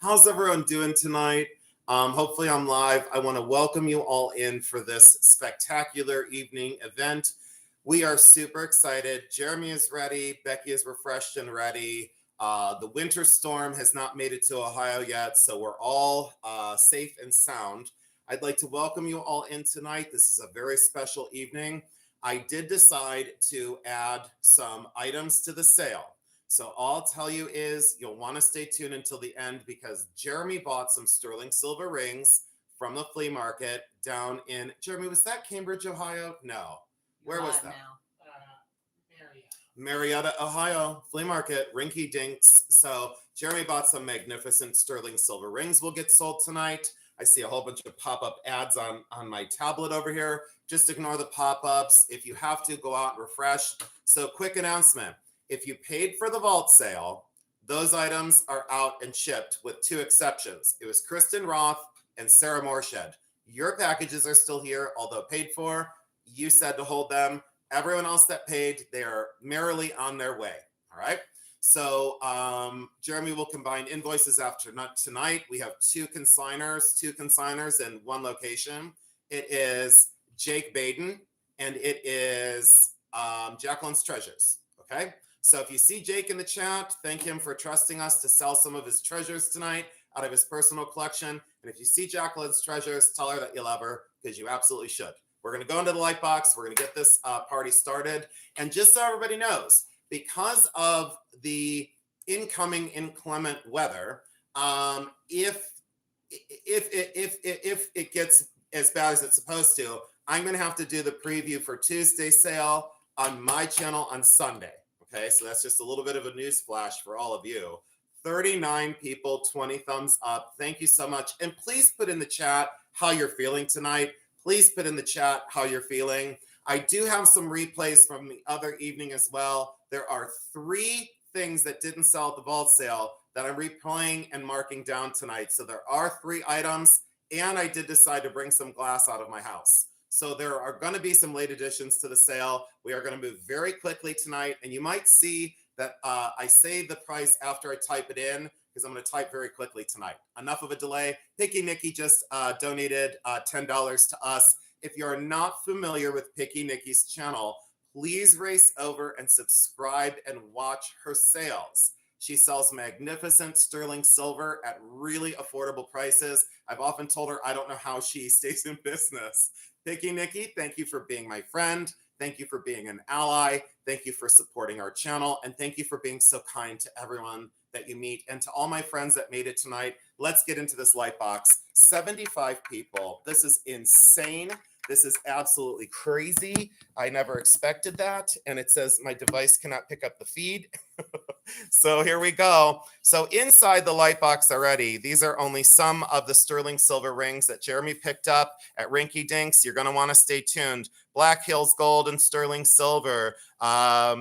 How's everyone doing tonight? Hopefully I'm live. I want to welcome you all in for this spectacular evening event. We are super excited. Jeremy is ready. Becky is refreshed and ready. The winter storm has not made it to Ohio yet, so we're all safe and sound. I'd like to welcome you all in tonight. This is a very special evening. I did decide to add some items to the sale. So all I'll tell you is you'll want to stay tuned until the end because Jeremy bought some sterling silver rings from the flea market down in, Jeremy, was that Cambridge, Ohio? No. Where was that? Marietta, Ohio, flea market, rinky dinks. So Jeremy bought some magnificent sterling silver rings will get sold tonight. I see a whole bunch of pop-up ads on my tablet over here. Just ignore the pop-ups. If you have to, go out and refresh. So quick announcement. If you paid for the vault sale, those items are out and shipped with two exceptions. It was Kristen Roth and Sarah Morshed. Your packages are still here, although paid for. You said to hold them. Everyone else that paid, they are merrily on their way. All right. So Jeremy will combine invoices after tonight. We have two consigners in one location. It is Jake Baden and it is Jacqueline's Treasures. Okay. So if you see Jake in the chat, thank him for trusting us to sell some of his treasures tonight out of his personal collection. And if you see Jacqueline's Treasures, tell her that you love her because you absolutely should. We're going to go into the light box. We're going to get this party started. And just so everybody knows, because of the incoming inclement weather, if it gets as bad as it's supposed to, I'm going to have to do the preview for Tuesday's sale on my channel on Sunday. Okay, so that's just a little bit of a news flash for all of you. 39 people, 20 thumbs up. Thank you so much. And please put in the chat how you're feeling tonight. Please put in the chat how you're feeling. I do have some replays from the other evening as well. There are 3 things that didn't sell at the vault sale that I'm replaying and marking down tonight. So there are 3 items, and I did decide to bring some glass out of my house. So there are going to be some late additions to the sale. We are going to move very quickly tonight, and you might see that I say the price after I type it in because I'm going to type very quickly tonight. Enough of a delay. Picky Nikki just donated $10 to us. If you're not familiar with Picky Nikki's channel, please race over and subscribe and watch her sales. She sells magnificent sterling silver at really affordable prices. I've often told her I don't know how she stays in business. Picky Nikki, thank you for being my friend. Thank you for being an ally. Thank you for supporting our channel. And thank you for being so kind to everyone that you meet. And to all my friends that made it tonight, let's get into this light box. 75 people. This is insane. This is absolutely crazy. I never expected that. And it says my device cannot pick up the feed. So here we go. So inside the light box already, these are only some of the sterling silver rings that Jeremy picked up at Rinky Dinks. You're going to want to stay tuned. Black Hills Gold and sterling silver,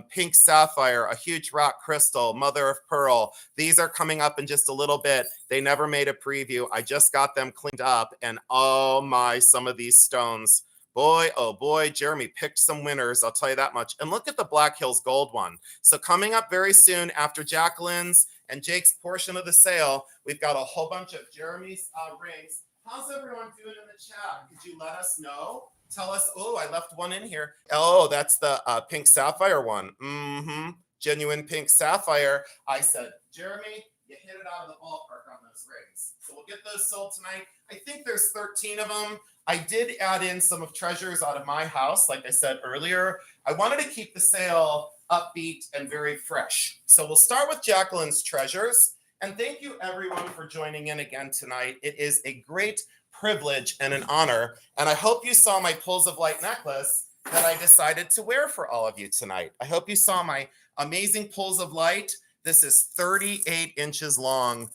pink sapphire, a huge rock crystal, mother of pearl. These are coming up in just a little bit. They never made a preview. I just got them cleaned up, and oh my, some of these stones. Boy, oh boy, Jeremy picked some winners, I'll tell you that much. And look at the Black Hills Gold one. So coming up very soon after Jacqueline's and Jake's portion of the sale, we've got a whole bunch of Jeremy's rings. How's everyone doing in the chat? Could you let us know? Tell us, oh, I left one in here. Oh, that's the pink sapphire one. Genuine pink sapphire. I said, Jeremy, you hit it out of the ballpark on those rings. So we'll get those sold tonight. I think there's 13 of them. I did add in some of treasures out of my house, like I said earlier. I wanted to keep the sale upbeat and very fresh. So we'll start with Jacqueline's Treasures. And thank you everyone for joining in again tonight. It is a great privilege and an honor. And I hope you saw my Pulls of Light necklace that I decided to wear for all of you tonight. I hope you saw my amazing Pulls of Light. This is 38 inches long.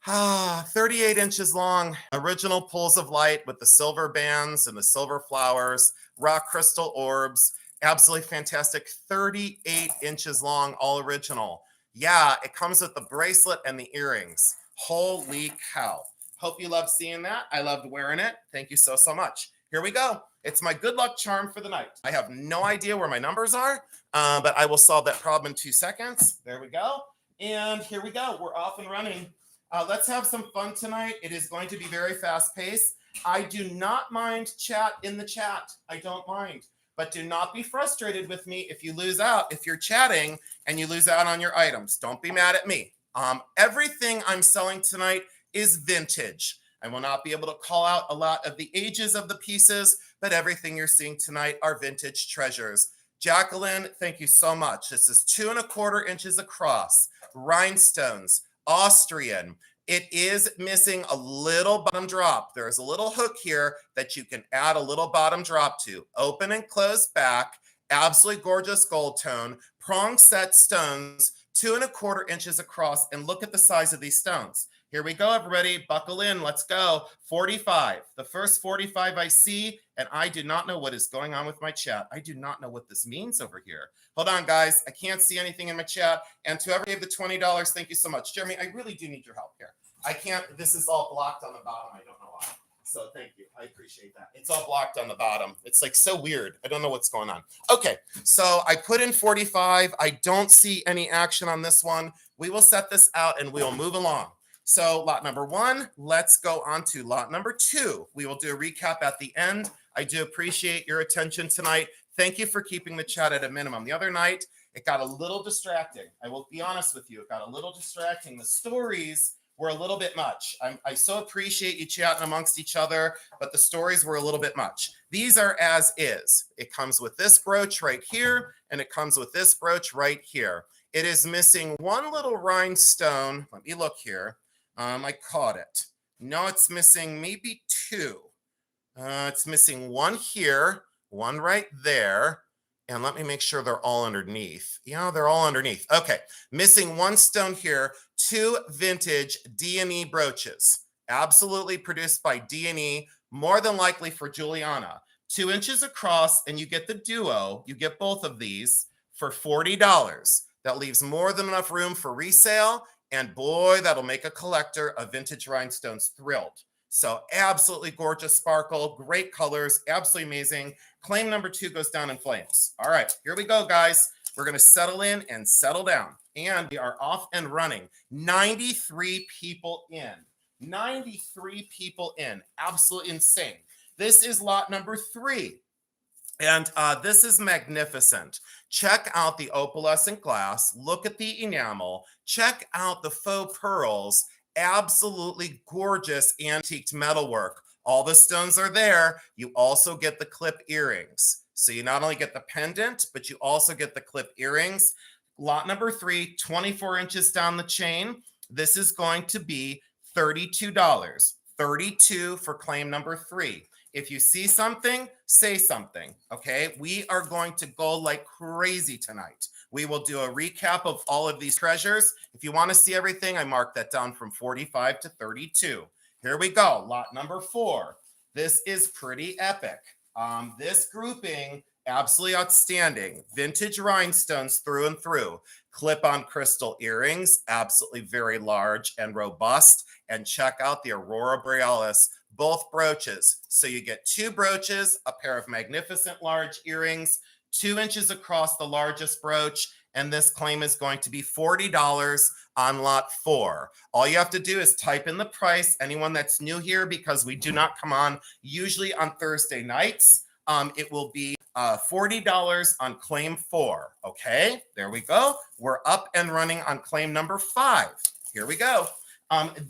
38 inches long. Original Pulls of Light with the silver bands and the silver flowers, rock crystal orbs. Absolutely fantastic. 38 inches long, all original. Yeah, it comes with the bracelet and the earrings. Holy cow. Hope you love seeing that. I loved wearing it. Thank you so, so much. Here we go. It's my good luck charm for the night. I have no idea where my numbers are, but I will solve that problem in 2 seconds. There we go. And here we go. We're off and running. Let's have some fun tonight. It is going to be very fast paced. I do not mind chat in the chat. I don't mind. But do not be frustrated with me if you lose out. If you're chatting and you lose out on your items, don't be mad at me. Everything I'm selling tonight is vintage. I will not be able to call out a lot of the ages of the pieces, but everything you're seeing tonight are vintage treasures. Jacqueline, thank you so much. This is 2¼ inches across, rhinestones, Austrian. It is missing a little bottom drop. There's a little hook here that you can add a little bottom drop to. Open and close back, absolutely gorgeous gold tone, prong set stones, 2¼ inches across, and look at the size of these stones. Here we go, everybody. Buckle in. Let's go. 45. The first 45 I see, and I do not know what is going on with my chat. I do not know what this means over here. Hold on, guys. I can't see anything in my chat. And to whoever gave the $20, thank you so much. Jeremy, I really do need your help here. I can't. This is all blocked on the bottom. I don't know why. So thank you. I appreciate that. It's all blocked on the bottom. It's like so weird. I don't know what's going on. Okay, so I put in 45. I don't see any action on this one. We will set this out and we will move along. So lot number 1, let's go on to lot number 2. We will do a recap at the end. I do appreciate your attention tonight. Thank you for keeping the chat at a minimum. The other night, it got a little distracting. I will be honest with you. It got a little distracting. The stories were a little bit much. I so appreciate you chatting amongst each other, but the stories were a little bit much. These are as is. It comes with this brooch right here, and it comes with this brooch right here. It is missing one little rhinestone. Let me look here. I caught it. No, it's missing maybe 2. It's missing one here, one right there. And let me make sure they're all underneath. Yeah, they're all underneath. Okay, missing one stone here, 2 vintage D&E brooches. Absolutely produced by D&E, more than likely for Juliana. 2 inches across, and you get the duo. You get both of these for $40. That leaves more than enough room for resale. And boy, that'll make a collector of vintage rhinestones thrilled. So absolutely gorgeous sparkle, great colors, absolutely amazing. Claim number 2 goes down in flames. All right, here we go, guys. We're going to settle in and settle down. And we are off and running. 93 people in. 93 people in. Absolutely insane. This is lot number 3. And this is magnificent. Check out the opalescent glass. Look at the enamel. Check out the faux pearls. Absolutely gorgeous antiqued metalwork. All the stones are there. You also get the clip earrings. So you not only get the pendant, but you also get the clip earrings. Lot number 3, 24 inches down the chain. This is going to be $32. $32 for claim number 3. If you see something, say something, okay? We are going to go like crazy tonight. We will do a recap of all of these treasures. If you want to see everything, I marked that down from 45 to 32. Here we go, lot number 4. This is pretty epic. This grouping, absolutely outstanding. Vintage rhinestones through and through. Clip-on crystal earrings, absolutely very large and robust. And check out the Aurora Borealis, both brooches. So you get 2 brooches, a pair of magnificent large earrings, 2 inches across the largest brooch, and this claim is going to be $40 on lot 4. All you have to do is type in the price. Anyone that's new here, because we do not come on usually on Thursday nights, it will be $40 on claim 4. Okay, there we go. We're up and running on claim number 5. Here we go.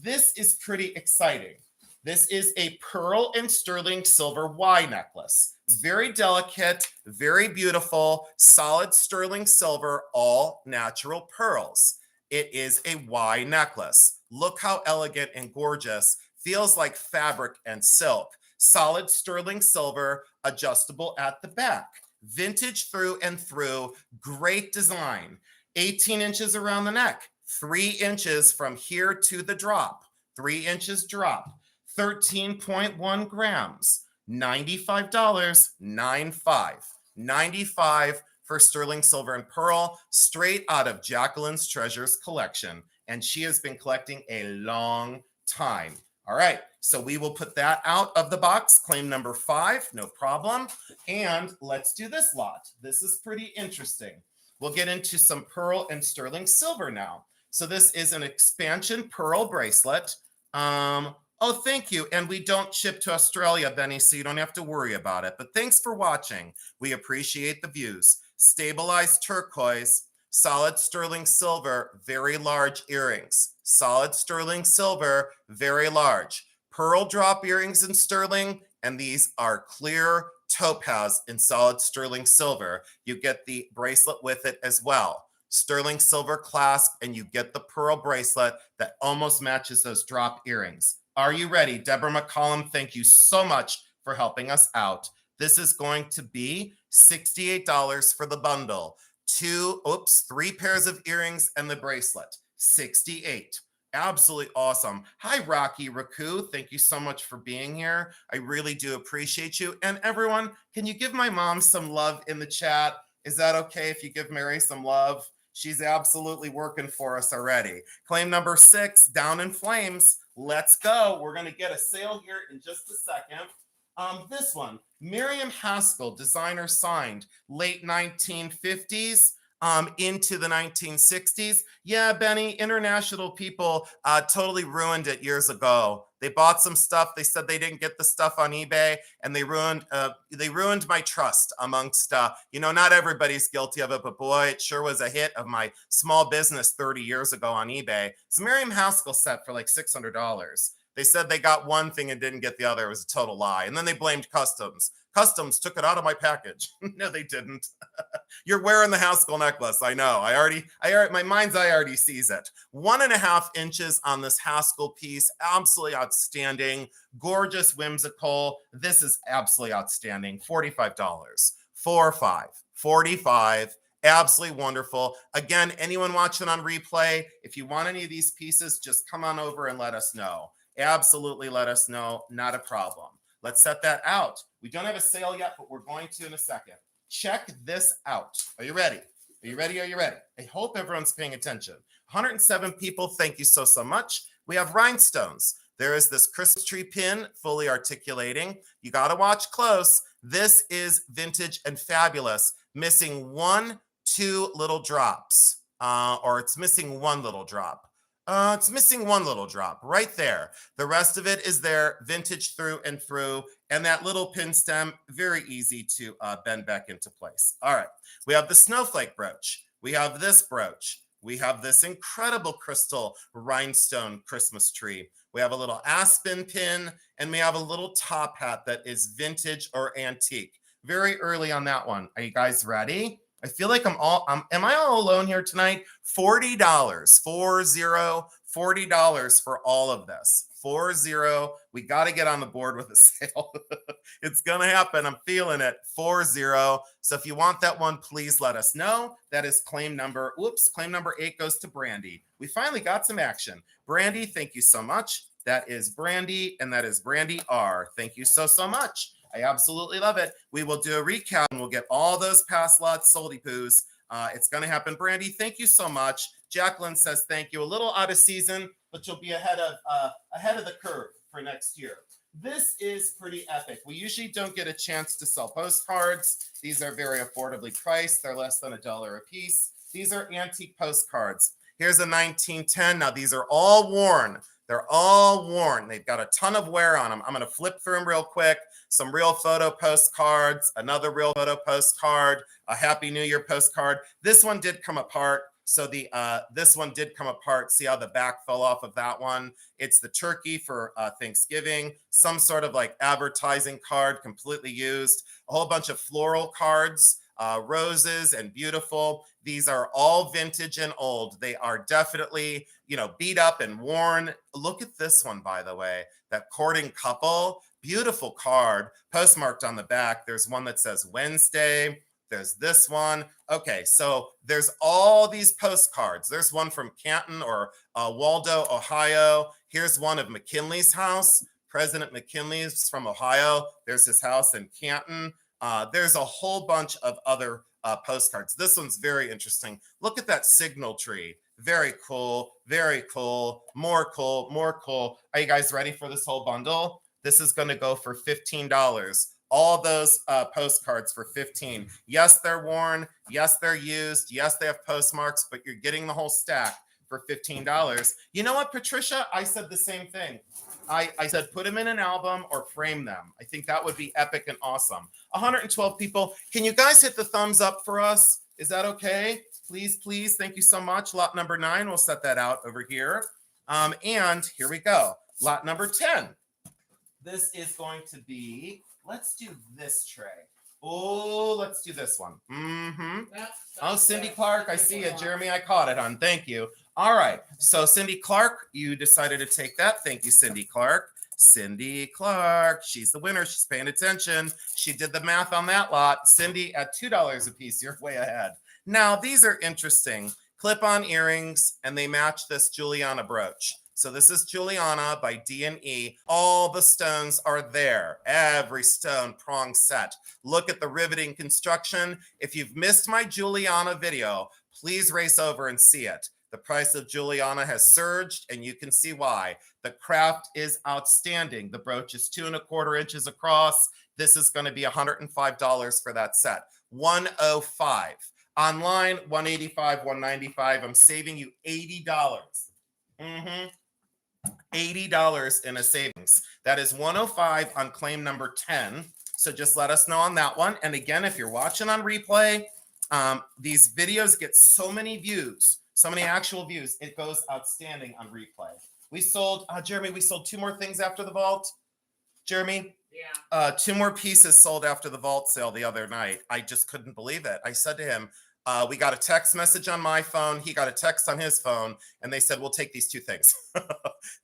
This is pretty exciting. This is a pearl and sterling silver Y necklace. Very delicate, very beautiful, solid sterling silver, all natural pearls. It is a Y necklace. Look how elegant and gorgeous. Feels like fabric and silk. Solid sterling silver, adjustable at the back. Vintage through and through, great design. 18 inches around the neck, 3 inches from here to the drop. 3 inches drop. 13.1 grams, $95, 95, 95 for sterling silver and pearl, straight out of Jacqueline's Treasures collection. And she has been collecting a long time. All right, so we will put that out of the box. Claim number 5, no problem. And let's do this lot. This is pretty interesting. We'll get into some pearl and sterling silver now. So this is an expansion pearl bracelet. Oh, thank you. And we don't ship to Australia, Benny, so you don't have to worry about it. But thanks for watching. We appreciate the views. Stabilized turquoise, solid sterling silver, very large earrings. Solid sterling silver, very large. Pearl drop earrings in sterling, and these are clear topaz in solid sterling silver. You get the bracelet with it as well. Sterling silver clasp, and you get the pearl bracelet that almost matches those drop earrings. Are you ready? Deborah McCollum, thank you so much for helping us out. This is going to be $68 for the bundle. 3 pairs of earrings and the bracelet. 68. Absolutely awesome. Hi, Rocky Raku. Thank you so much for being here. I really do appreciate you. And everyone, can you give my mom some love in the chat? Is that okay if you give Mary some love? She's absolutely working for us already. Claim number 6, Down in Flames. Let's go. We're going to get a sale here in just a second. This one, Miriam Haskell, designer signed, late 1950s. Into the 1960s. Yeah, Benny, international people totally ruined it years ago. They bought some stuff. They said they didn't get the stuff on eBay, and they ruined my trust amongst, not everybody's guilty of it, but boy, it sure was a hit of my small business 30 years ago on eBay. It's a Miriam Haskell set for like $600. They said they got one thing and didn't get the other. It was a total lie. And then they blamed customs. Customs took it out of my package. No, they didn't. You're wearing the Haskell necklace. I know. My mind's eye already sees it. 1.5 inches on this Haskell piece. Absolutely outstanding. Gorgeous, whimsical. This is absolutely outstanding. $45. 45. Absolutely wonderful. Again, anyone watching on replay, if you want any of these pieces, just come on over and let us know. Absolutely let us know. Not a problem. Let's set that out. We don't have a sale yet, but we're going to in a second. Check this out. Are you ready? Are you ready? Are you ready? I hope everyone's paying attention. 107 people. Thank you so much. We have rhinestones. There is this Christmas tree pin fully articulating. You got to watch close. This is vintage and fabulous. Missing 2 little drops, or it's missing 1 little drop. It's missing 1 little drop right there. The rest of it is there, vintage through and through. And that little pin stem, very easy to bend back into place. All right. We have the snowflake brooch. We have this brooch. We have this incredible crystal rhinestone Christmas tree. We have a little aspen pin, and we have a little top hat that is vintage or antique. Very early on that one. Are you guys ready? I feel like am I all alone here tonight? $40, $40 for all of this. 40. We got to get on the board with a sale. It's going to happen. I'm feeling it. 40. So if you want that one, please let us know. That is claim number 8 goes to Brandy. We finally got some action. Brandy, thank you so much. That is Brandy, and that is Brandy R. Thank you so much. I absolutely love it. We will do a recap, and we'll get all those past lots soldy poos. It's going to happen. Brandy, thank you so much. Jacqueline says thank you. A little out of season, but you'll be ahead of the curve for next year. This is pretty epic. We usually don't get a chance to sell postcards. These are very affordably priced. They're less than $1 a piece. These are antique postcards. Here's a 1910. Now, these are all worn. They're all worn. They've got a ton of wear on them. I'm going to flip through them real quick. Some real photo postcards, another real photo postcard, a Happy New Year postcard. This one did come apart. So this one did come apart. See how the back fell off of that one? It's the turkey for Thanksgiving. Some sort of like advertising card, completely used. A whole bunch of floral cards. Roses and beautiful. These are all vintage and old. They are definitely, beat up and worn. Look at this one, by the way, that courting couple. Beautiful card, postmarked on the back. There's one that says Wednesday. There's this one. Okay, so there's all these postcards. There's one from Canton or Waldo, Ohio. Here's one of McKinley's house. President McKinley is from Ohio. There's his house in Canton. There's a whole bunch of other postcards. This one's very interesting. Look at that signal tree. Very cool. Very cool. More cool. More cool. Are you guys ready for this whole bundle? This is going to go for $15. All those postcards for $15. Yes, they're worn. Yes, they're used. Yes, they have postmarks, but you're getting the whole stack for $15. You know what, Patricia? I said the same thing. I said put them in an album or frame them. I think that would be epic and awesome. 112 people. Can you guys hit the thumbs up for us? Is that okay? Please, please. Thank you so much. Lot number 9. We'll set that out over here. And here we go. Lot number 10. This is going to be, let's do this tray. Oh, let's do this one. Oh, Cindy Clark, I see it. Jeremy, I caught it, hon. Thank you. All right. So Cindy Clark, you decided to take that. Thank you, Cindy Clark. Cindy Clark, she's the winner. She's paying attention. She did the math on that lot. Cindy, at $2 a piece, you're way ahead. Now, these are interesting. Clip-on earrings, and they match this Juliana brooch. So this is Juliana by D&E. All the stones are there. Every stone prong set. Look at the riveting construction. If you've missed my Juliana video, please race over and see it. The price of Juliana has surged, and you can see why. The craft is outstanding. The brooch is 2 1/4 inches across. This is going to be $105 for that set. $105. Online, $185, $195. I'm saving you $80. $80 in a savings. That is $105 on claim number 10. So just let us know on that one. And again, if you're watching on replay, these videos get so many views, so many actual views. It goes outstanding on replay. We sold, Jeremy, we sold 2 more things after the vault. Jeremy? Yeah. 2 more pieces sold after the vault sale the other night. I just couldn't believe it. I said to him, we got a text message on my phone. He got a text on his phone, and they said, we'll take these 2 things.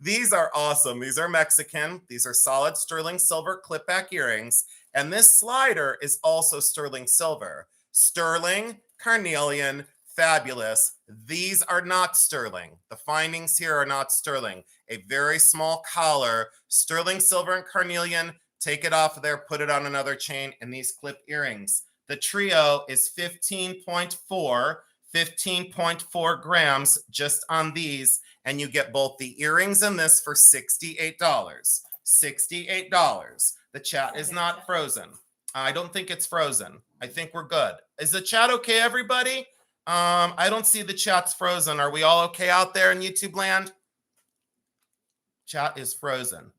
These are awesome. These are Mexican. These are solid sterling silver clip back earrings. And this slider is also sterling silver. Sterling, carnelian, fabulous. These are not sterling. The findings here are not sterling. A very small collar, sterling silver and carnelian. Take it off of there, put it on another chain, and these clip earrings. The trio is 15.4 grams just on these, and you get both the earrings and this for $68. $68. The chat is not frozen. I don't think it's frozen. I think we're good. Is the chat okay, everybody? I don't see the chat's frozen. Are we all okay out there in YouTube land? Chat is frozen.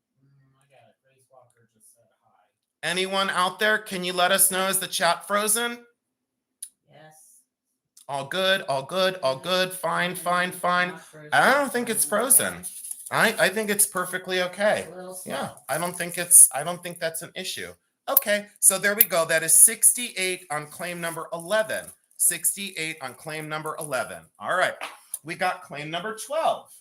Anyone out there, can you let us know, is the chat frozen? Yes. All good, all good, all good. Fine, fine, fine. I don't think it's frozen. I think it's perfectly okay. Yeah, I don't think that's an issue. Okay, so there we go. That is 68 on claim number 11. 68 on claim number 11. All right, we got claim number 12.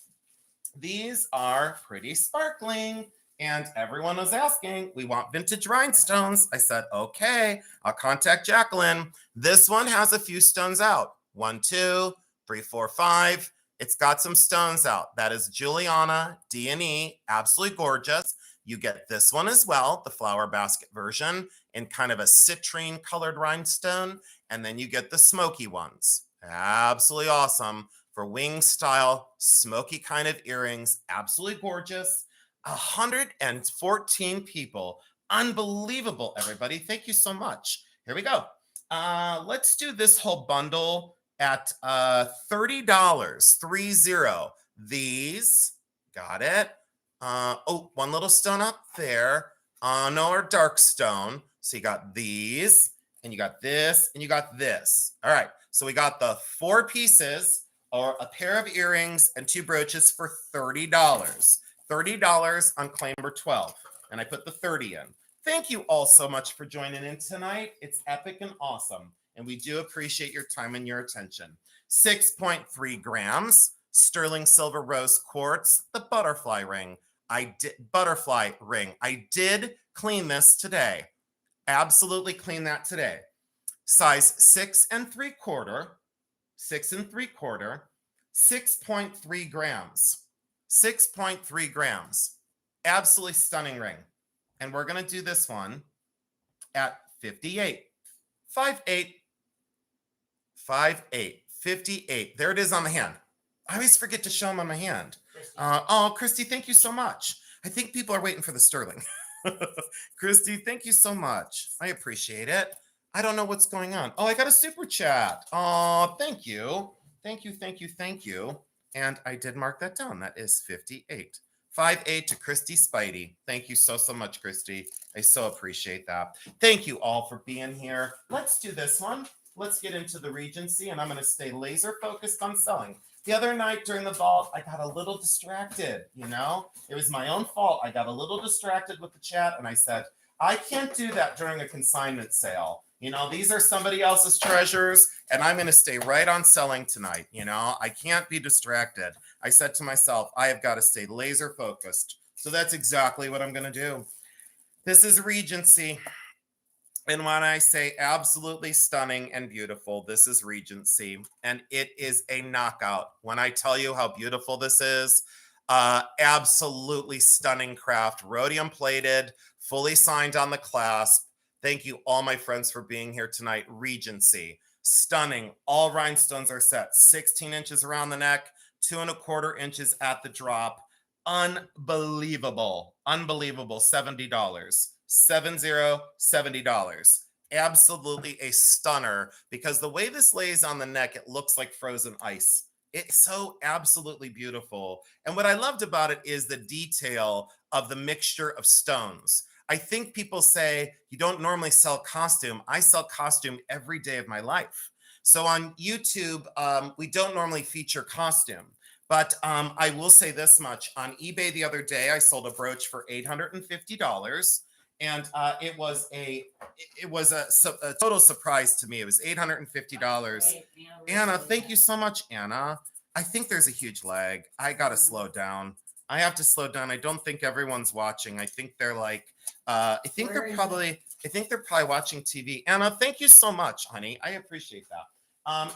These are pretty sparkling. And everyone was asking, we want vintage rhinestones. I said, okay, I'll contact Jacqueline. This one has a few stones out. 1, 2, 3, 4, 5. It's got some stones out. That is Juliana D&E, absolutely gorgeous. You get this one as well, the flower basket version, in kind of a citrine colored rhinestone. And then you get the smoky ones. Absolutely awesome for wing style, smoky kind of earrings. Absolutely gorgeous. 114 people. Unbelievable, everybody. Thank you so much. Here we go. Let's do this whole bundle at $30. 30. These, got it. Oh, one little stone up there. No, our dark stone. So you got these, and you got this, and you got this. All right. So we got the 4 pieces, or a pair of earrings and 2 brooches for $30. $30 on claim number 12. And I put the 30 in. Thank you all so much for joining in tonight. It's epic and awesome. And we do appreciate your time and your attention. 6.3 grams, sterling silver rose quartz, the butterfly ring. I did clean this today. Absolutely clean that today. Size 6 3/4, 6 3/4, 6.3 grams. 6.3 grams. Absolutely stunning ring. And we're going to do this one at 58. 58. 58. 58. There it is on the hand. I always forget to show them on my hand. Christy, thank you so much. I think people are waiting for the sterling. Christy, thank you so much. I appreciate it. I don't know what's going on. Oh, I got a super chat. Oh, thank you. Thank you, thank you, thank you. And I did mark that down. That is 58. 5-8 to Christy Spidey. Thank you so much, Christy. I so appreciate that. Thank you all for being here. Let's do this one. Let's get into the Regency, and I'm going to stay laser focused on selling. The other night during the vault, I got a little distracted, you know? It was my own fault. I got a little distracted with the chat, and I said, I can't do that during a consignment sale. You know, these are somebody else's treasures, and I'm going to stay right on selling tonight. You know, I can't be distracted. I said to myself, I have got to stay laser focused. So that's exactly what I'm going to do. This is Regency. And when I say absolutely stunning and beautiful, this is Regency. And it is a knockout. When I tell you how beautiful this is, absolutely stunning craft, rhodium plated, fully signed on the clasp. Thank you, all my friends, for being here tonight. Regency, stunning. All rhinestones are set 16 inches around the neck, 2¼ inches at the drop. Unbelievable. Unbelievable. $70. $70. Absolutely a stunner, because the way this lays on the neck, it looks like frozen ice. It's so absolutely beautiful. And what I loved about it is the detail of the mixture of stones. I think people say you don't normally sell costume. I sell costume every day of my life. So on YouTube, we don't normally feature costume. But I will say this much. On eBay the other day, I sold a brooch for $850. And it was a total surprise to me. It was $850. Anna, thank you so much, Anna. I think there's a huge lag. I gotta slow down. I have to slow down. I don't think everyone's watching. I think they're like, I think they're probably watching TV. Anna, thank you so much, honey. I appreciate that.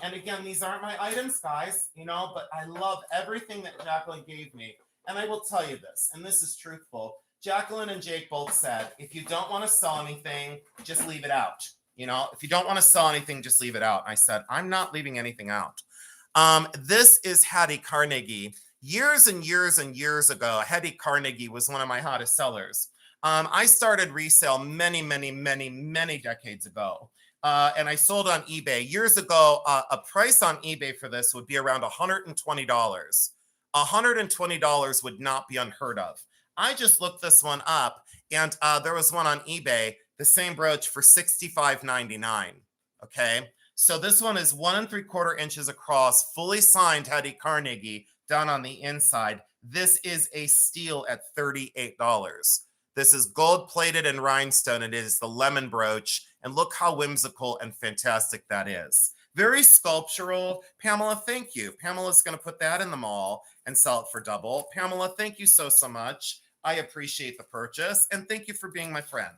And again, these aren't my items, guys, you know, but I love everything that Jacqueline gave me. And I will tell you this, and this is truthful. Jacqueline and Jake both said, if you don't want to sell anything, just leave it out. You know, if you don't want to sell anything, just leave it out. I said, I'm not leaving anything out. This is Hattie Carnegie. Years and years and years ago, Hattie Carnegie was one of my hottest sellers. I started resale many decades ago. And I sold on eBay. Years ago, a price on eBay for this would be around $120. $120 would not be unheard of. I just looked this one up, and there was one on eBay, the same brooch for $65.99. Okay, so this one is 1¾ inches across, fully signed Hattie Carnegie down on the inside. This is a steal at $38. This is gold plated and rhinestone. It is the lemon brooch, and look how whimsical and fantastic that is. Very sculptural. Pamela, thank you. Pamela's going to put that in the mall and sell it for double. Pamela, thank you so much. I appreciate the purchase, and thank you for being my friend.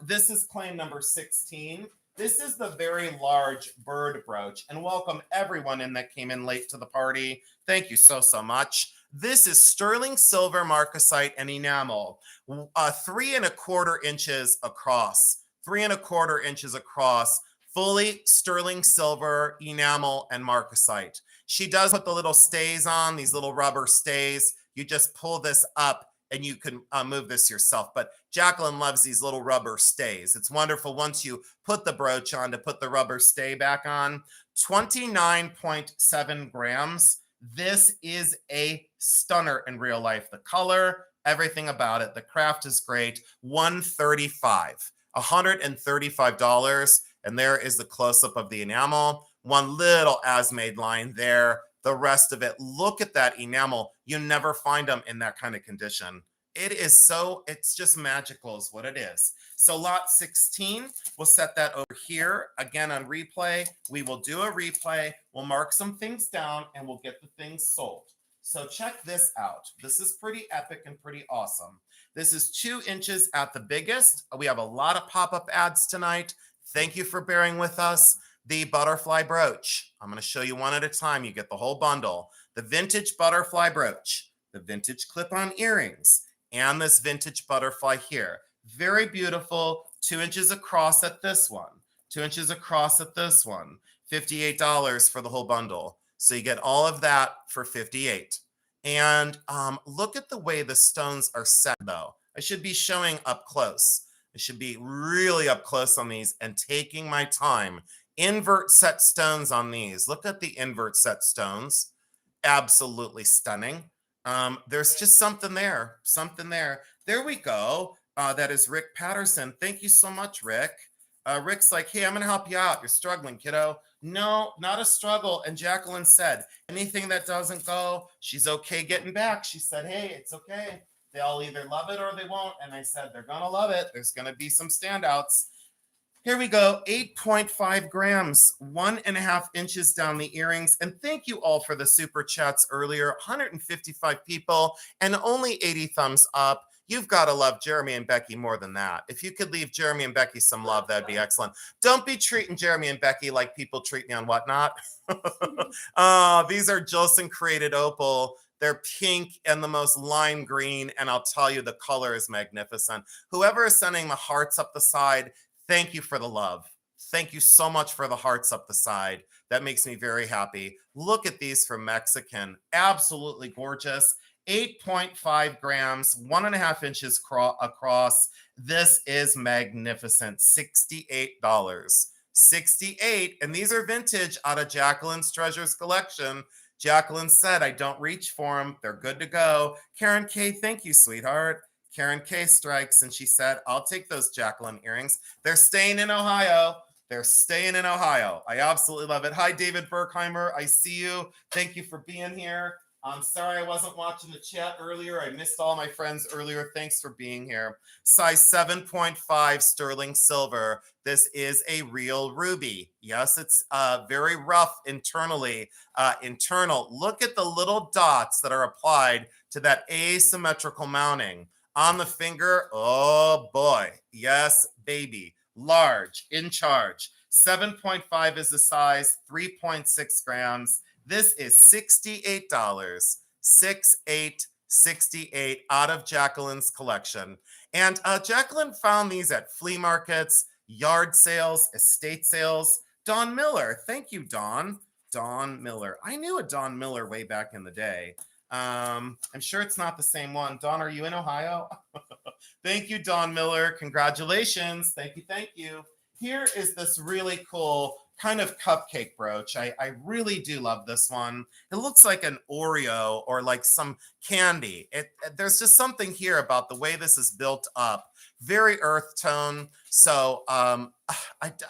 This is claim number 16. This is the very large bird brooch, and welcome everyone in that came in late to the party. Thank you so much. This is sterling silver marcasite and enamel, 3¼ inches across. 3¼ inches across, fully sterling silver, enamel, and marcasite. She does put the little stays on, these little rubber stays. You just pull this up and you can move this yourself. But Jacqueline loves these little rubber stays. It's wonderful once you put the brooch on to put the rubber stay back on. 29.7 grams. This is a stunner in real life. The color, everything about it. The craft is great. $135. And there is the close-up of the enamel. One little as-made line there. The rest of it, look at that enamel. You never find them in that kind of condition. It's just magical is what it is. So lot 16, we'll set that over here. Again, on replay, we will do a replay. We'll mark some things down and we'll get the things sold. So check this out. This is pretty epic and pretty awesome. This is 2 inches at the biggest. We have a lot of pop-up ads tonight. Thank you for bearing with us. The butterfly brooch. I'm going to show you one at a time. You get the whole bundle. The vintage butterfly brooch, the vintage clip-on earrings, and this vintage butterfly here. Very beautiful. 2 inches across at this one. 2 inches across at this one. $58 for the whole bundle. So you get all of that for $58. And look at the way the stones are set, though. I should be showing up close. I should be really up close on these and taking my time. Invert set stones on these. Look at the invert set stones. absolutely stunning. There's just something there, something there. There we go. That is Rick Patterson. Thank you so much, Rick. Rick's like, hey, I'm going to help you out. You're struggling, kiddo. No, not a struggle. And Jacqueline said, anything that doesn't go, she's okay getting back. She said, hey, it's okay. They'll either love it or they won't. And I said, they're going to love it. There's going to be some standouts. Here we go, 8.5 grams, 1.5 inches down the earrings. And thank you all for the super chats earlier. 155 people and only 80 thumbs up. You've got to love Jeremy and Becky more than that. If you could leave Jeremy and Becky some love, that'd be excellent. Don't be treating Jeremy and Becky like people treat me on Whatnot. These are Jolson created opal. They're pink and the most lime green. And I'll tell you, the color is magnificent. Whoever is sending the hearts up the side, thank you for the love. Thank you so much for the hearts up the side. That makes me very happy. Look at these from Mexican. Absolutely gorgeous. 8.5 grams, 1.5 inches across. This is magnificent. $68. 68. And these are vintage out of Jacqueline's Treasures collection. Jacqueline said, I don't reach for them. They're good to go. Karen K, thank you, sweetheart. Karen K strikes and she said, I'll take those Jacqueline earrings. They're staying in Ohio. They're staying in Ohio. I absolutely love it. Hi, David Berkheimer. I see you. Thank you for being here. I'm sorry I wasn't watching the chat earlier. I missed all my friends earlier. Thanks for being here. Size 7.5 sterling silver. This is a real ruby. Yes, it's very rough internally. Internal. Look at the little dots that are applied to that asymmetrical mounting. On the finger, oh boy, yes, baby, large, in charge. 7.5 is the size, 3.6 grams. This is $68, 68 out of Jacqueline's collection. And Jacqueline found these at flea markets, yard sales, estate sales. Don Miller, thank you, Don. Don Miller. I knew a Don Miller way back in the day. I'm sure it's not the same one. Don, are you in Ohio? Thank you, Don Miller. Congratulations. Thank you. Thank you. Here is this really cool kind of cupcake brooch. I really do love this one. It looks like an Oreo or like some candy. There's just something here about the way this is built up. Very earth tone. So I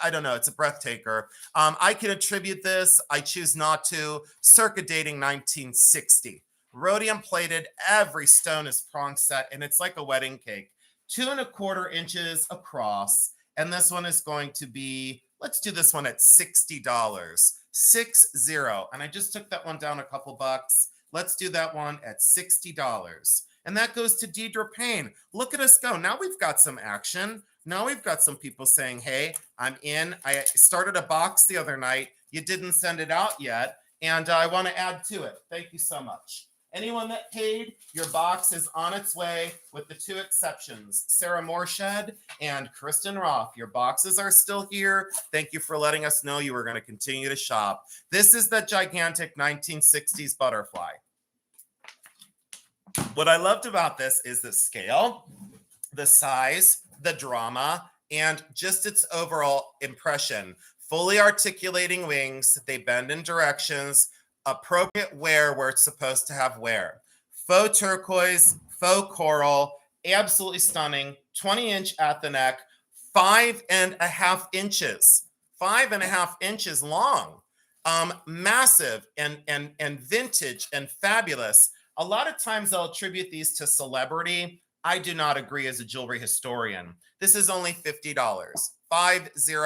don't know. It's a breath taker. I can attribute this. I choose not to. Circa dating 1960. Rhodium plated, every stone is prong set, and it's like a wedding cake. 2.25 inches across, and this one is going to be, let's do this one at $60. 60, and I just took that one down a couple bucks. Let's do that one at $60. And that goes to Deidre Payne. Look at us go. Now we've got some action. Now we've got some people saying, hey, I'm in. I started a box the other night. You didn't send it out yet, and I want to add to it. Thank you so much. Anyone that paid, your box is on its way with the 2 exceptions, Sarah Morshed and Kristen Roth. Your boxes are still here. Thank you for letting us know you were going to continue to shop. This is the gigantic 1960s butterfly. What I loved about this is the scale, the size, the drama, and just its overall impression. Fully articulating wings, they bend in directions, appropriate wear where it's supposed to have wear. Faux turquoise, faux coral, absolutely stunning. 20-inch at the neck, 5.5 inches. 5.5 inches long. Massive and vintage and fabulous. A lot of times I'll attribute these to celebrity. I do not agree as a jewelry historian. This is only $50. 50.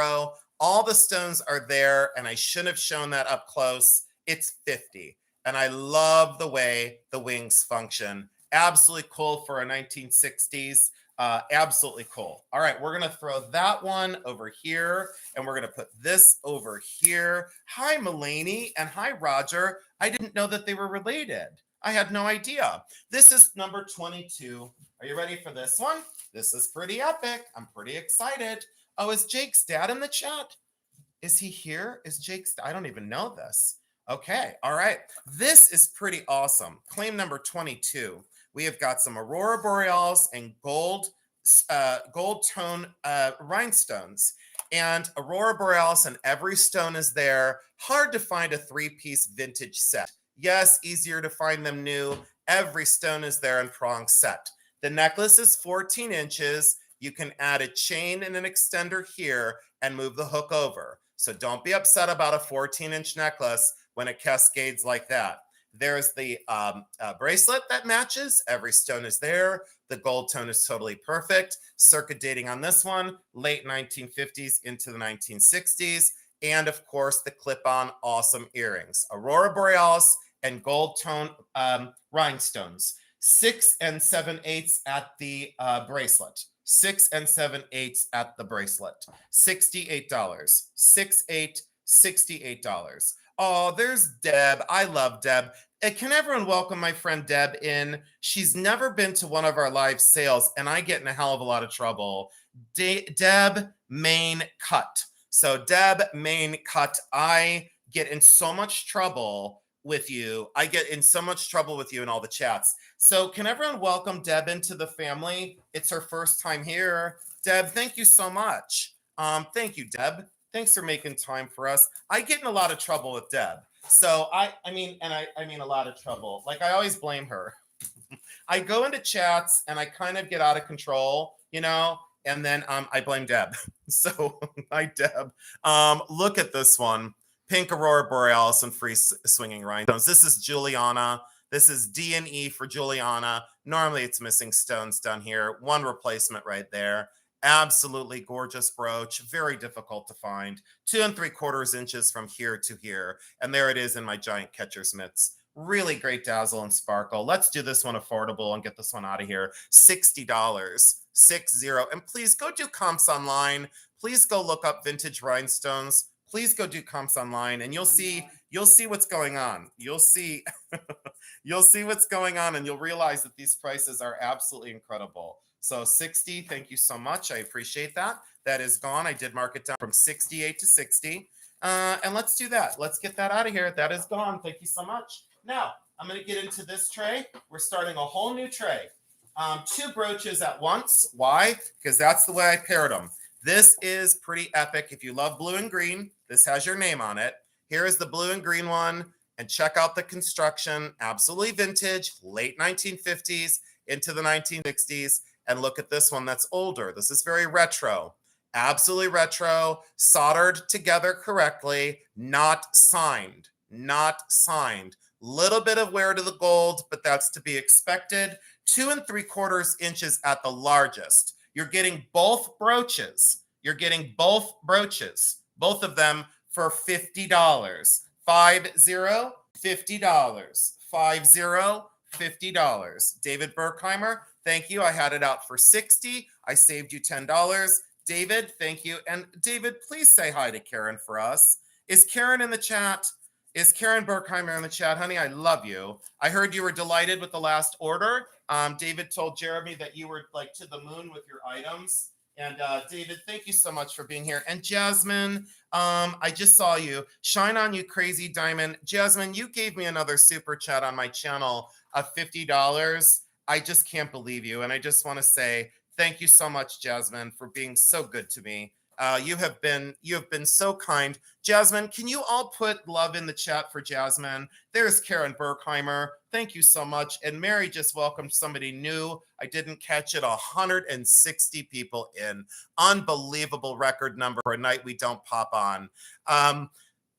All the stones are there, and I shouldn't have shown that up close. It's 50. And I love the way the wings function. Absolutely cool for a 1960s. Absolutely cool. All right, we're going to throw that one over here, and we're going to put this over here. Hi, Mulaney, and hi, Roger. I didn't know that they were related. I had no idea. This is number 22. Are you ready for this one? This is pretty epic. I'm pretty excited. Oh, is Jake's dad in the chat? Is he here? Is Jake's? I don't even know this. Okay, all right. This is pretty awesome. Claim number 22. We have got some Aurora Borealis and gold tone rhinestones. And Aurora Borealis and every stone is there. Hard to find a 3-piece vintage set. Yes, easier to find them new. Every stone is there in prong set. The necklace is 14 inches. You can add a chain and an extender here and move the hook over. So don't be upset about a 14-inch necklace when it cascades like that. There's the bracelet that matches. Every stone is there. The gold tone is totally perfect. Circuit dating on this one, late 1950s into the 1960s. And of course, the clip-on awesome earrings. Aurora Borealis and gold tone rhinestones. 6 7/8 at the bracelet. 6 7/8 at the bracelet. $68. 68, $68. Oh, there's Deb. I love Deb. Can everyone welcome my friend Deb in? She's never been to one of our live sales, and I get in a hell of a lot of trouble. Deb Main Cut. So Deb Main Cut, I get in so much trouble with you. I get in so much trouble with you in all the chats. So can everyone welcome Deb into the family? It's her first time here. Deb, thank you so much. Thank you, Deb. Thanks for making time for us. I get in a lot of trouble with Deb. So I mean a lot of trouble. Like I always blame her. I go into chats and I kind of get out of control, you know, and then I blame Deb. So hi, Deb. Look at this one. Pink Aurora Borealis and free swinging rhinestones. This is Juliana. This is D&E for Juliana. Normally it's missing stones down here. One replacement right there. Absolutely gorgeous brooch. Very difficult to find. 2 3/4 inches from here to here. And there it is in my giant catcher's mitts. Really great dazzle and sparkle. Let's do this one affordable and get this one out of here. $60. 60. And please go do comps online. Please go look up vintage rhinestones. Please go do comps online and you'll see what's going on. You'll see what's going on and you'll realize that these prices are absolutely incredible. So 60, thank you so much. I appreciate that. That is gone. I did mark it down from 68 to 60. And let's do that. Let's get that out of here. That is gone. Thank you so much. Now, I'm going to get into this tray. We're starting a whole new tray. 2 brooches at once. Why? Because that's the way I paired them. This is pretty epic. If you love blue and green, this has your name on it. Here is the blue and green one. And check out the construction. Absolutely vintage, late 1950s into the 1960s. And look at this one that's older. This is very retro. Absolutely retro. Soldered together correctly. Not signed. Not signed. Little bit of wear to the gold, but that's to be expected. 2 3/4 inches at the largest. You're getting both brooches. You're getting both brooches. Both of them for $50. 50, $50. 50, $50. David Berkheimer, thank you. I had it out for 60. I saved you $10. David, thank you. And David, please say hi to Karen for us. Is Karen in the chat? Is Karen Berkheimer in the chat? Honey, I love you. I heard you were delighted with the last order. David told Jeremy that you were like to the moon with your items. And David, thank you so much for being here. And Jasmine, I just saw you. Shine on you, crazy diamond. Jasmine, you gave me another super chat on my channel of $50. I just can't believe you. And I just want to say thank you so much, Jasmine, for being so good to me. You have been so kind. Jasmine, can you all put love in the chat for Jasmine? There's Karen Berkheimer. Thank you so much. And Mary just welcomed somebody new. I didn't catch it. 160 people in. Unbelievable record number for a night we don't pop on.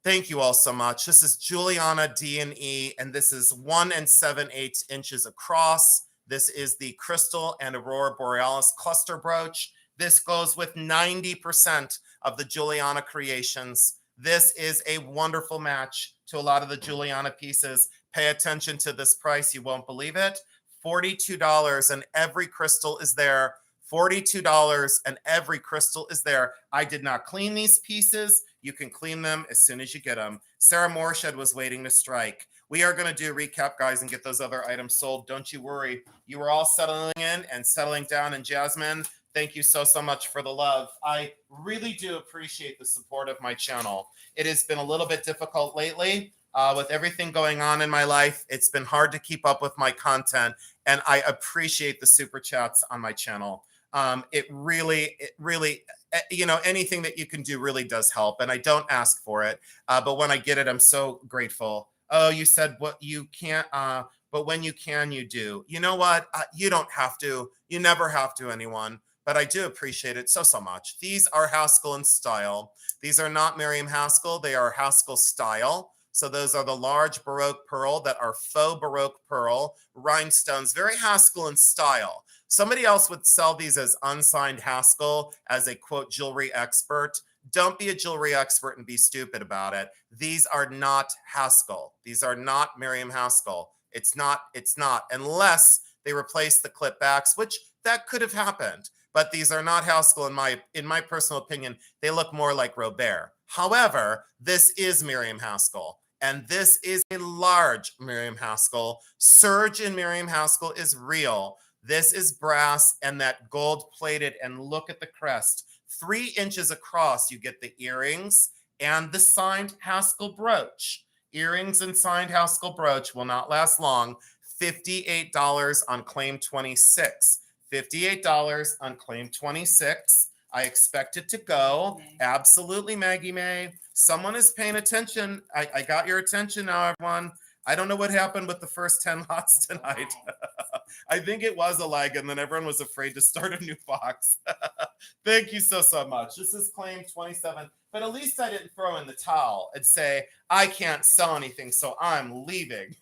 Thank you all so much. This is Juliana D&E, and this is 1 7/8 inches across. This is the Crystal and Aurora Borealis cluster brooch. This goes with 90% of the Juliana creations. This is a wonderful match to a lot of the Juliana pieces. Pay attention to this price. You won't believe it. $42 and every crystal is there. $42 and every crystal is there. I did not clean these pieces. You can clean them as soon as you get them. Sarah Morshed was waiting to strike. We are going to do a recap, guys, and get those other items sold. Don't you worry. You are all settling in and settling down. And Jasmine, thank you so much for the love. I really do appreciate the support of my channel. It has been a little bit difficult lately with everything going on in my life. It's been hard to keep up with my content, and I appreciate the super chats on my channel. It really, you know, anything that you can do really does help, and I don't ask for it. But when I get it, I'm so grateful. Oh, you said what you can't, but when you can, you do. You know what? You don't have to. You never have to, anyone. But I do appreciate it so much. These are Haskell in style. These are not Miriam Haskell. They are Haskell style. So those are the large Baroque pearl that are faux Baroque pearl rhinestones, very Haskell in style. Somebody else would sell these as unsigned Haskell as a quote jewelry expert. Don't be a jewelry expert and be stupid about it. These are not Haskell. These are not Miriam Haskell. It's not, unless they replace the clip backs, which that could have happened. But these are not Haskell in my personal opinion. They look more like Robert. However, this is Miriam Haskell. And this is a large Miriam Haskell. Surge in Miriam Haskell is real. This is brass and that gold plated, and look at the crest. 3 inches across, you get the earrings and the signed Haskell brooch. Earrings and signed Haskell brooch will not last long. $58 on claim 26. $58 on claim 26. I expect it to go. Absolutely, Maggie May. Someone is paying attention. I got your attention now, everyone. I don't know what happened with the first 10 lots tonight. I think it was a lag, and then everyone was afraid to start a new box. Thank you so much. This is claim 27, but at least I didn't throw in the towel and say, I can't sell anything, so I'm leaving.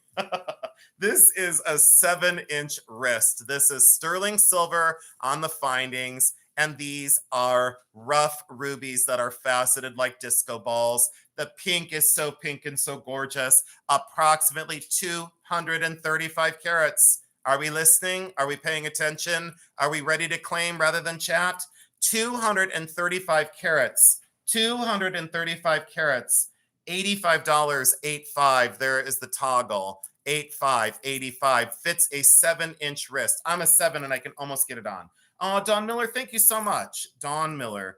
This is a 7-inch wrist. This is sterling silver on the findings, and these are rough rubies that are faceted like disco balls. The pink is so pink and so gorgeous. Approximately 235 carats. Are we listening? Are we paying attention? Are we ready to claim rather than chat? 235 carats. 235 carats. $85.85. There is the toggle. 85, 85. Fits a 7-inch wrist. I'm a 7 and I can almost get it on. Oh, Don Miller, thank you so much. Don Miller.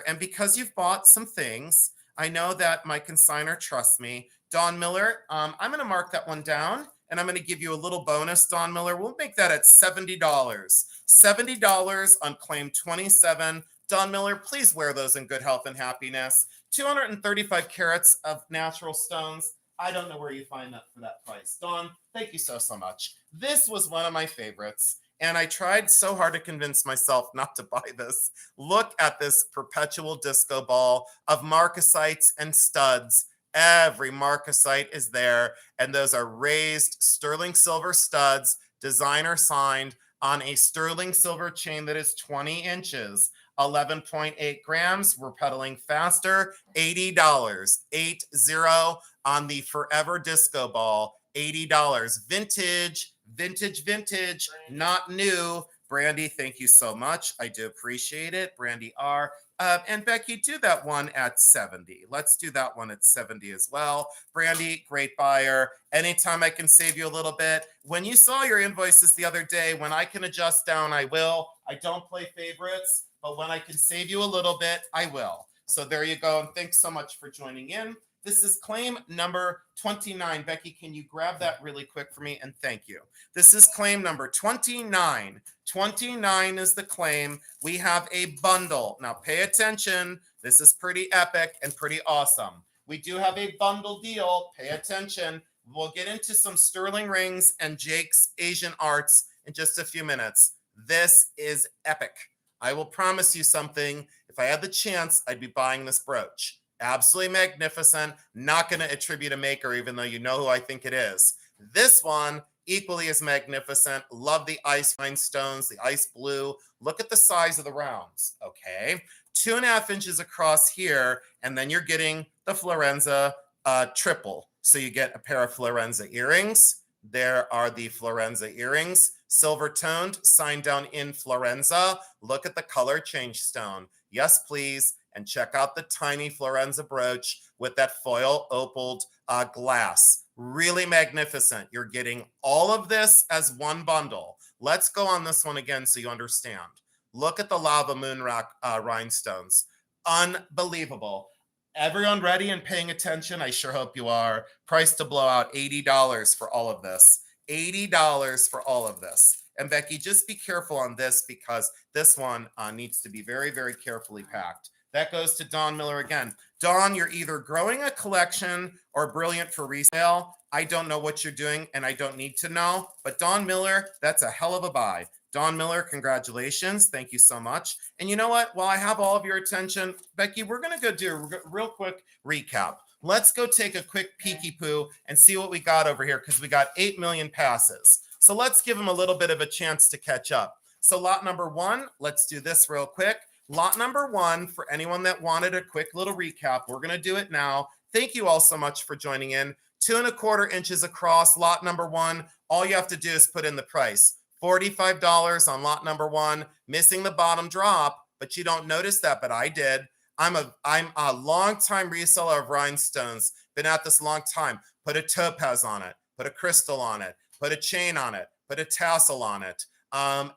And because you've bought some things, I know that my consignor trusts me. Don Miller, I'm going to mark that one down, and I'm going to give you a little bonus, Don Miller. We'll make that at $70. $70 on claim 27. Don Miller, please wear those in good health and happiness. 235 carats of natural stones. I don't know where you find that for that price. Don, thank you so much. This was one of my favorites, and I tried so hard to convince myself not to buy this. Look at this perpetual disco ball of marcasites and studs. Every marcasite is there, and those are raised sterling silver studs, designer signed, on a sterling silver chain that is 20 inches. 11.8 grams. We're pedaling faster. $80. 80 on the Forever Disco Ball. $80. Vintage, not new. Brandy, thank you so much. I do appreciate it. Brandy R. And Becky, do that one at 70. Let's do that one at 70 as well. Brandy, great buyer. Anytime I can save you a little bit. When you saw your invoices the other day, when I can adjust down, I will. I don't play favorites, but when I can save you a little bit, I will. So there you go. And thanks so much for joining in. This is claim number 29. Becky, can you grab that really quick for me? And thank you. This is claim number 29. 29 is the claim. We have a bundle. Now pay attention. This is pretty epic and pretty awesome. We do have a bundle deal. Pay attention. We'll get into some sterling rings and Jake's Asian arts in just a few minutes. This is epic. I will promise you something. If I had the chance, I'd be buying this brooch. Absolutely magnificent. Not going to attribute a maker, even though you know who I think it is. This one, equally as magnificent. Love the ice rhinestones, the ice blue. Look at the size of the rounds. Okay. 2.5 inches across here. And then you're getting the Florenza triple. So you get a pair of Florenza earrings. There are the Florenza earrings. Silver toned, signed down in Florenza. Look at the color change stone. Yes, please. And check out the tiny Florenza brooch with that foil opaled glass. Really magnificent. You're getting all of this as one bundle. Let's go on this one again so you understand. Look at the lava moon rock rhinestones. Unbelievable. Everyone ready and paying attention? I sure hope you are. Price to blow out, $80 for all of this. $80 for all of this. And Becky, just be careful on this because this one needs to be very, very carefully packed. That goes to Dawn Miller again. Dawn, you're either growing a collection or brilliant for resale. I don't know what you're doing, and I don't need to know. But Dawn Miller, that's a hell of a buy. Dawn Miller, congratulations. Thank you so much. And you know what? While I have all of your attention, Becky, we're going to go do a real quick recap. Let's go take a quick peeky poo and see what we got over here, because we got 8 million passes. So let's give them a little bit of a chance to catch up. So lot number 1, let's do this real quick. Lot number 1, for anyone that wanted a quick little recap, we're going to do it now. Thank you all so much for joining in. 2¼ inches across, lot number 1. All you have to do is put in the price. $45 on lot number 1, missing the bottom drop, but you don't notice that, but I did. I'm a long-time reseller of rhinestones. Been at this a long time. Put a topaz on it, put a crystal on it, put a chain on it, put a tassel on it.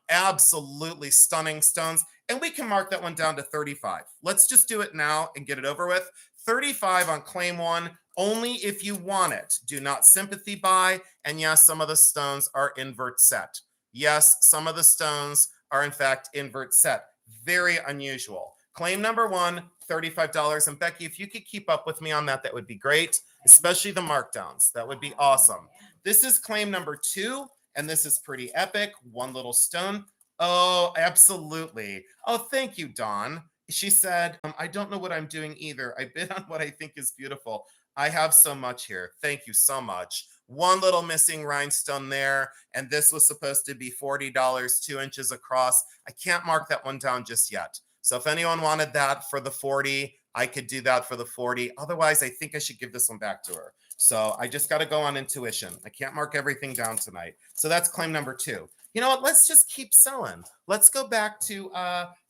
Absolutely stunning stones. And we can mark that one down to 35. Let's just do it now and get it over with. 35 on claim 1, only if you want it. Do not sympathy buy. And yes, some of the stones are invert set. Yes, some of the stones are in fact invert set. Very unusual. Claim number 1, $35. And Becky, if you could keep up with me on that, that would be great, especially the markdowns. That would be awesome. This is claim number 2, and this is pretty epic. One little stone. Oh, absolutely. Oh, thank you, Dawn. She said, I don't know what I'm doing either. I bid on what I think is beautiful. I have so much here. Thank you so much. One little missing rhinestone there, and this was supposed to be $40, 2 inches across. I can't mark that one down just yet. So if anyone wanted that for the 40, I could do that for the 40. Otherwise, I think I should give this one back to her. So I just got to go on intuition. I can't mark everything down tonight. So that's claim number 2. You know what? Let's just keep selling. Let's go back to,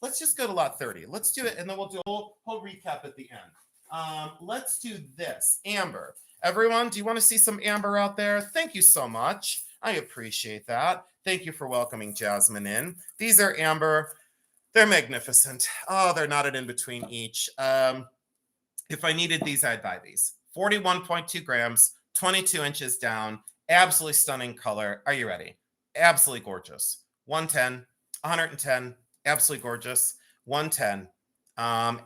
let's just go to lot 30. Let's do it, and then we'll do a whole recap at the end. Let's do this. Amber. Everyone, do you want to see some amber out there? Thank you so much. I appreciate that. Thank you for welcoming Jasmine in. These are amber. They're magnificent. Oh, they're knotted in between each. If I needed these, I'd buy these. 41.2 grams, 22 inches down. Absolutely stunning color. Are you ready? Absolutely gorgeous. 110, 110. Absolutely gorgeous. 110.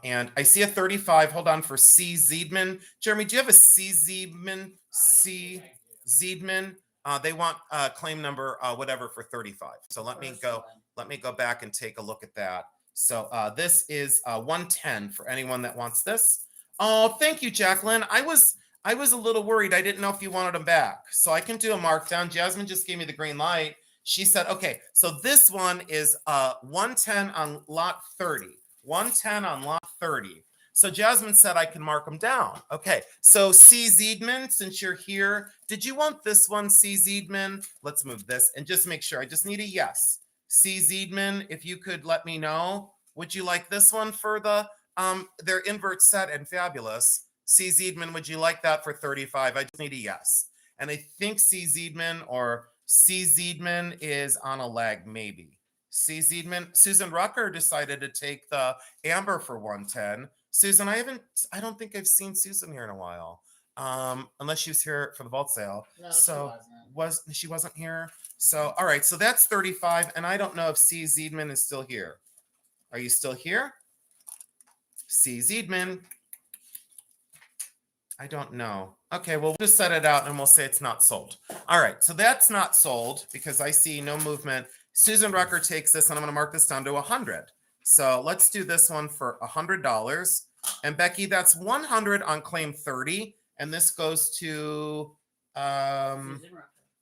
And I see a 35. Hold on for C. Ziedman. Jeremy, do you have a C. Ziedman? C. Ziedman. They want claim number whatever for 35. So let me go back and take a look at that. So this is 110 for anyone that wants this. Oh, thank you, Jacqueline. I was a little worried. I didn't know if you wanted them back. So I can do a markdown. Jasmine just gave me the green light. She said, okay, so this one is 110 on lot 30. 110 on lot 30. So Jasmine said I can mark them down. Okay, so C. Ziedman, since you're here, did you want this one, C. Ziedman? Let's move this and just make sure. I just need a yes. C. Ziedman, if you could let me know. Would you like this one for the, they're invert set and fabulous. C. Ziedman, would you like that for 35? I just need a yes. And I think C. Ziedman or C. Ziedman is on a lag, maybe. C. Ziedman, Susan Rucker decided to take the amber for 110. Susan, I don't think I've seen Susan here in a while. Unless she was here for the vault sale. No, so she wasn't here. So all right, so that's 35. And I don't know if C. Ziedman is still here. Are you still here? C. Ziedman. I don't know. Okay, well, we'll just set it out and we'll say it's not sold. All right, so that's not sold because I see no movement. Susan Rucker takes this, and I'm going to mark this down to 100. So let's do this one for $100. And Becky, that's 100 on claim 30, and this goes to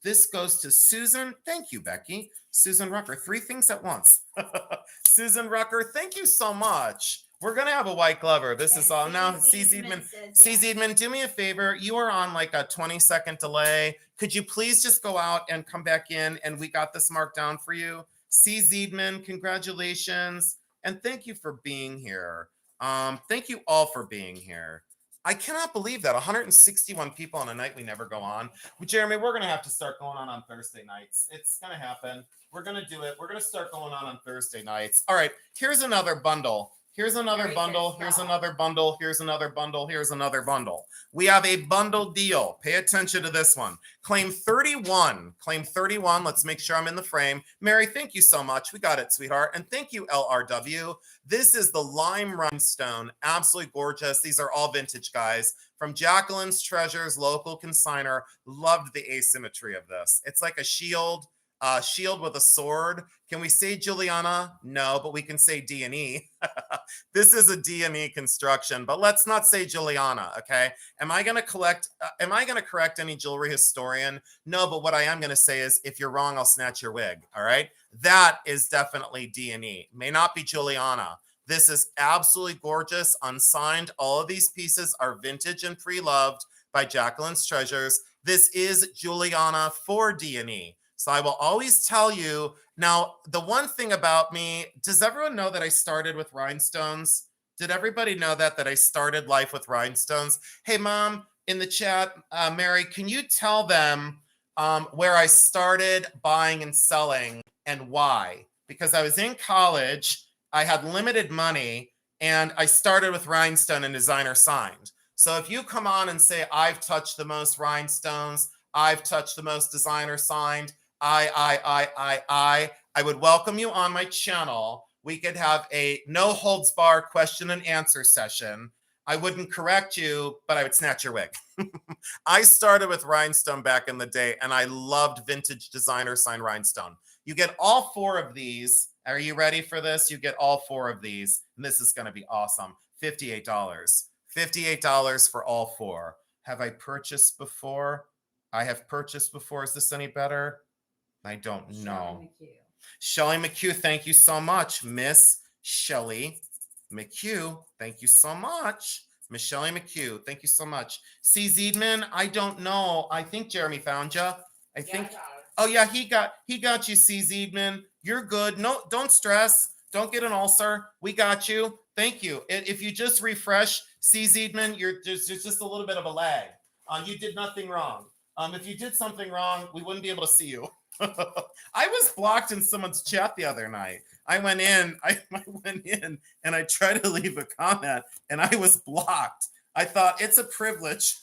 Susan. Thank you, Becky. Susan Rucker. 3 things at once. Susan Rucker, thank you so much. We're going to have a white glover. This is all now. C. Ziedman, do me a favor. You are on like a 20-second delay. Could you please just go out and come back in? And we got this marked down for you. C. Ziedman, congratulations. And thank you for being here. Thank you all for being here. I cannot believe that 161 people on a night we never go on. Well, Jeremy, we're going to have to start going on Thursday nights. It's going to happen. We're going to do it. We're going to start going on Thursday nights. All right, here's another bundle. Here's another Mary bundle. says Here's stop. another bundle. Here's another bundle. Here's another bundle. We have a bundle deal. Pay attention to this one. Claim 31. Claim 31. Let's make sure I'm in the frame. Mary, thank you so much. We got it, sweetheart. And thank you, LRW. This is the lime rhinestone. Absolutely gorgeous. These are all vintage, guys. From Jacqueline's Treasures, local consigner. Loved the asymmetry of this. It's like a shield. Shield with a sword. Can we say Juliana? No, but we can say D&E. This is a D&E construction, but let's not say Juliana, okay? Am I going to correct any jewelry historian? No, but what I am going to say is if you're wrong, I'll snatch your wig, all right? That is definitely D&E. May not be Juliana. This is absolutely gorgeous, unsigned. All of these pieces are vintage and pre-loved by Jacqueline's Treasures. This is Juliana for D&E. So I will always tell you. Now, the one thing about me, does everyone know that I started with rhinestones? Did everybody know that I started life with rhinestones? Hey, Mom, in the chat, Mary, can you tell them where I started buying and selling and why? Because I was in college, I had limited money, and I started with rhinestone and designer signed. So if you come on and say, I've touched the most rhinestones, I've touched the most designer signed, I would welcome you on my channel. We could have a no holds bar question and answer session. I wouldn't correct you, but I would snatch your wig. I started with rhinestone back in the day, and I loved vintage designer sign rhinestone. You get all 4 of these. Are you ready for this? You get all 4 of these, and this is going to be awesome. $58. $58 for all 4. Have I purchased before? I have purchased before. Is this any better? I don't know. Shelly McHugh, thank you so much. Miss Shelly McHugh, thank you so much. Miss Shelly McHugh, thank you so much. C. Ziedman, I don't know. I think Jeremy found you. I think. Oh yeah, he got you, C. Ziedman. You're good. No, don't stress. Don't get an ulcer. We got you. Thank you. If you just refresh, C. Ziedman, there's just a little bit of a lag. You did nothing wrong. If you did something wrong, we wouldn't be able to see you. I was blocked in someone's chat the other night. I went in and I tried to leave a comment and I was blocked. I thought it's a privilege.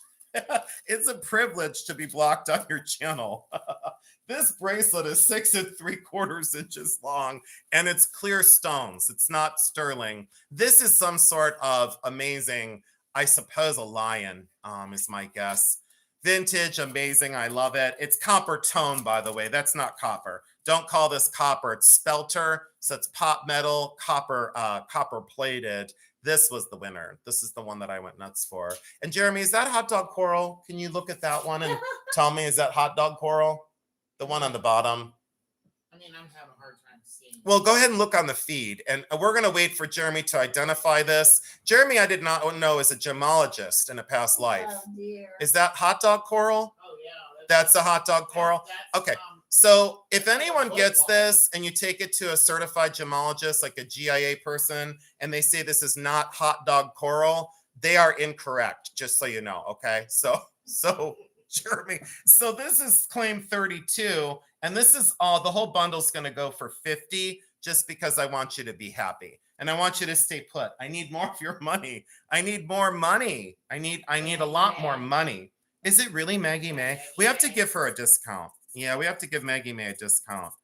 It's a privilege to be blocked on your channel. This bracelet is 6 3/4 inches long and it's clear stones. It's not sterling. This is some sort of amazing, I suppose a lion is my guess. Vintage, amazing. I love it. It's copper tone, by the way. That's not copper. Don't call this copper. It's spelter. So it's pop metal, copper plated. This was the winner. This is the one that I went nuts for. And Jeremy, is that hot dog coral? Can you look at that one and tell me, is that hot dog coral? The one on the bottom? I mean, I'm having a hard time seeing. Well, go ahead and look on the feed. And we're going to wait for Jeremy to identify this. Jeremy, I did not know, is a gemologist in a past life. Oh, dear. Is that hot dog coral? Oh, yeah. That's a hot dog coral? Okay. So if anyone gets this and you take it to a certified gemologist, like a GIA person, and they say this is not hot dog coral, they are incorrect, just so you know, okay? So Jeremy, so this is claim 32, and this is all, the whole bundle's going to go for 50 just because I want you to be happy. And I want you to stay put. I need more of your money. I need more money. I need a lot more money. Is it really Maggie May? We have to give her a discount. Yeah, we have to give Maggie May a discount.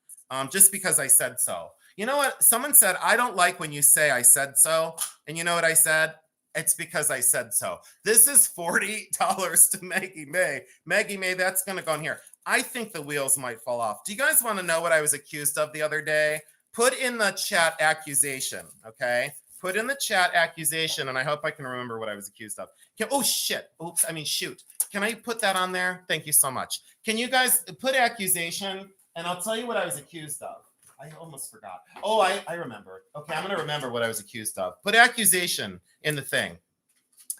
Just because I said so. You know what? Someone said, I don't like when you say I said so. And you know what I said? It's because I said so. This is $40 to Maggie May. Maggie May, that's going to go in here. I think the wheels might fall off. Do you guys want to know what I was accused of the other day? Put in the chat accusation, okay? Put in the chat accusation, and I hope I can remember what I was accused of. Oh, shit. Oops, I mean, shoot. Can I put that on there? Thank you so much. Can you guys put accusation, and I'll tell you what I was accused of. I almost forgot. Oh, I remember. Okay, I'm going to remember what I was accused of. Put accusation in the thing.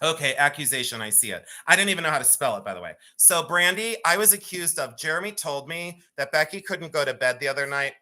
Okay, accusation, I see it. I didn't even know how to spell it, by the way. So, Brandy, I was accused of, Jeremy told me that Becky couldn't go to bed the other night.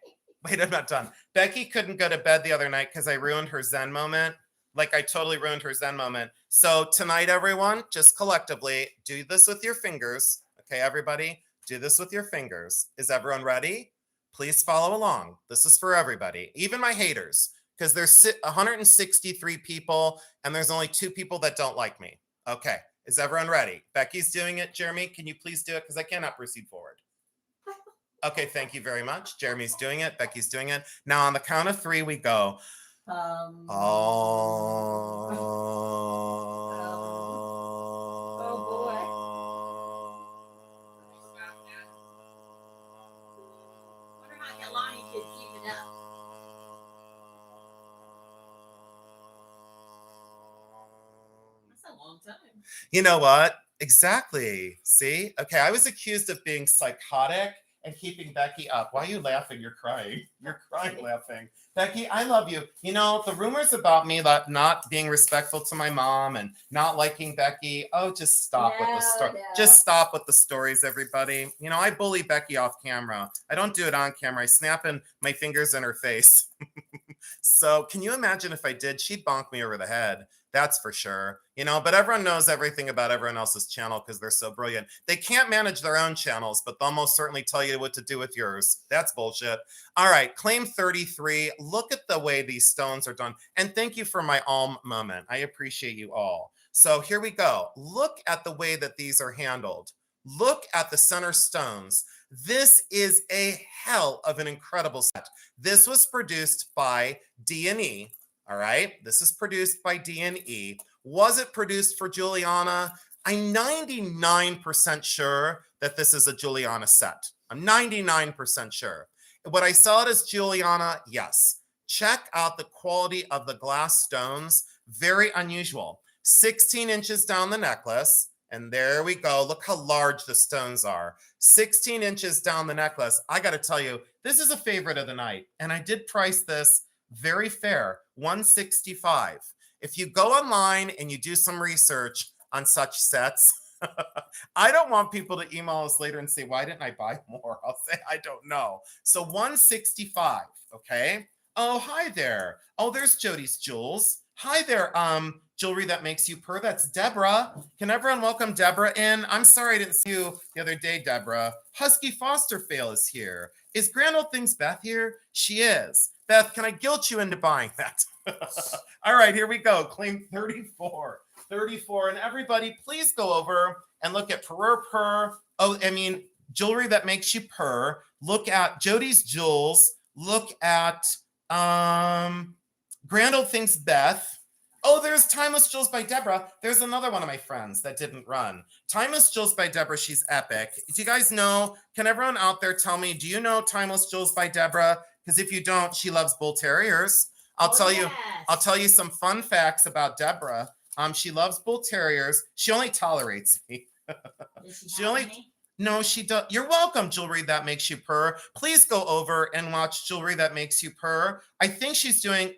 Wait, I'm not done. Becky couldn't go to bed the other night because I ruined her Zen moment. Like, I totally ruined her Zen moment. So, tonight, everyone, just collectively, do this with your fingers. Okay, everybody, do this with your fingers. Is everyone ready? Please follow along. This is for everybody, even my haters. because there's 163 people and there's only 2 people that don't like me. Okay. Is everyone ready? Becky's doing it. Jeremy, can you please do it? Because I cannot proceed forward. Okay, thank you very much. Jeremy's doing it. Becky's doing it. Now on the count of 3, we go. Oh boy. Wonder how long he could keep it up. That's a long time. You know what? Exactly. See? Okay, I was accused of being psychotic and keeping Becky up. Why are you laughing? You're crying. You're crying laughing. Becky, I love you. You know, the rumors about me that not being respectful to my mom and not liking Becky. Oh, just stop with the story. No. Just stop with the stories, everybody. You know, I bully Becky off camera. I don't do it on camera. I snap in my fingers in her face. So can you imagine if I did? She'd bonk me over the head. That's for sure. You know, but everyone knows everything about everyone else's channel because they're so brilliant. They can't manage their own channels, but they'll most certainly tell you what to do with yours. That's bullshit. All right, claim 33. Look at the way these stones are done. And thank you for my alm moment. I appreciate you all. So here we go. Look at the way that these are handled. Look at the center stones. This is a hell of an incredible set. This was produced by D&E. All right, this is produced by D&E. Was it produced for Juliana? I'm 99% sure that this is a Juliana set. I'm 99% sure. Would I sell it as Juliana? Yes. Check out the quality of the glass stones. Very unusual. 16 inches down the necklace. And there we go. Look how large the stones are. 16 inches down the necklace. I got to tell you, this is a favorite of the night. And I did price this very fair, $165. If you go online and you do some research on such sets, I don't want people to email us later and say, why didn't I buy more? I'll say, I don't know. So $165, okay? Oh, hi there. Oh, there's Jody's Jewels. Hi there, jewelry that makes you purr. That's Deborah. Can everyone welcome Deborah in? I'm sorry I didn't see you the other day, Deborah. Husky Foster Fail is here. Is Grand Old Things Beth here? She is. Beth, can I guilt you into buying that? All right, here we go. Claim 34. 34. And everybody, please go over and look at Purr. Oh, I mean, jewelry that makes you purr. Look at Jody's Jewels. Look at Grand Old Things Beth. Oh, there's Timeless Jewels by Deborah. There's another one of my friends that didn't run. Timeless Jewels by Deborah. She's epic. Do you guys know? Can everyone out there tell me, do you know Timeless Jewels by Deborah? Because if you don't, she loves bull terriers. I'll tell you some fun facts about Deborah. She loves bull terriers. She only tolerates me. No, she does. You're welcome, Jewelry That Makes You Purr. Please go over and watch Jewelry That Makes You Purr. I think she's doing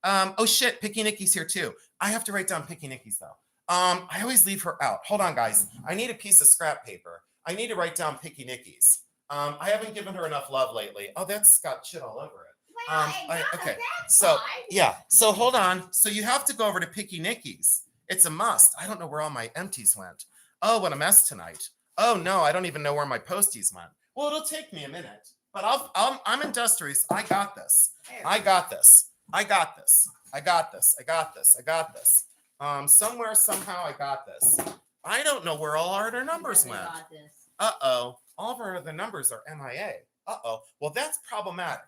oh shit, Picky Nicky's here too. I have to write down Picky Nicky's though. I always leave her out. Hold on, guys. I need a piece of scrap paper. I need to write down Picky Nicky's. I haven't given her enough love lately. Oh, that's got shit all over it. Okay. So yeah. So hold on. So you have to go over to Picky Nicky's. It's a must. I don't know where all my empties went. Oh, what a mess tonight. Oh no, I don't even know where my posties went. Well, it'll take me a minute, but I'm industrious. I got this. I got this. I got this. I got this. I got this. I got this. Somewhere, somehow, I got this. I don't know where all our other numbers went. Uh-oh. All of our other numbers are MIA. Uh-oh. Well, that's problematic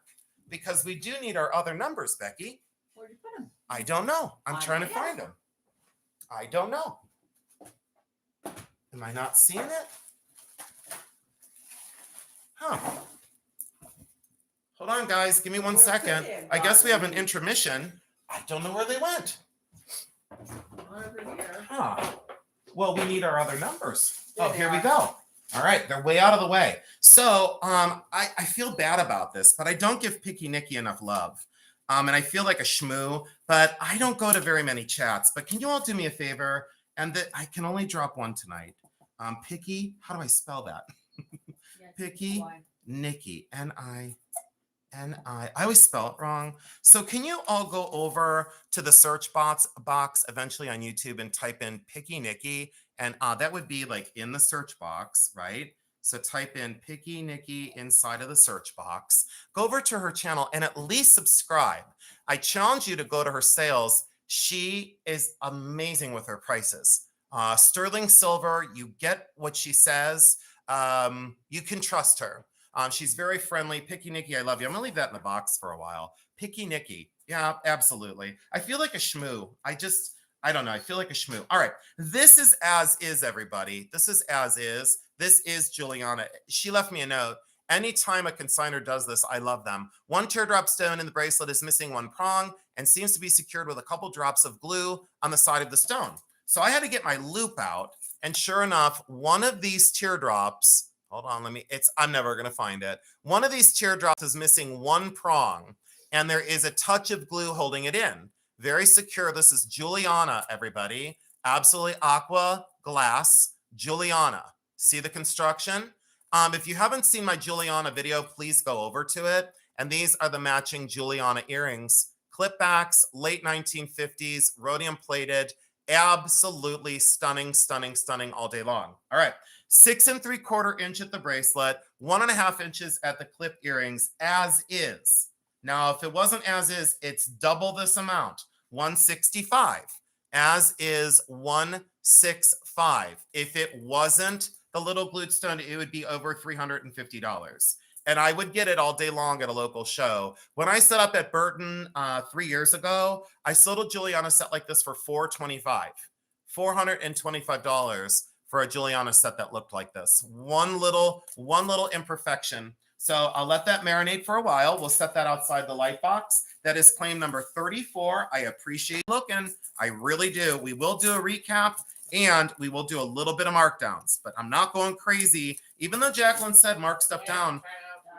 because we do need our other numbers, Becky. Where'd you put them? I don't know. I'm trying to find them. I don't know. Am I not seeing it? Huh. Hold on, guys. Give me 1 second. I guess we have an intermission. I don't know where they went. Over here. Huh. Well, we need our other numbers. Oh, here we go. All right. They're way out of the way. So I feel bad about this, but I don't give Picky Nicky enough love. And I feel like a schmoo, but I don't go to very many chats. But can you all do me a favor? And I can only drop one tonight. Picky, how do I spell that? Picky Nicky, N-I. I always spell it wrong. So can you all go over to the search box eventually on YouTube and type in Picky Nicky? And that would be like in the search box, right? So type in Picky Nikki inside of the search box. Go over to her channel and at least subscribe. I challenge you to go to her sales. She is amazing with her prices. Sterling silver, you get what she says. You can trust her. She's very friendly. Picky Nikki, I love you. I'm gonna leave that in the box for a while. Picky Nikki, yeah, absolutely. I feel like a schmoo. I don't know. I feel like a schmoo. All right, this is as is, everybody. This is as is. This is Juliana. She left me a note. Anytime a consignor does this, I love them. One teardrop stone in the bracelet is missing one prong and seems to be secured with a couple drops of glue on the side of the stone. So I had to get my loop out, and sure enough, one of these teardrops, hold on, I'm never gonna find it. One of these teardrops is missing one prong, and there is a touch of glue holding it in. Very secure. This is Juliana, everybody. Absolutely aqua glass, Juliana. See the construction? If you haven't seen my Juliana video, please go over to it. And these are the matching Juliana earrings. Clip backs, late 1950s, rhodium plated. Absolutely stunning, stunning, stunning all day long. All right. 6 3/4 inch at the bracelet, 1.5 inches at the clip earrings, as is. Now, if it wasn't as is, it's double this amount, 165. As is 165. If it wasn't the little glued stone, it would be over $350. And I would get it all day long at a local show. When I set up at Burton 3 years ago, I sold a Juliana set like this for $425. $425 for a Juliana set that looked like this. One little imperfection. So I'll let that marinate for a while. We'll set that outside the light box. That is claim number 34. I appreciate looking. I really do. We will do a recap and we will do a little bit of markdowns, but I'm not going crazy. Even though Jacqueline said mark stuff down,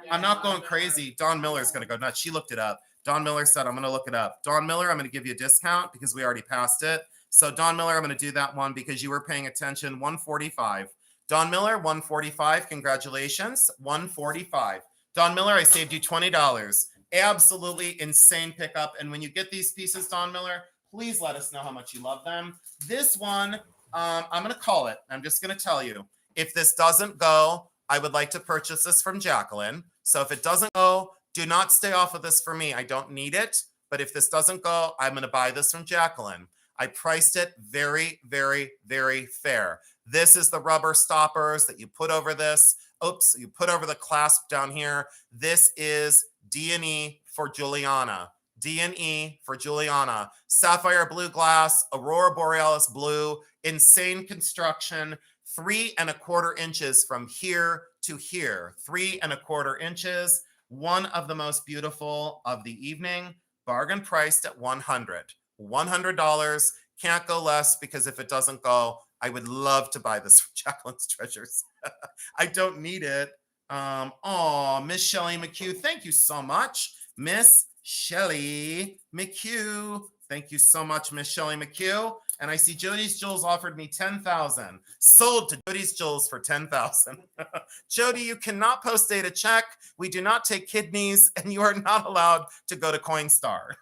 I'm not going crazy. Dawn Miller's going to go nuts. She looked it up. Dawn Miller said, I'm going to look it up. Dawn Miller, I'm going to give you a discount because we already passed it. So Dawn Miller, I'm going to do that one because you were paying attention. 145. Dawn Miller, 145. Congratulations. 145. Dawn Miller, I saved you $20. Absolutely insane pickup. And when you get these pieces, Dawn Miller, please let us know how much you love them. This one, I'm going to call it. I'm just going to tell you. If this doesn't go, I would like to purchase this from Jacqueline. So if it doesn't go, do not stay off of this for me. I don't need it. But if this doesn't go, I'm going to buy this from Jacqueline. I priced it very, very, very fair. This is the rubber stoppers that you put over this. Oops, you put over the clasp down here. This is D&E for Juliana. D&E for Juliana. Sapphire blue glass, Aurora Borealis blue, insane construction, 3 1/4 inches from here to here. 3 1/4 inches. One of the most beautiful of the evening. Bargain priced at $100. Can't go less because if it doesn't go, I would love to buy this from Jacqueline's Treasures. I don't need it. Miss Shelley McHugh, thank you so much. Miss Shelley McHugh. Thank you so much, Miss Shelley McHugh. And I see Jody's Jewels offered me $10,000. Sold to Jody's Jewels for $10,000. Jody, you cannot post date a check. We do not take kidneys, and you are not allowed to go to Coinstar.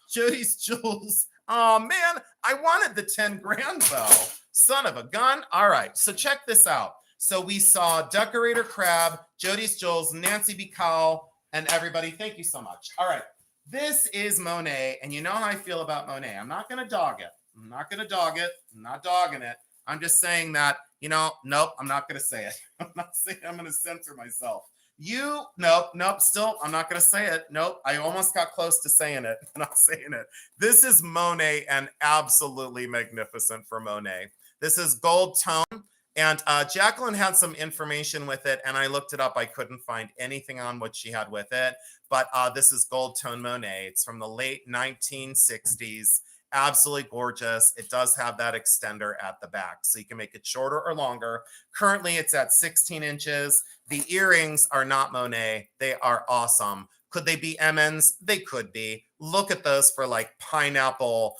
Jody's Jewels. Oh man, I wanted the 10 grand though. Son of a gun. All right, so check this out. So we saw Decorator Crab, Jody's Jewels, Nancy B. Cowell, and everybody. Thank you so much. All right. This is Monet, and you know how I feel about Monet. I'm not going to dog it. I'm not going to dog it. I'm not dogging it. I'm just saying that, nope, I'm not going to say it. I'm not saying I'm going to censor myself. Nope, still, I'm not going to say it. Nope, I almost got close to saying it. I'm not saying it. This is Monet, and absolutely magnificent for Monet. This is gold tone. And Jacqueline had some information with it, and I looked it up. I couldn't find anything on what she had with it. But this is Gold Tone Monet. It's from the late 1960s. Absolutely gorgeous. It does have that extender at the back, so you can make it shorter or longer. Currently, it's at 16 inches. The earrings are not Monet. They are awesome. Could they be MNs? They could be. Look at those for like pineapple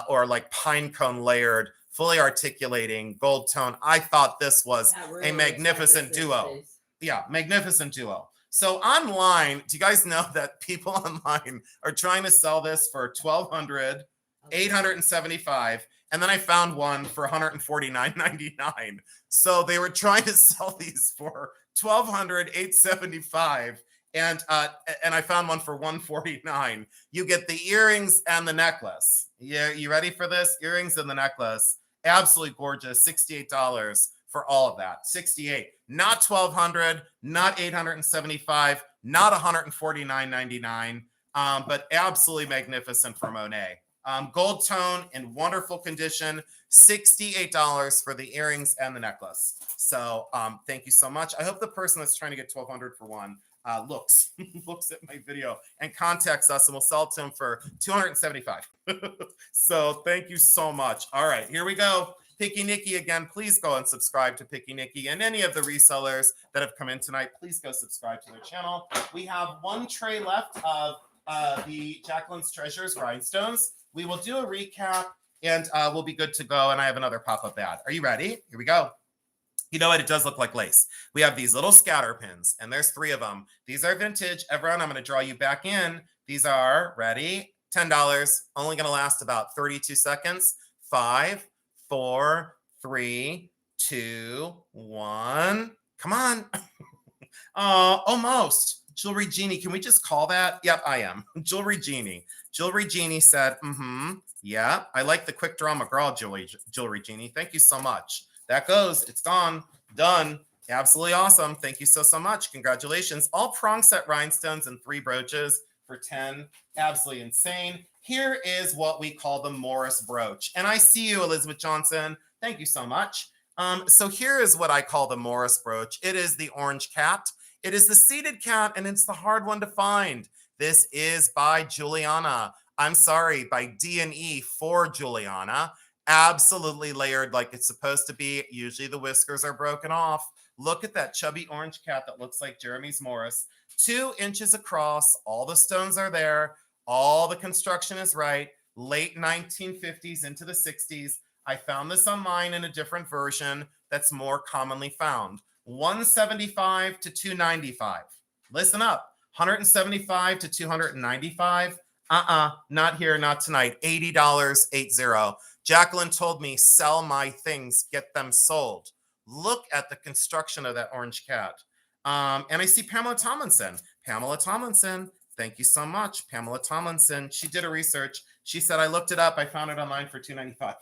or like pine cone layered, fully articulating gold tone. I thought this was a magnificent duo. Yeah, magnificent duo. So online, do you guys know that people online are trying to sell this for $1,200, $875, And then I found one for $149.99. So they were trying to sell these for $1,200, $875. And I found one for $149. You get the earrings and the necklace. Yeah, you ready for this? Earrings and the necklace. Absolutely gorgeous. $68 for all of that. $68. Not $1,200, not $875, not $149.99. But absolutely magnificent for Monet. Gold tone in wonderful condition. $68 for the earrings and the necklace. So thank you so much. I hope the person that's trying to get $1,200 for one looks at my video and contacts us, and we'll sell it to him for $275. So thank you so much. All right, here we go. Picky Nikki again. Please go and subscribe to Picky Nikki and any of the resellers that have come in tonight. Please go subscribe to their channel. We have one tray left of the Jacqueline's Treasures rhinestones. We will do a recap and we'll be good to go. And I have another pop-up ad. Are you ready? Here we go. You know what? It does look like lace. We have these little scatter pins, and there's 3 of them. These are vintage. Everyone, I'm going to draw you back in. These are, ready? $10. Only going to last about 32 seconds. 5, 4, 3, 2, 1. Come on. Almost. Jewelry Genie. Can we just call that? Yep, I am. Jewelry Genie. Jewelry Genie said, yeah, I like the quick draw McGraw Jewelry Genie. Thank you so much. That goes. It's gone. Done. Absolutely awesome. Thank you so much. Congratulations. All prong set rhinestones and 3 brooches for 10. Absolutely insane. Here is what we call the Morris brooch. And I see you, Elizabeth Johnson. Thank you so much. So here is what I call the Morris brooch. It is the orange cat. It is the seated cat, and it's the hard one to find. This is by Juliana. I'm sorry, by D&E for Juliana. Absolutely layered like it's supposed to be. Usually the whiskers are broken off. Look at that chubby orange cat that looks like Jeremy's Morris. 2 inches across. All the stones are there. All the construction is right. Late 1950s into the 60s. I found this online in a different version that's more commonly found. $175 to $295. Listen up. $175 to $295. Not here, not tonight. $80, 80. Jacqueline told me, sell my things, get them sold. Look at the construction of that orange cat. And I see Pamela Tomlinson. Pamela Tomlinson, thank you so much. Pamela Tomlinson, she did a research. She said, I looked it up. I found it online for $295.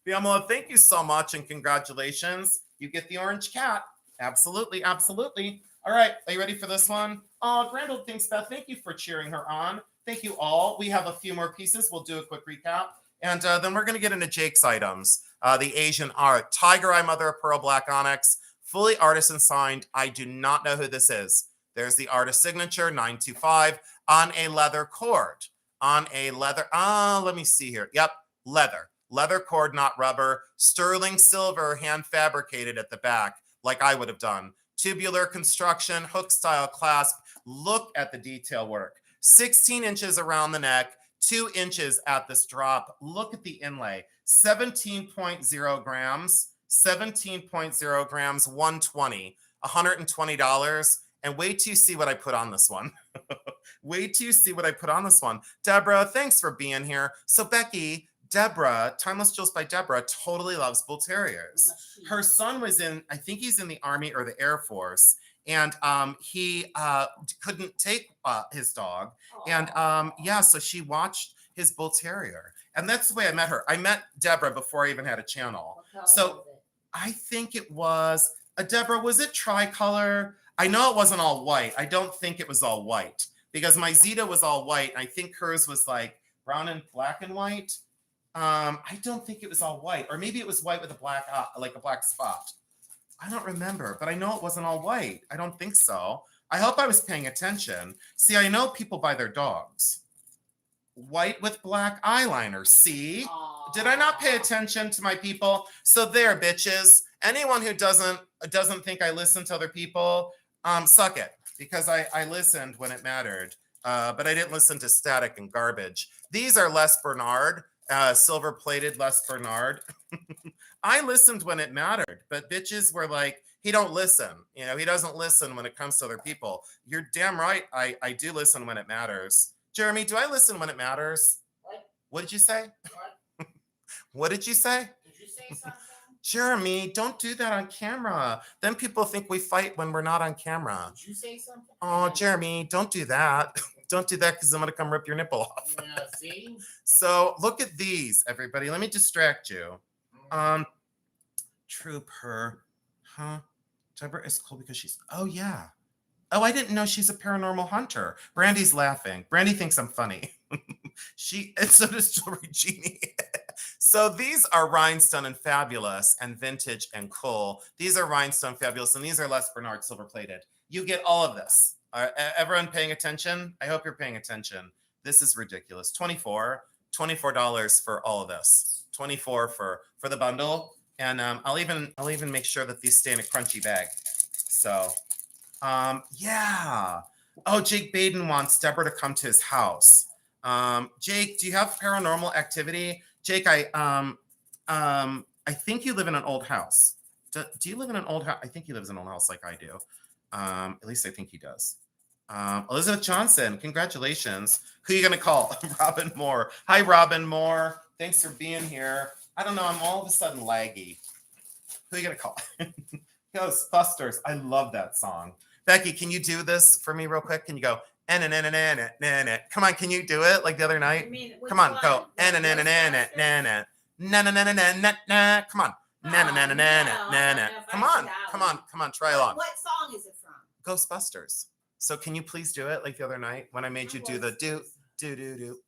Pamela, thank you so much and congratulations. You get the orange cat. Absolutely, absolutely. All right, are you ready for this one? Oh, Grand Old Thanks, Beth. Thank you for cheering her on. Thank you all. We have a few more pieces. We'll do a quick recap. And then we're going to get into Jake's items. The Asian art. Tiger Eye Mother of Pearl Black Onyx. Fully artisan signed. I do not know who this is. There's the artist signature, 925, on a leather cord. On a leather, let me see here. Yep, leather. Leather cord, not rubber. Sterling silver, hand fabricated at the back, like I would have done. Tubular construction, hook style clasp. Look at the detail work. 16 inches around the neck. 2 inches at this drop. Look at the inlay. 17.0 grams. 17.0 grams. 120. $120. And wait till you see what I put on this one. Wait till you see what I put on this one. Deborah, thanks for being here. So Becky, Deborah, Timeless Jewels by Deborah, totally loves bull terriers. Her son was in, I think he's in the Army or the Air Force. And he couldn't take his dog. And yeah, so she watched his bull terrier. And that's the way I met her. I met Deborah before I even had a channel. So I think it was, Deborah, was it tricolor? I know it wasn't all white. I don't think it was all white because my Zeta was all white. I think hers was like brown and black and white. I don't think it was all white, or maybe it was white with a black, like a black spot. I don't remember, but I know it wasn't all white. I don't think so. I hope I was paying attention. See, I know people buy their dogs white with black eyeliner. See, did I not pay attention to my people? So there, bitches. Anyone who doesn't think I listen to other people, suck it, because I listened when it mattered, but I didn't listen to static and garbage. These are Les Bernard, silver-plated Les Bernard. I listened when it mattered, but bitches were like, he don't listen. You know, he doesn't listen when it comes to other people. You're damn right. I do listen when it matters. Jeremy, do I listen when it matters? What did you say? What did you say? Did you say something? Jeremy, don't do that on camera. Then people think we fight when we're not on camera. Did you say something? Oh, Jeremy, don't do that. Don't do that because I'm going to come rip your nipple off. Yeah, see? So look at these, everybody. Let me distract you. Trooper. Huh? Deborah is cool because she's, oh, yeah. Oh, I didn't know she's a paranormal hunter. Brandy's laughing. Brandy thinks I'm funny. And so does Jewelry Genie. So these are Rhinestone and Fabulous and Vintage and Cool. These are Rhinestone Fabulous, and these are Les Bernard silver plated. You get all of this. Everyone paying attention? I hope you're paying attention. This is ridiculous. $24 for all of this. $24 for the bundle. And I'll even make sure that these stay in a crunchy bag. So yeah. Oh, Jake Baden wants Deborah to come to his house. Jake, do you have paranormal activity? Jake, I think you live in an old house. Do you live in an old house? I think he lives in an old house like I do. At least I think he does. Elizabeth Johnson, congratulations. Who are you going to call? Robin Moore. Hi, Robin Moore. Thanks for being here. I don't know. I'm all of a sudden laggy. Who are you going to call? Ghostbusters. I love that song. Becky, can you do this for me real quick? Can you go? Come on, can you do it like the other night? Come on, go. Come on. Come on, try along. What song is it from? Ghostbusters. So can you please do it like the other night when I made you do the do.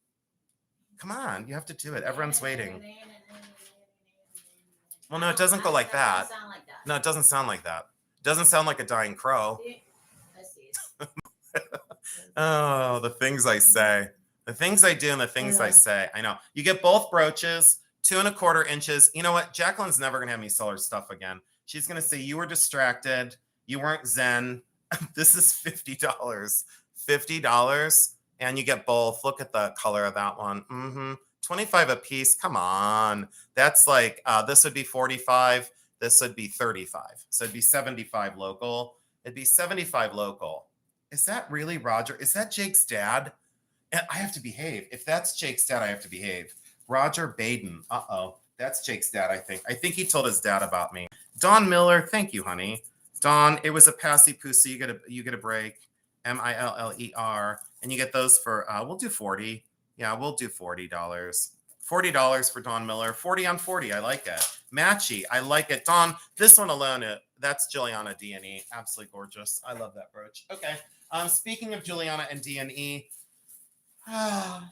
Come on, you have to do it. Everyone's waiting. Well, no, it doesn't go like that. No, it doesn't sound like that. It doesn't sound like a dying crow. Oh, the things I say. The things I do and the things I say. I know. You get both brooches, 2 1/4 inches. You know what? Jacqueline's never going to have me sell her stuff again. She's going to say, you were distracted. You weren't zen. This is $50. $50. And you get both. Look at the color of that one. $25 a piece. Come on. That's like, this would be $45. This would be $35. So it'd be $75 local. It'd be $75 local. Is that really Roger? Is that Jake's dad? I have to behave. If that's Jake's dad, I have to behave. Roger Baden. Uh-oh. That's Jake's dad, I think. I think he told his dad about me. Dawn Miller. Thank you, honey. Dawn, it was a passy pussy. You get a break. Miller. And you get those for, we'll do 40. Yeah, we'll do $40. $40 for Dawn Miller. 40 on 40. I like it. Matchy. I like it. Dawn, this one alone, that's Juliana D&E. Absolutely gorgeous. I love that brooch. Okay. Speaking of Juliana and D&E,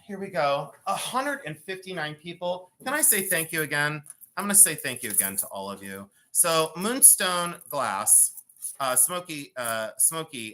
here we go. 159 people. Can I say thank you again? I'm going to say thank you again to all of you. So Moonstone glass, smoky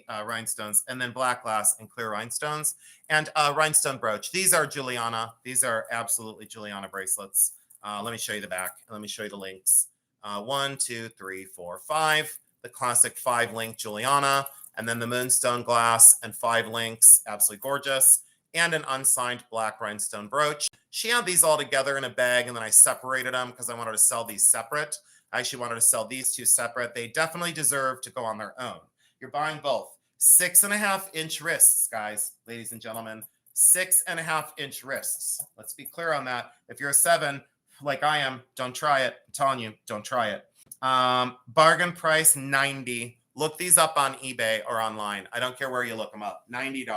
rhinestones, and then black glass and clear rhinestones, and rhinestone brooch. These are Juliana. These are absolutely Juliana bracelets. Let me show you the back. Let me show you the links. 1, 2, 3, 4, 5. The classic 5-link Juliana, and then the moonstone glass and 5 links. Absolutely gorgeous. And an unsigned black rhinestone brooch. She had these all together in a bag, and then I separated them because I wanted to sell these separate. I actually wanted to sell these 2 separate. They definitely deserve to go on their own. You're buying both. 6.5-inch wrists, guys, ladies and gentlemen. 6.5-inch wrists. Let's be clear on that. If you're a 7, like I am, don't try it. I'm telling you, don't try it. Bargain price, $90. Look these up on eBay or online. I don't care where you look them up. $90.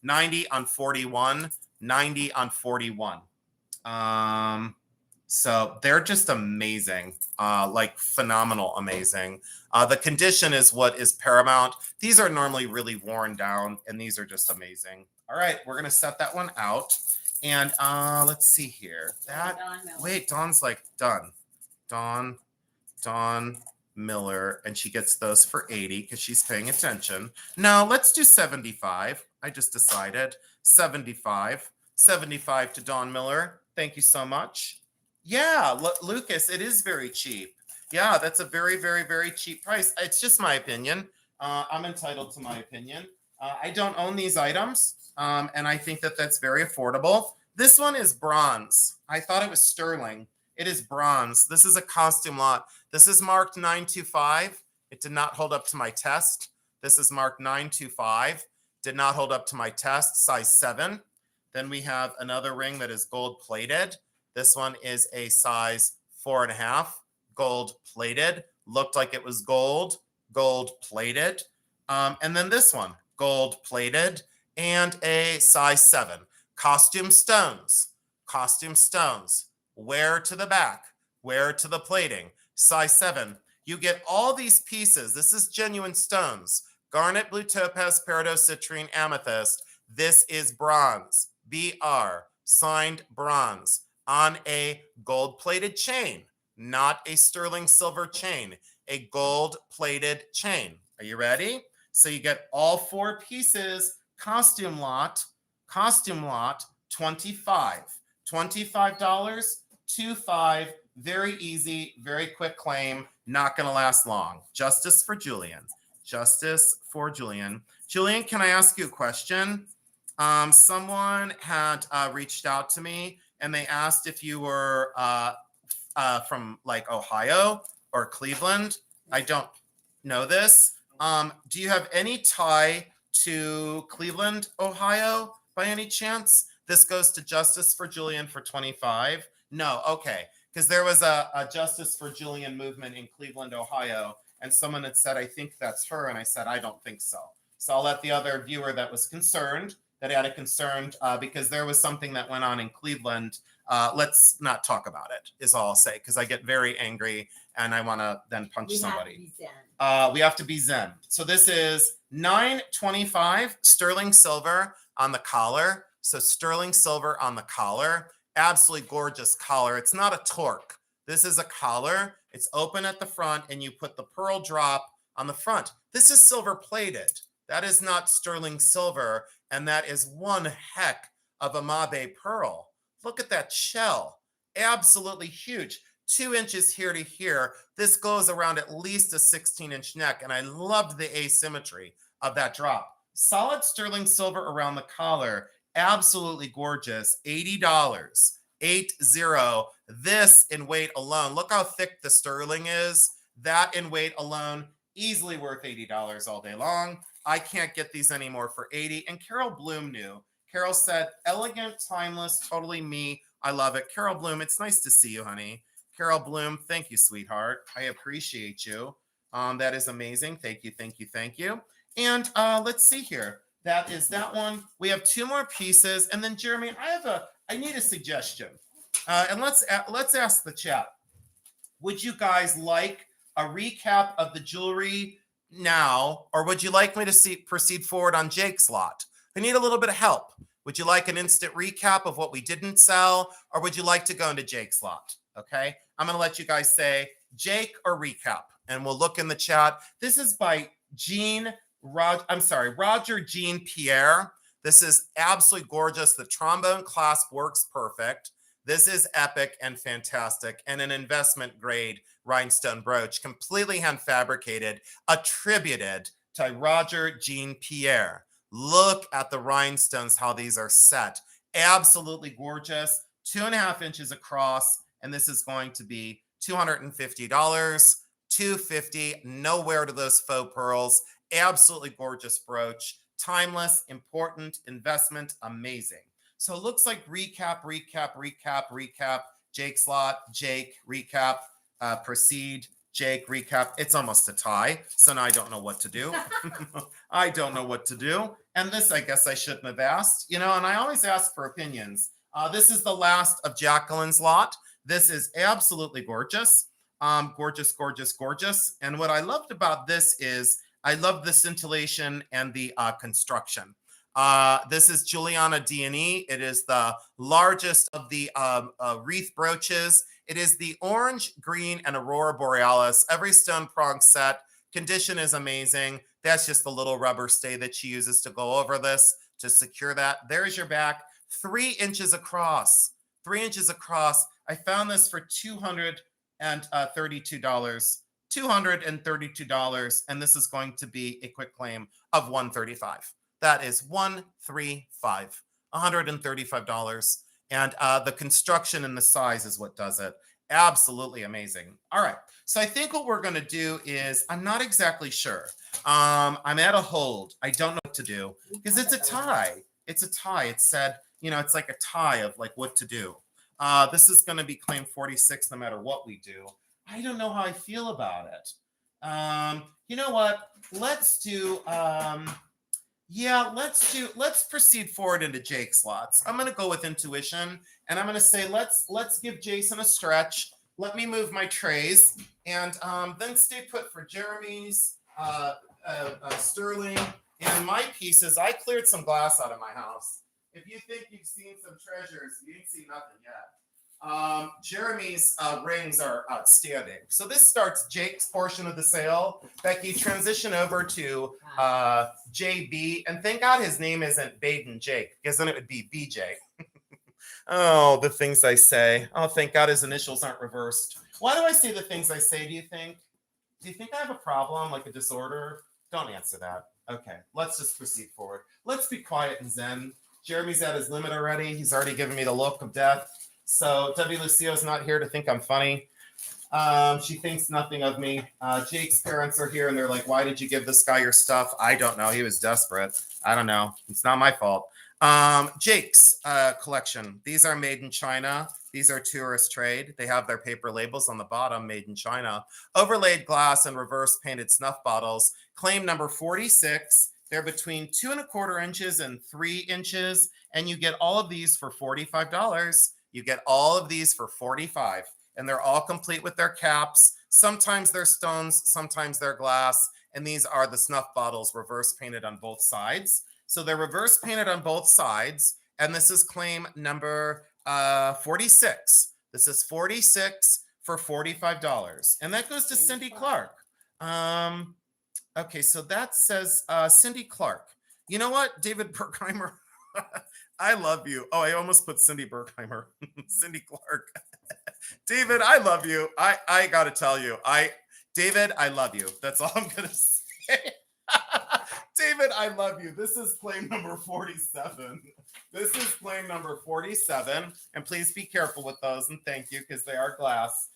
$90 on 41. $90 on 41. So they're just amazing, like phenomenal amazing. The condition is what is paramount. These are normally really worn down, and these are just amazing. All right, we're gonna set that one out, and let's see here. Dawn's like done. Dawn Miller, and she gets those for 80 because she's paying attention. No, let's do 75. I just decided 75 to Dawn Miller. Thank you so much. Yeah, Lucas, it is very cheap. Yeah, that's a very, very, very cheap price. It's just my opinion. I'm entitled to my opinion. I don't own these items, and I think that that's very affordable. This one is bronze. I thought it was sterling. It is bronze. This is a costume lot. This is marked 925. It did not hold up to my test. This is marked 925. Did not hold up to my test, size 7. Then we have another ring that is gold plated. This one is a size 4.5, gold plated. Looked like it was gold plated. And then this one, gold plated, and a size 7. Costume stones. Wear to the back, wear to the plating. Size 7. You get all these pieces. This is genuine stones. Garnet, blue topaz, peridot, citrine, amethyst. This is bronze. BR, signed bronze on a gold-plated chain, not a sterling silver chain, a gold-plated chain. Are you ready? So you get all 4 pieces. Costume lot, 25. $25, 25. Very easy, very quick claim. Not going to last long. Justice for Julian. Julian, can I ask you a question? Someone had reached out to me and they asked if you were from like Ohio or Cleveland. I don't know this. Do you have any tie to Cleveland, Ohio by any chance? This goes to Justice for Julian for 25. No, okay. Because there was a Justice for Julian movement in Cleveland, Ohio, and someone had said, I think that's her. And I said, I don't think so. So I'll let the other viewer that was concerned, that had a concern because there was something that went on in Cleveland. Let's not talk about it, is all I'll say, because I get very angry and I want to then punch somebody. We have to be zen. So this is $9.25 sterling silver on the collar. So sterling silver on the collar. Absolutely gorgeous collar. It's not a torque. This is a collar. It's open at the front and you put the pearl drop on the front. This is silver plated. That is not sterling silver. And that is one heck of a Mabe pearl. Look at that shell. Absolutely huge. 2 inches here to here. This goes around at least a 16-inch neck. And I loved the asymmetry of that drop. Solid sterling silver around the collar. Absolutely gorgeous. $80. 80. This in weight alone. Look how thick the sterling is. That in weight alone, easily worth $80 all day long. I can't get these anymore for 80. And Carol Bloom knew. Carol said, elegant, timeless, totally me. I love it. Carol Bloom, it's nice to see you, honey. Carol Bloom, thank you, sweetheart. I appreciate you. That is amazing. Thank you, thank you, thank you. And let's see here. That is that one. We have 2 more pieces. And then, Jeremy, I need a suggestion. And let's ask the chat. Would you guys like a recap of the jewelry now, or would you like me to proceed forward on Jake's lot? I need a little bit of help. Would you like an instant recap of what we didn't sell, or would you like to go into Jake's lot? Okay, I'm going to let you guys say Jake or recap, and we'll look in the chat. This is by Roger Jean Pierre. This is absolutely gorgeous. The trombone clasp works perfect. This is epic and fantastic, and an investment grade rhinestone brooch, completely hand fabricated, attributed to Roger Jean Pierre. Look at the rhinestones, how these are set. Absolutely gorgeous. 2.5 inches across, and this is going to be $250. $250. Nowhere to those faux pearls. Absolutely gorgeous brooch. Timeless, important investment, amazing. So it looks like recap. Jake's lot, Jake, recap, proceed, Jake, recap. It's almost a tie. So now I don't know what to do. I don't know what to do. And this, I guess I shouldn't have asked, and I always ask for opinions. This is the last of Jacqueline's lot. This is absolutely gorgeous. Gorgeous. And what I loved about this is I love the scintillation and the construction. This is Juliana D&E. It is the largest of the wreath brooches. It is the orange, green, and Aurora Borealis. Every stone prong set. Condition is amazing. That's just the little rubber stay that she uses to go over this to secure that. There's your back. 3 inches across. 3 inches across. I found this for $232. $232, and this is going to be a quick claim of $135. That is $135. $135. And the construction and the size is what does it. Absolutely amazing. All right. So I think what we're going to do is, I'm not exactly sure. I'm at a hold. I don't know what to do because it's a tie. It's a tie. It said, it's like a tie of like what to do. This is going to be claim 46 no matter what we do. I don't know how I feel about it. You know what? Let's do let's proceed forward into Jake slots. I'm going to go with intuition and I'm going to say let's give Jason a stretch. Let me move my trays and then stay put for Jeremy's, Sterling, and my pieces. I cleared some glass out of my house. If you think you've seen some treasures, you ain't seen nothing yet. Jeremy's rings are outstanding. So this starts Jake's portion of the sale. Becky, transition over to JB. And thank God his name isn't Baden Jake, because then it would be BJ. Oh, the things I say. Oh, thank God his initials aren't reversed. Why do I say the things I say, do you think? Do you think I have a problem, like a disorder? Don't answer that. Okay, let's just proceed forward. Let's be quiet and zen. Jeremy's at his limit already. He's already given me the look of death. So W. Lucio's not here to think I'm funny. She thinks nothing of me. Jake's parents are here and they're like, why did you give this guy your stuff? I don't know. He was desperate. I don't know. It's not my fault. Jake's collection. These are made in China. These are tourist trade. They have their paper labels on the bottom, made in China. Overlaid glass and reverse painted snuff bottles. Claim number 46. They're between 2¼ inches and 3 inches. And you get all of these for $45. You get all of these for $45. And they're all complete with their caps. Sometimes they're stones, sometimes they're glass. And these are the snuff bottles reverse painted on both sides. So they're reverse painted on both sides. And this is claim number 46. This is 46 for $45. And that goes to Cindy Clark. Okay, so that says Cindy Clark. You know what, David Berkheimer? I love you. Oh, I almost put Cindy Berkheimer. Cindy Clark. David, I love you. I got to tell you. David, I love you. That's all I'm going to say. David, I love you. This is claim number 47. This is claim number 47. And please be careful with those. And thank you, because they are glass.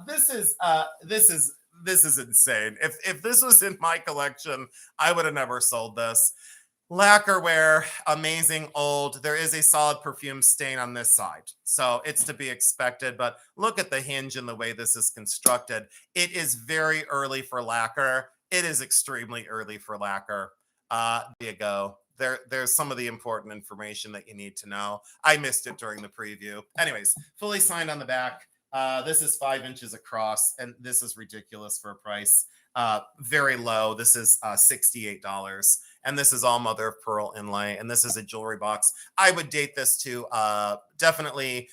This is insane. If this was in my collection, I would have never sold this. Lacquerware, amazing old. There is a solid perfume stain on this side. So it's to be expected. But look at the hinge and the way this is constructed. It is very early for lacquer. It is extremely early for lacquer. There you go. There's some of the important information that you need to know. I missed it during the preview. Anyways, fully signed on the back. This is 5 inches across, and this is ridiculous for a price. Very low. This is $68. And this is all mother of pearl inlay. And this is a jewelry box. I would date this to definitely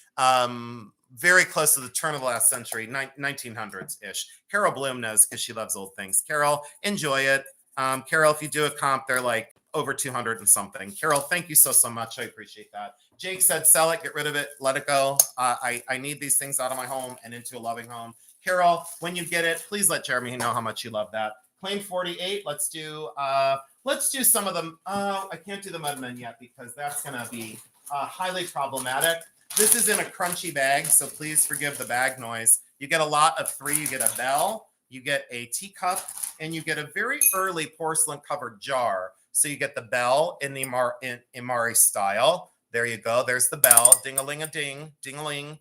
very close to the turn of the last century, 1900s-ish. Carol Bloom knows because she loves old things. Carol, enjoy it. Carol, if you do a comp, they're like over 200 and something. Carol, thank you so much. I appreciate that. Jake said, sell it, get rid of it, let it go. I need these things out of my home and into a loving home. Carol, when you get it, please let Jeremy know how much you love that. Claim 48. Let's do some of them. I can't do the Mudmen yet because that's going to be highly problematic. This is in a crunchy bag, so please forgive the bag noise. You get a lot of 3. You get a bell, you get a teacup, and you get a very early porcelain covered jar. So you get the bell in the Imari style. There you go. There's the bell. Ding-a-ling-a-ding. Ding-a-ling.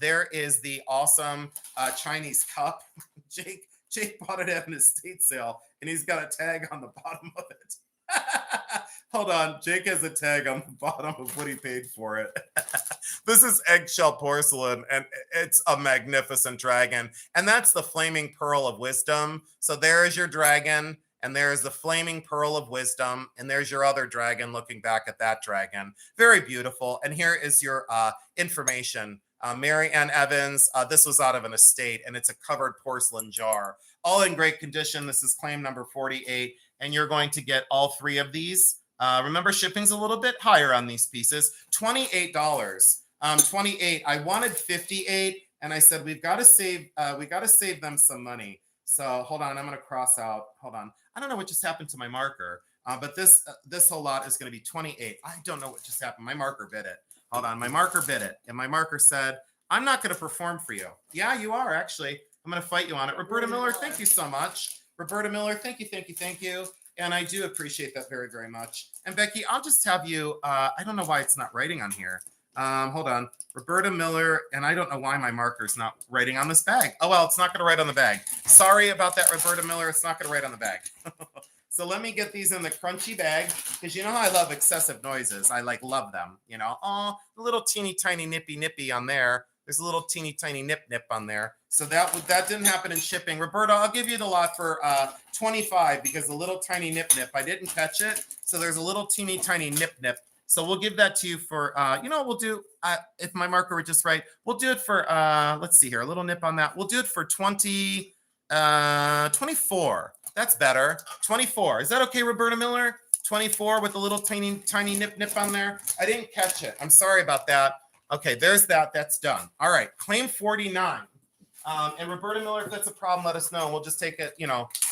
There is the awesome Chinese cup. Jake bought it at an estate sale, and he's got a tag on the bottom of it. Hold on. Jake has a tag on the bottom of what he paid for it. This is eggshell porcelain, and it's a magnificent dragon. And that's the flaming pearl of wisdom. So there is your dragon, and there is the flaming pearl of wisdom, and there's your other dragon looking back at that dragon. Very beautiful. And here is your information. Mary Ann Evans, this was out of an estate, and it's a covered porcelain jar. All in great condition. This is claim number 48, and you're going to get all 3 of these. Remember, shipping's a little bit higher on these pieces. $28. 28. I wanted 58, and I said we got to save them some money. So hold on, I'm going to cross out. Hold on. I don't know what just happened to my marker, but this whole lot is going to be 28. I don't know what just happened. My marker bit it. Hold on, my marker bit it, and my marker said, I'm not going to perform for you. Yeah, you are, actually. I'm going to fight you on it. Roberta Miller, thank you so much. Roberta Miller, thank you. And I do appreciate that very, very much. And Becky, I'll just have you, I don't know why it's not writing on here. Hold on. Roberta Miller, and I don't know why my marker's not writing on this bag. Oh, well, it's not going to write on the bag. Sorry about that, Roberta Miller. It's not going to write on the bag. So let me get these in the crunchy bag, because you know how I love excessive noises. I love them, you know. Oh, a little teeny tiny nippy on there. There's a little teeny tiny nip on there. So that didn't happen in shipping. Roberta, I'll give you the lot for 25, because the little tiny nip, I didn't catch it. So there's a little teeny tiny nip. So we'll give that to you for, we'll do, if my marker were just right, we'll do it for, let's see here, a little nip on that. We'll do it for 24. That's better. 24. Is that okay, Roberta Miller? 24 with a little tiny nip on there. I didn't catch it. I'm sorry about that. Okay, there's that. That's done. All right, claim 49. And Roberta Miller, if that's a problem, let us know. We'll just take it,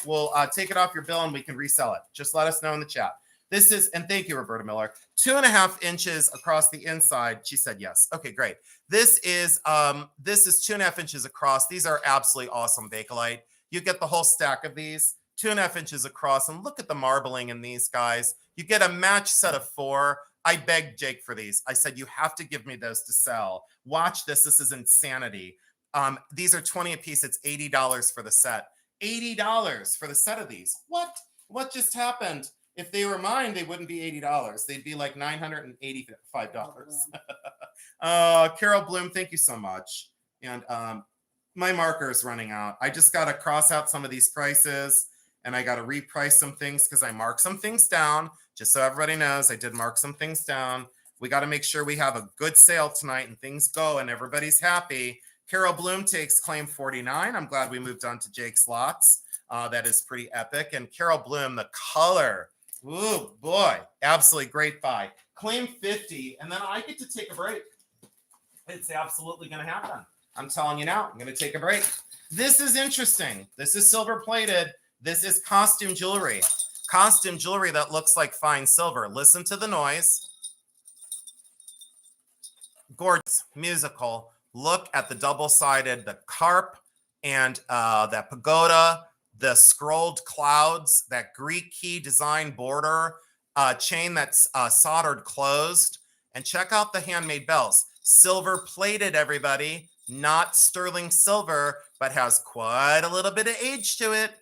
we'll take it off your bill and we can resell it. Just let us know in the chat. This is, and thank you, Roberta Miller, 2.5 inches across the inside. She said yes. Okay, great. This is 2.5 inches across. These are absolutely awesome Bakelite. You get the whole stack of these, 2.5 inches across, and look at the marbling in these guys. You get a match set of 4. I begged Jake for these. I said, you have to give me those to sell. Watch this. This is insanity. These are 20 a piece. It's $80 for the set. $80 for the set of these. What just happened? If they were mine, they wouldn't be $80. They'd be like $985. Carol Bloom, thank you so much. And my marker is running out. I just got to cross out some of these prices, and I got to reprice some things because I marked some things down. Just so everybody knows, I did mark some things down. We got to make sure we have a good sale tonight and things go and everybody's happy. Carol Bloom takes claim 49. I'm glad we moved on to Jake's lots. That is pretty epic. And Carol Bloom, the color. Ooh, boy, absolutely great buy. Claim 50, and then I get to take a break. It's absolutely going to happen. I'm telling you now, I'm going to take a break. This is interesting. This is silver plated. This is costume jewelry. Costume jewelry that looks like fine silver. Listen to the noise. Gorgeous, musical. Look at the double-sided, the carp, and that pagoda, the scrolled clouds, that Greek key design border, chain that's soldered closed, and check out the handmade bells. Silver plated, everybody, not sterling silver, but has quite a little bit of age to it.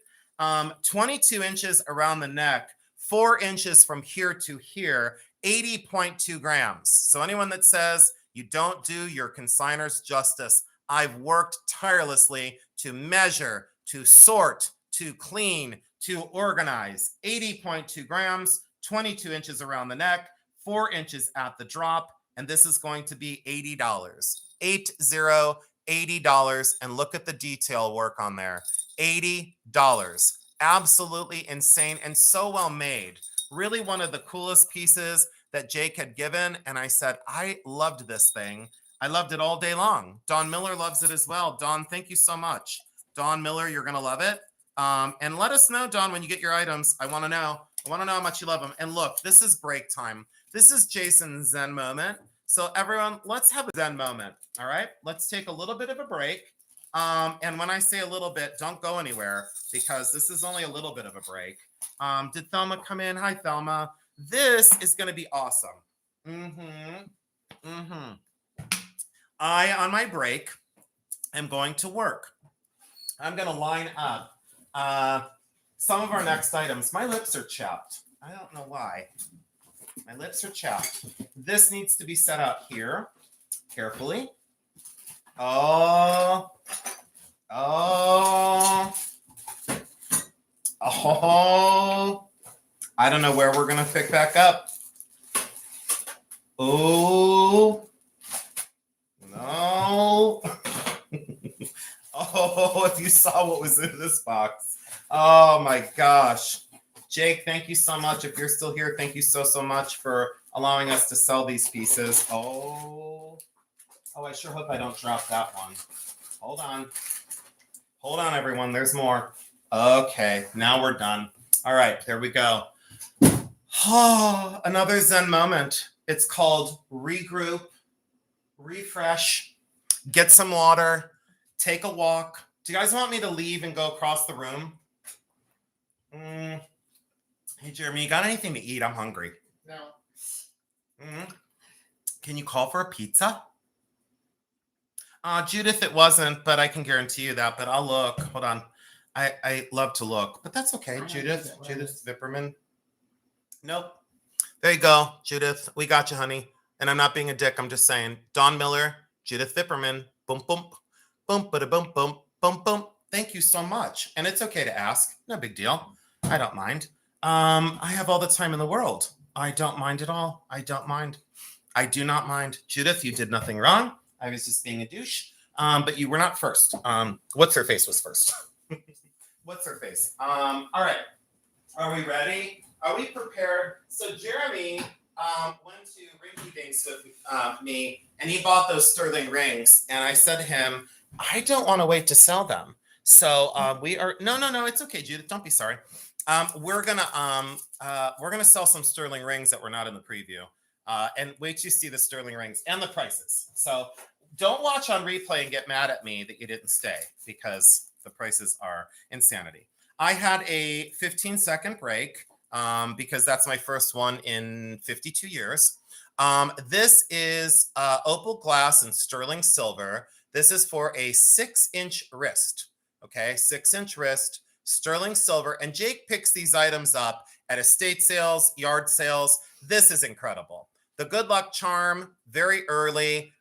22 inches around the neck, 4 inches from here to here, 80.2 grams. So anyone that says you don't do your consigners justice, I've worked tirelessly to measure, to sort, to clean, to organize. 80.2 grams, 22 inches around the neck, 4 inches at the drop, and this is going to be $80. $80, and look at the detail work on there. $80. Absolutely insane and so well made. Really one of the coolest pieces that Jake had given, and I said, I loved this thing. I loved it all day long. Dawn Miller loves it as well. Dawn, thank you so much. Dawn Miller, you're going to love it. And let us know, Dawn, when you get your items. I want to know. I want to know how much you love them. And look, this is break time. This is Jason's Zen moment. So everyone, let's have a Zen moment. All right. Let's take a little bit of a break. And when I say a little bit, don't go anywhere because this is only a little bit of a break. Did Thelma come in? Hi, Thelma. This is going to be awesome. I, on my break, am going to work. I'm going to line up some of our next items. My lips are chapped. I don't know why. My lips are chapped. This needs to be set up here carefully. Oh. I don't know where we're going to pick back up. Oh. No. Oh, if you saw what was in this box. Oh my gosh. Jake, thank you so much. If you're still here, thank you so much for allowing us to sell these pieces. Oh, I sure hope I don't drop that one. Hold on, everyone. There's more. Okay, now we're done. All right, there we go. Oh, another Zen moment. It's called regroup, refresh, get some water, take a walk. Do you guys want me to leave and go across the room? Hey, Jeremy, you got anything to eat? I'm hungry. No. Can you call for a pizza? Judith, it wasn't, but I can guarantee you that. But I'll look. Hold on. I love to look, but that's okay. I know Judith who it was. Vipperman. Nope. There you go, Judith. We got you, honey. And I'm not being a dick. I'm just saying. Dawn Miller, Judith Vipperman. Boom, boom, boom, ba boom, boom, boom, boom. Thank you so much. And it's okay to ask. No big deal. I don't mind. I have all the time in the world. I don't mind at all. I don't mind. I do not mind. Judith, you did nothing wrong. I was just being a douche. But you were not first. What's her face was first. What's her face? All right. Are we ready? Are we prepared? So Jeremy went to Rinky Dinks with me, and he bought those sterling rings. And I said to him, I don't want to wait to sell them. So we are no. It's okay, Judith. Don't be sorry. We're gonna sell some sterling rings that were not in the preview. And wait till you see the sterling rings and the prices. So don't watch on replay and get mad at me that you didn't stay, because the prices are insanity. I had a 15-second break because that's my first one in 52 years. This is opal glass and sterling silver. This is for a 6-inch wrist. Okay, 6-inch wrist, sterling silver. And Jake picks these items up at estate sales, yard sales. This is incredible. The good luck charm, very early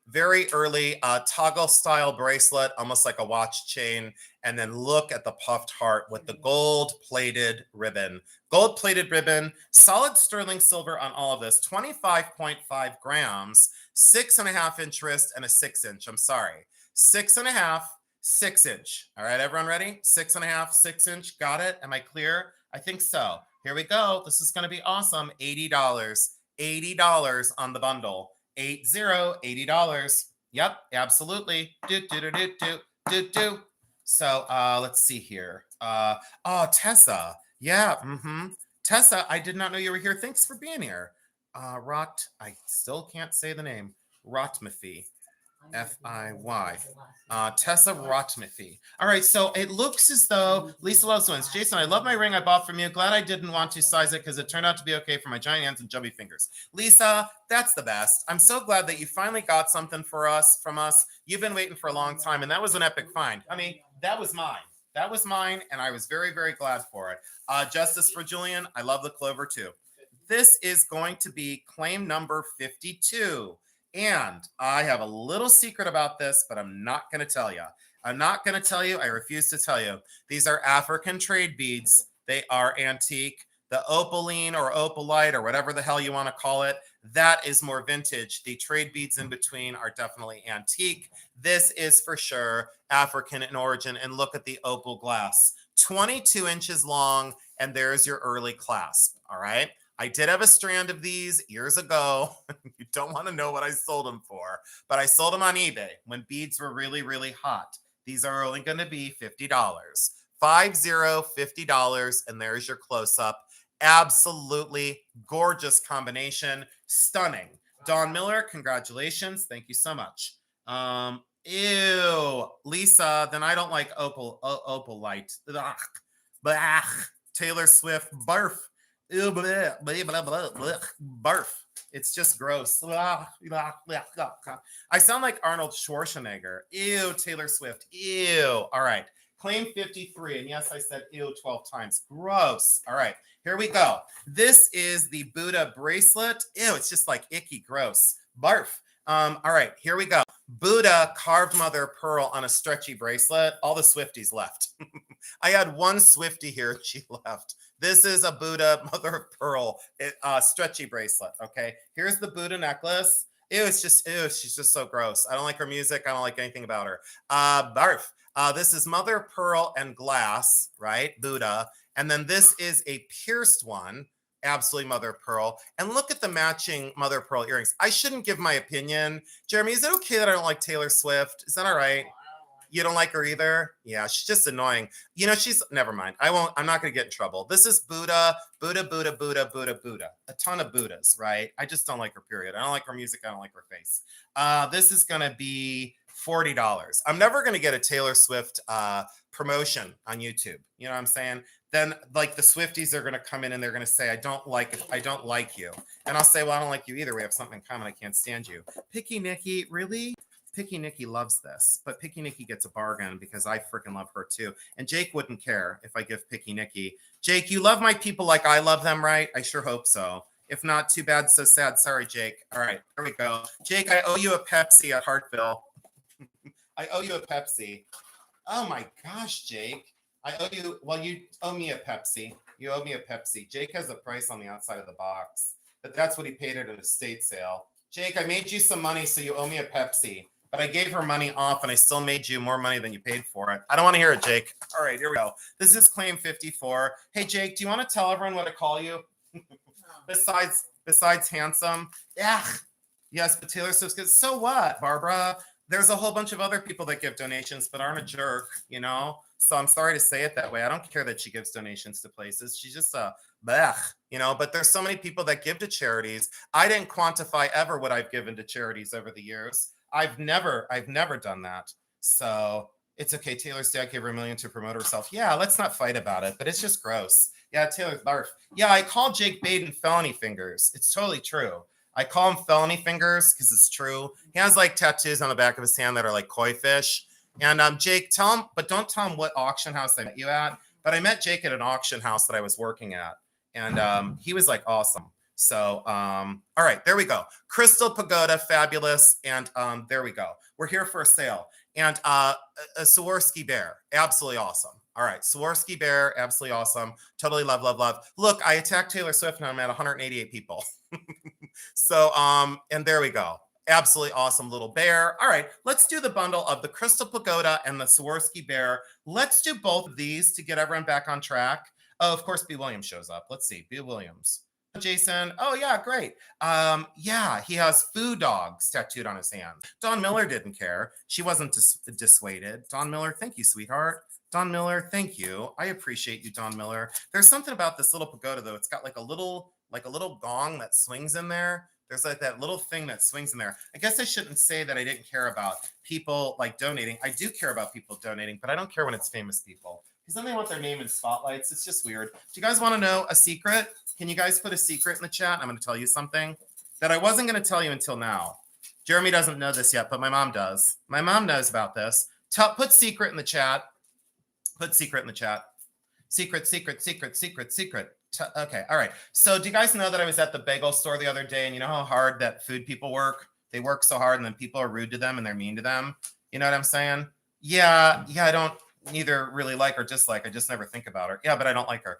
toggle style bracelet, almost like a watch chain. And then look at the puffed heart with the gold plated ribbon. Gold plated ribbon, solid sterling silver on all of this, 25.5 grams, 6.5-inch wrist and a 6-inch. I'm sorry, 6.5, 6-inch. All right, everyone ready? 6.5, 6-inch. Got it? Am I clear? I think so. Here we go. This is going to be awesome. $80. $80 on the bundle. $80. Yep, absolutely. Do. So let's see here. Tessa. Yeah. Tessa, I did not know you were here. Thanks for being here. I still can't say the name. Rotmathy. Fiy. Tessa Rotmathy. All right, so it looks as though Lisa loves wins. Jason, I love my ring I bought from you. Glad I didn't want to size it because it turned out to be okay for my giant hands and chubby fingers. Lisa, that's the best. I'm so glad that you finally got something from us. You've been waiting for a long time, and that was an epic find. I mean, that was mine. That was mine, and I was very, very glad for it. Justice for Julian. I love the clover too. This is going to be claim number 52. And I have a little secret about this, but I'm not going to tell you. I'm not going to tell you. I refuse to tell you. These are African trade beads. They are antique. The opaline or opalite or whatever the hell you want to call it, that is more vintage. The trade beads in between are definitely antique. This is for sure African in origin. And look at the opal glass. 22 inches long, and there's your early clasp. All right. I did have a strand of these years ago. You don't want to know what I sold them for, but I sold them on eBay when beads were really, really hot. These are only going to be $50. $50, and there's your close-up. Absolutely gorgeous combination. Stunning. Dawn Miller, congratulations. Thank you so much. Ew. Lisa, then I don't like opalite. Ugh. Taylor Swift, barf. Ew, blah, blah, blah, blah, blah, barf. It's just gross. I sound like Arnold Schwarzenegger. Ew, Taylor Swift. Ew. All right. Claim 53. And yes, I said ew 12 times. Gross. All right. Here we go. This is the Buddha bracelet. Ew, it's just like icky, gross. Barf. All right, here we go. Buddha carved mother of pearl on a stretchy bracelet. All the Swifties left. I had one Swiftie here. She left. This is a Buddha mother of pearl stretchy bracelet. Okay, here's the Buddha necklace. Ew, it's just, ew, she's just so gross. I don't like her music. I don't like anything about her. Barf. This is mother of pearl and glass, right? Buddha. And then this is a pierced one. Absolutely mother of pearl. And look at the matching mother of pearl earrings. I shouldn't give my opinion. Jeremy, is it okay that I don't like Taylor Swift? Is that all right? You don't like her either? Yeah, she's just annoying. You know, never mind. I'm not going to get in trouble. This is Buddha. A ton of Buddhas, right? I just don't like her, period. I don't like her music. I don't like her face. This is going to be $40. I'm never going to get a Taylor Swift promotion on YouTube. You know what I'm saying? Then like the Swifties are going to come in and they're going to say, I don't like you. And I'll say, well, I don't like you either. We have something in common. I can't stand you. Picky Nikki, really? Picky Nikki loves this, but Picky Nikki gets a bargain because I freaking love her too. And Jake wouldn't care if I give Picky Nikki. Jake, you love my people like I love them, right? I sure hope so. If not, too bad, so sad. Sorry, Jake. All right, here we go. Jake, I owe you a Pepsi at Hartville. I owe you a Pepsi. Oh my gosh, Jake. I owe you, well, you owe me a Pepsi. You owe me a Pepsi. Jake has a price on the outside of the box, but that's what he paid at an estate sale. Jake, I made you some money, so you owe me a Pepsi, but I gave her money off and I still made you more money than you paid for it. I don't want to hear it, Jake. All right, here we go. This is claim 54. Hey, Jake, do you want to tell everyone what to call you? Besides handsome? Yeah. Yes, but Taylor Swift's good. So what, Barbara? There's a whole bunch of other people that give donations but aren't a jerk, you know? So I'm sorry to say it that way. I don't care that she gives donations to places. She's just a blech, you know? But there's so many people that give to charities. I didn't quantify ever what I've given to charities over the years. I've never done that. So it's okay. Taylor's dad gave her $1 million to promote herself. Yeah, let's not fight about it, but it's just gross. Yeah, Taylor's barf. Yeah, I call Jake Baden felony fingers. It's totally true. I call him felony fingers because it's true. He has like tattoos on the back of his hand that are like koi fish. And Jake, tell him, but don't tell him what auction house I met you at. But I met Jake at an auction house that I was working at. And he was like awesome. So, all right, there we go. Crystal Pagoda, fabulous. And there we go. We're here for a sale. And a Swarovski bear, absolutely awesome. All right, Swarovski bear, absolutely awesome. Totally love, love, love. Look, I attacked Taylor Swift and I'm at 188 people. So, and there we go. Absolutely awesome little bear. All right, let's do the bundle of the Crystal Pagoda and the Swarovski bear. Let's do both of these to get everyone back on track. Oh, of course, B. Williams shows up. Let's see, B. Williams. Jason. Oh, yeah, great. Yeah, he has food dogs tattooed on his hand. Dawn Miller didn't care. She wasn't dissuaded. Dawn Miller, thank you, sweetheart. Dawn Miller, thank you. I appreciate you, Dawn Miller. There's something about this little pagoda, though. It's got like a little gong that swings in there. There's like that little thing that swings in there. I guess I shouldn't say that I didn't care about people like donating. I do care about people donating, but I don't care when it's famous people. Because then they want their name in spotlights. It's just weird. Do you guys want to know a secret? Can you guys put a secret in the chat? I'm going to tell you something that I wasn't going to tell you until now. Jeremy doesn't know this yet, but my mom does. My mom knows about this. Put secret in the chat. Put secret in the chat. Secret, secret, secret, secret, secret. Okay, all right. So do you guys know that I was at the bagel store the other day, and you know how hard that food people work? They work so hard, and then people are rude to them, and they're mean to them. You know what I'm saying? Yeah, I don't neither really like or dislike. I just never think about her. Yeah, but I don't like her.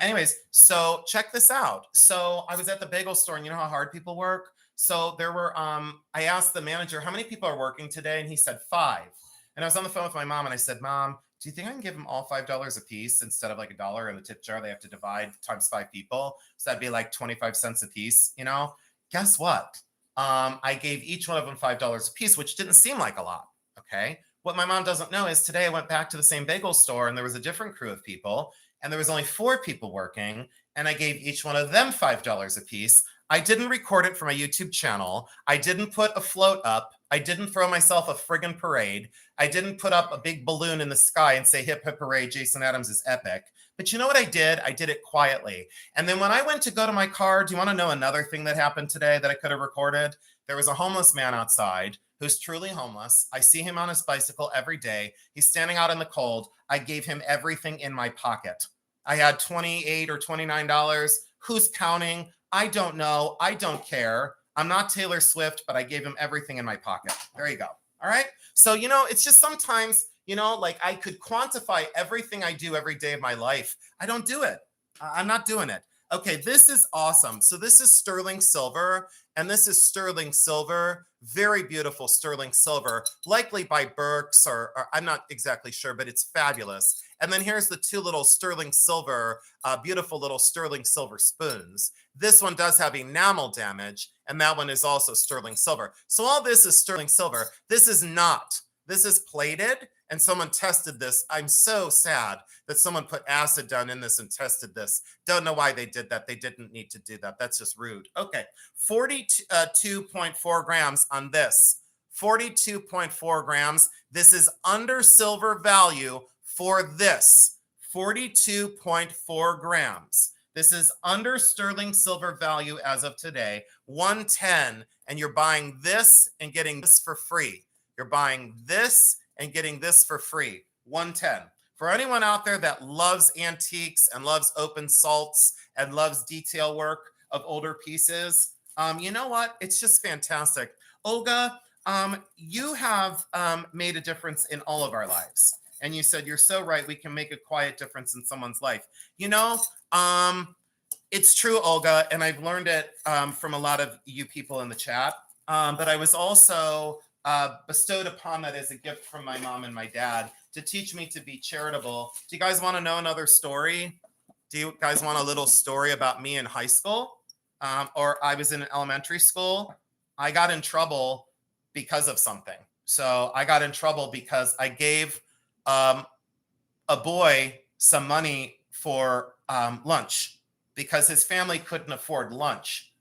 Anyways, so check this out. So I was at the bagel store, and you know how hard people work? So there were, I asked the manager, how many people are working today? And he said 5. And I was on the phone with my mom, and I said, Mom, do you think I can give them all $5 a piece instead of like $1 in the tip jar? They have to divide times 5 people. So that'd be like 25 cents a piece, you know? Guess what? I gave each one of them $5 a piece, which didn't seem like a lot, okay? What my mom doesn't know is today I went back to the same bagel store and there was a different crew of people and there was only 4 people working and I gave each one of them $5 a piece. I didn't record it for my YouTube channel. I didn't put a float up. I didn't throw myself a friggin' parade. I didn't put up a big balloon in the sky and say, hip, hip, hooray, Jason Adams is epic. But you know what I did? I did it quietly. And then when I went to go to my car, do you want to know another thing that happened today that I could have recorded? There was a homeless man outside who's truly homeless. I see him on his bicycle every day. He's standing out in the cold. I gave him everything in my pocket. I had $28 or $29. Who's counting? I don't know. I don't care. I'm not Taylor Swift, but I gave him everything in my pocket. There you go. All right. So, you know, it's just sometimes, you know, like I could quantify everything I do every day of my life. I don't do it. I'm not doing it. Okay, this is awesome. So this is sterling silver, and this is sterling silver, very beautiful sterling silver, likely by Burke's or I'm not exactly sure, but it's fabulous. And then here's the 2 little sterling silver, beautiful little sterling silver spoons. This one does have enamel damage, and that one is also sterling silver. So all this is sterling silver. This is not. This is plated, and someone tested this. I'm so sad that someone put acid down in this and tested this. Don't know why they did that. They didn't need to do that. That's just rude. Okay, 42.4 grams on this. 42.4 grams. This is under silver value for this. 42.4 grams. This is under sterling silver value as of today. 110, and you're buying this and getting this for free. You're buying this and getting this for free. 110. For anyone out there that loves antiques and loves open salts and loves detail work of older pieces, you know what? It's just fantastic. Olga, you have made a difference in all of our lives. And you said, you're so right, we can make a quiet difference in someone's life. You know, it's true, Olga, and I've learned it from a lot of you people in the chat. But I was also bestowed upon that as a gift from my mom and my dad to teach me to be charitable. Do you guys want to know another story? Do you guys want a little story about me in high school? Or I was in elementary school. I got in trouble because of something. So I got in trouble because I gave a boy some money for lunch because his family couldn't afford lunch.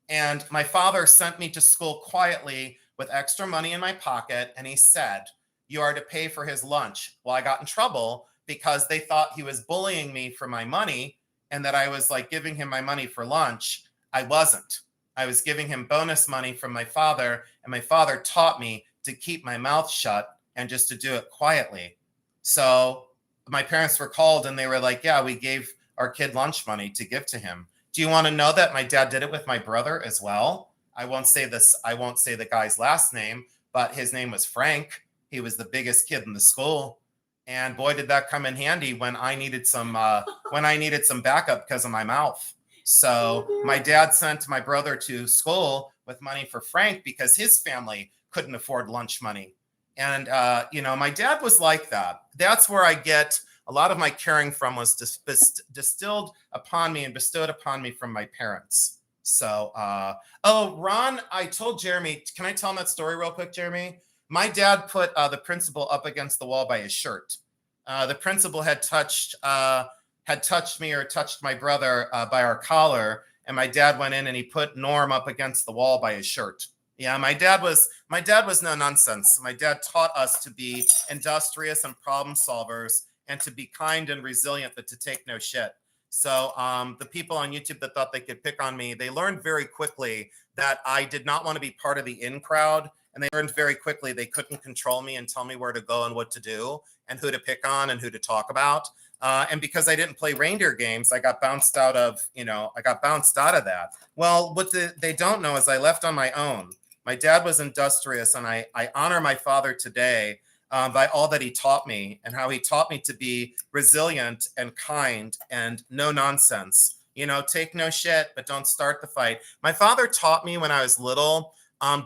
And my father sent me to school quietly with extra money in my pocket. And he said, you are to pay for his lunch. Well, I got in trouble because they thought he was bullying me for my money and that I was like giving him my money for lunch. I wasn't. I was giving him bonus money from my father, and my father taught me to keep my mouth shut and just to do it quietly. So my parents were called and they were like, yeah, we gave our kid lunch money to give to him. Do you want to know that my dad did it with my brother as well? I won't say this. I won't say the guy's last name, but his name was Frank. He was the biggest kid in the school. And boy, did that come in handy when I needed some backup because of my mouth. So my dad sent my brother to school with money for Frank because his family couldn't afford lunch money. And, you know, my dad was like that. That's where I get a lot of my caring from, was distilled upon me and bestowed upon me from my parents. So, oh, Ron, I told Jeremy, can I tell him that story real quick, Jeremy? My dad put the principal up against the wall by his shirt. The principal had touched me or touched my brother by our collar, and my dad went in and he put Norm up against the wall by his shirt. Yeah, my dad was no nonsense. My dad taught us to be industrious and problem solvers and to be kind and resilient, but to take no shit. So the people on YouTube that thought they could pick on me, they learned very quickly that I did not want to be part of the in crowd. And they learned very quickly they couldn't control me and tell me where to go and what to do and who to pick on and who to talk about. And because I didn't play reindeer games, I got bounced out of that. Well, what they don't know is I left on my own. My dad was industrious, and I honor my father today by all that he taught me and how he taught me to be resilient and kind and no nonsense. You know, take no shit, but don't start the fight. My father taught me when I was little,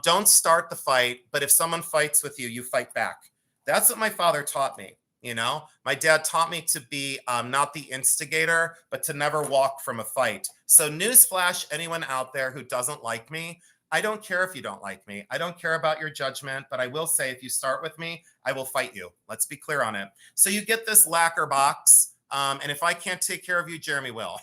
don't start the fight, but if someone fights with you, you fight back. That's what my father taught me. You know, my dad taught me to be not the instigator, but to never walk from a fight. So newsflash, anyone out there who doesn't like me, I don't care if you don't like me. I don't care about your judgment, but I will say if you start with me, I will fight you. Let's be clear on it. So you get this lacquer box, and if I can't take care of you, Jeremy will.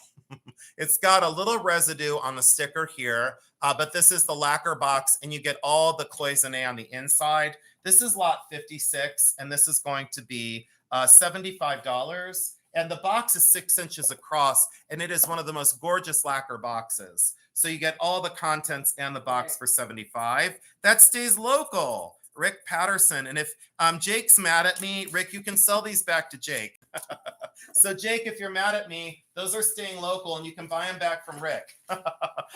It's got a little residue on the sticker here, but this is the lacquer box, and you get all the cloisonne on the inside. This is lot 56, and this is going to be $75. And the box is 6 inches across, and it is one of the most gorgeous lacquer boxes. So you get all the contents and the box for $75. That stays local. Rick Patterson. And if Jake's mad at me, Rick, you can sell these back to Jake. So Jake, if you're mad at me, those are staying local and you can buy them back from Rick.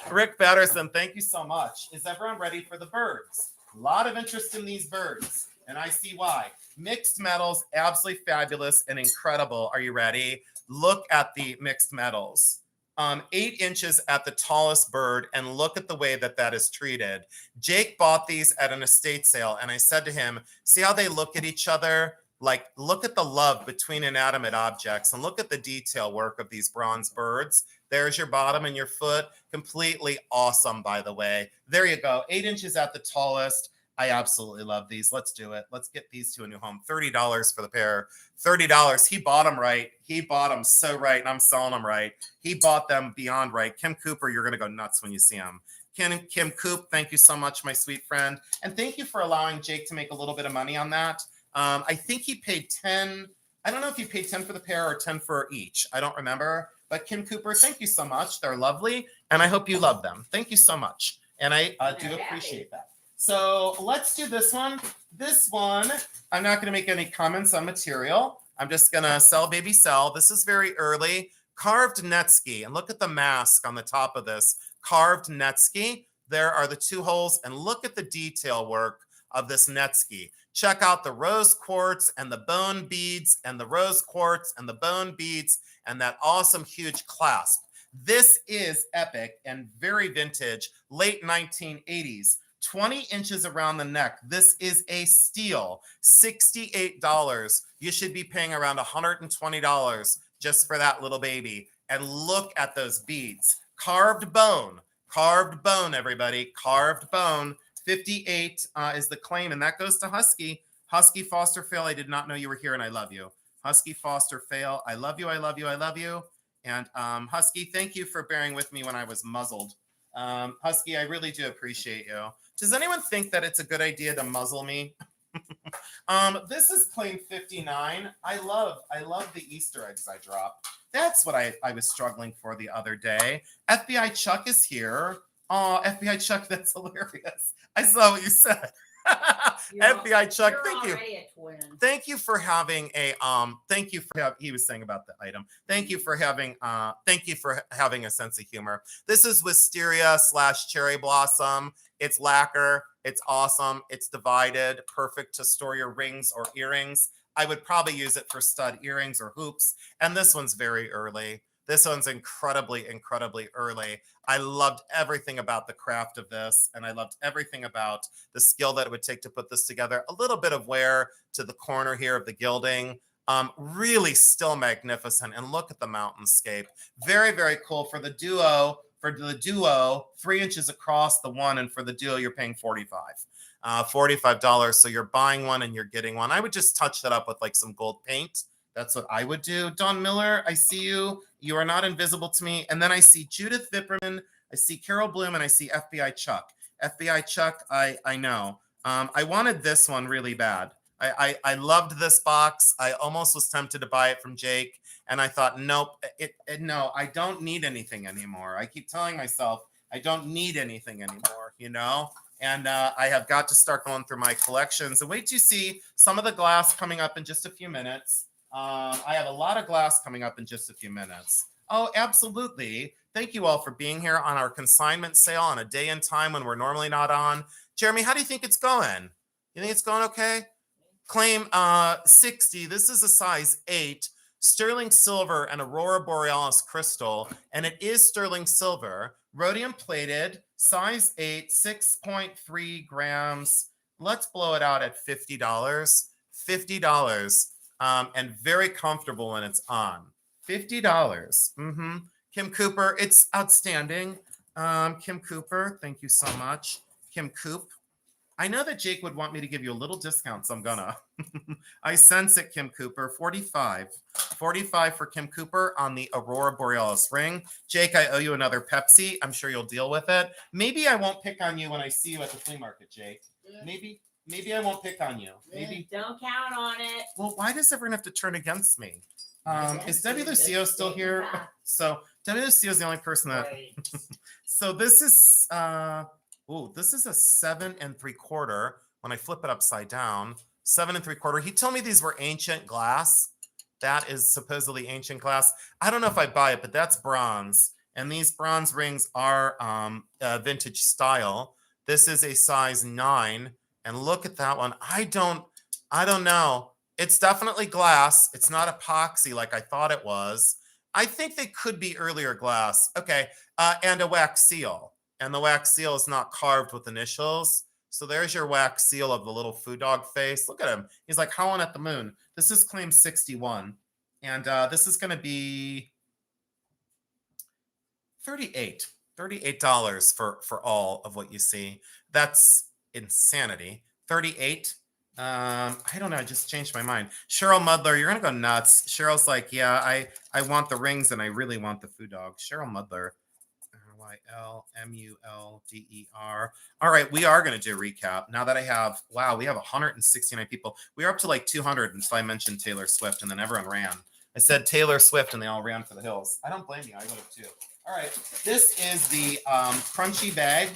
Rick Patterson, thank you so much. Is everyone ready for the birds? A lot of interest in these birds, and I see why. Mixed metals, absolutely fabulous and incredible. Are you ready? Look at the mixed metals. 8 inches at the tallest bird, and look at the way that is treated. Jake bought these at an estate sale, and I said to him, see how they look at each other? Like, look at the love between inanimate objects, and look at the detail work of these bronze birds. There's your bottom and your foot. Completely awesome, by the way. There you go. 8 inches at the tallest. I absolutely love these. Let's do it. Let's get these to a new home. $30 for the pair. $30. He bought them right. He bought them so right, and I'm selling them right. He bought them beyond right. Kim Cooper, you're going to go nuts when you see him. Kim Coop, thank you so much, my sweet friend. And thank you for allowing Jake to make a little bit of money on that. I think he paid 10. I don't know if he paid 10 for the pair or 10 for each. I don't remember. But Kim Cooper, thank you so much. They're lovely, and I hope you love them. Thank you so much. And I do appreciate that. So let's do this one. This one, I'm not going to make any comments on material. I'm just going to sell, baby, sell. This is very early. Carved Netsky. And look at the mask on the top of this. Carved Netsky. There are the 2 holes. And look at the detail work of this Netsky. Check out the rose quartz and the bone beads and the rose quartz and the bone beads and that awesome huge clasp. This is epic and very vintage, late 1980s. 20 inches around the neck. This is a steal. $68. You should be paying around $120 just for that little baby. And look at those beads. Carved bone, everybody. Carved bone. 58 is the claim, and that goes to Husky. Husky Foster Fail, I did not know you were here, and I love you. Husky Foster Fail, I love you, I love you, I love you. And Husky, thank you for bearing with me when I was muzzled. Husky, I really do appreciate you. Does anyone think that it's a good idea to muzzle me? This is claim 59. I love the Easter eggs I drop. That's what I was struggling for the other day. FBI Chuck is here. Oh, FBI Chuck, that's hilarious. I saw what you said. FBI Chuck, thank you. Thank you for having a he was saying about the item. Thank you for having a sense of humor. This is Wisteria / Cherry Blossom. It's lacquer. It's awesome. It's divided. Perfect to store your rings or earrings. I would probably use it for stud earrings or hoops. And this one's very early. This one's incredibly, incredibly early. I loved everything about the craft of this, and I loved everything about the skill that it would take to put this together. A little bit of wear to the corner here of the gilding. Really still magnificent. And look at the mountainscape. Very, very cool. For the duo, 3 inches across the one, and for the duo, you're paying $45. So you're buying one and you're getting one. I would just touch that up with like some gold paint. That's what I would do. Don Miller, I see you. You are not invisible to me. And then I see Judith Vipperman, I see Carol Bloom, and I see FBI Chuck. FBI Chuck, I know. I wanted this one really bad. I loved this box. I almost was tempted to buy it from Jake. And I thought, nope, no, I don't need anything anymore. I keep telling myself, I don't need anything anymore, you know? And I have got to start going through my collections. And wait till you see some of the glass coming up in just a few minutes. I have a lot of glass coming up in just a few minutes. Oh, absolutely. Thank you all for being here on our consignment sale on a day and time when we're normally not on. Jeremy, how do you think it's going? You think it's going okay? Claim 60. This is a size 8. Sterling silver and Aurora Borealis crystal. And it is sterling silver. Rhodium plated. Size 8. 6.3 grams. Let's blow it out at $50. $50. And very comfortable when it's on. $50. Kim Cooper, it's outstanding. Kim Cooper, thank you so much. Kim Coop. I know that Jake would want me to give you a little discount, so I'm gonna. I sense it, Kim Cooper. 45. 45 for Kim Cooper on the Aurora Borealis ring. Jake, I owe you another Pepsi. I'm sure you'll deal with it. Maybe I won't pick on you when I see you at the flea market, Jake. Maybe I won't pick on you. Maybe. Don't count on it. Well, why does everyone have to turn against me? Is Debbie Lucio still here? So Debbie Lucio is the only person that. So this is this is a 7 3/4. When I flip it upside down, 7 3/4. He told me these were ancient glass. That is supposedly ancient glass. I don't know if I buy it, but that's bronze, and these bronze rings are vintage style. This is a size 9, and look at that one. I don't know. It's definitely glass. It's not epoxy like I thought it was. I think they could be earlier glass. Okay, and a wax seal. And the wax seal is not carved with initials. So there's your wax seal of the little food dog face. Look at him. He's like howling at the moon. This is claim 61. And this is going to be $38 for all of what you see. That's insanity. 38. I don't know. I just changed my mind. Cheryl Mudler, you're gonna go nuts. Cheryl's like, yeah, I want the rings and I really want the food dog. Cheryl Mudler. YLMULDER. All right, we are going to do a recap now that I have. Wow, we have 169 people. We are up to like 200 until I mentioned Taylor Swift, and then everyone ran. I said Taylor Swift, and they all ran for the hills. I don't blame you. I would have too. All right, this is the crunchy bag.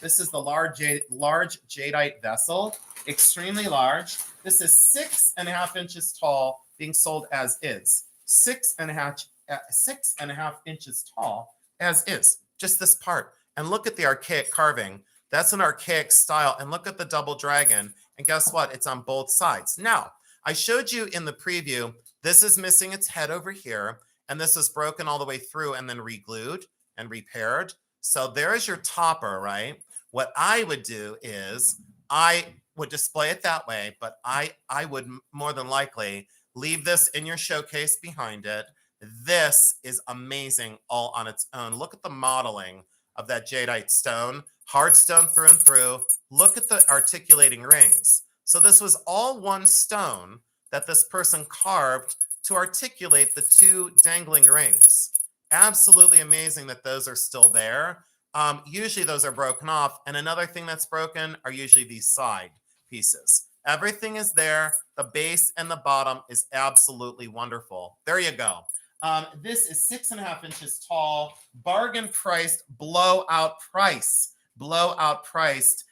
This is the large jadeite vessel, extremely large. This is 6.5 inches tall, being sold as is. 6.5 inches tall as is. Just this part. And look at the archaic carving. That's an archaic style. And look at the double dragon. And guess what? It's on both sides. Now, I showed you in the preview, this is missing its head over here. And this is broken all the way through and then re-glued and repaired. So there's your topper, right? What I would do is I would display it that way, but I would more than likely leave this in your showcase behind it. This is amazing all on its own. Look at the modeling of that jadeite stone, hard stone through and through. Look at the articulating rings. So this was all one stone that this person carved to articulate the two dangling rings. Absolutely amazing that those are still there. Usually those are broken off. And another thing that's broken are usually these side pieces. Everything is there. The base and the bottom is absolutely wonderful. There you go. This is 6.5 inches tall, bargain priced, blowout priced,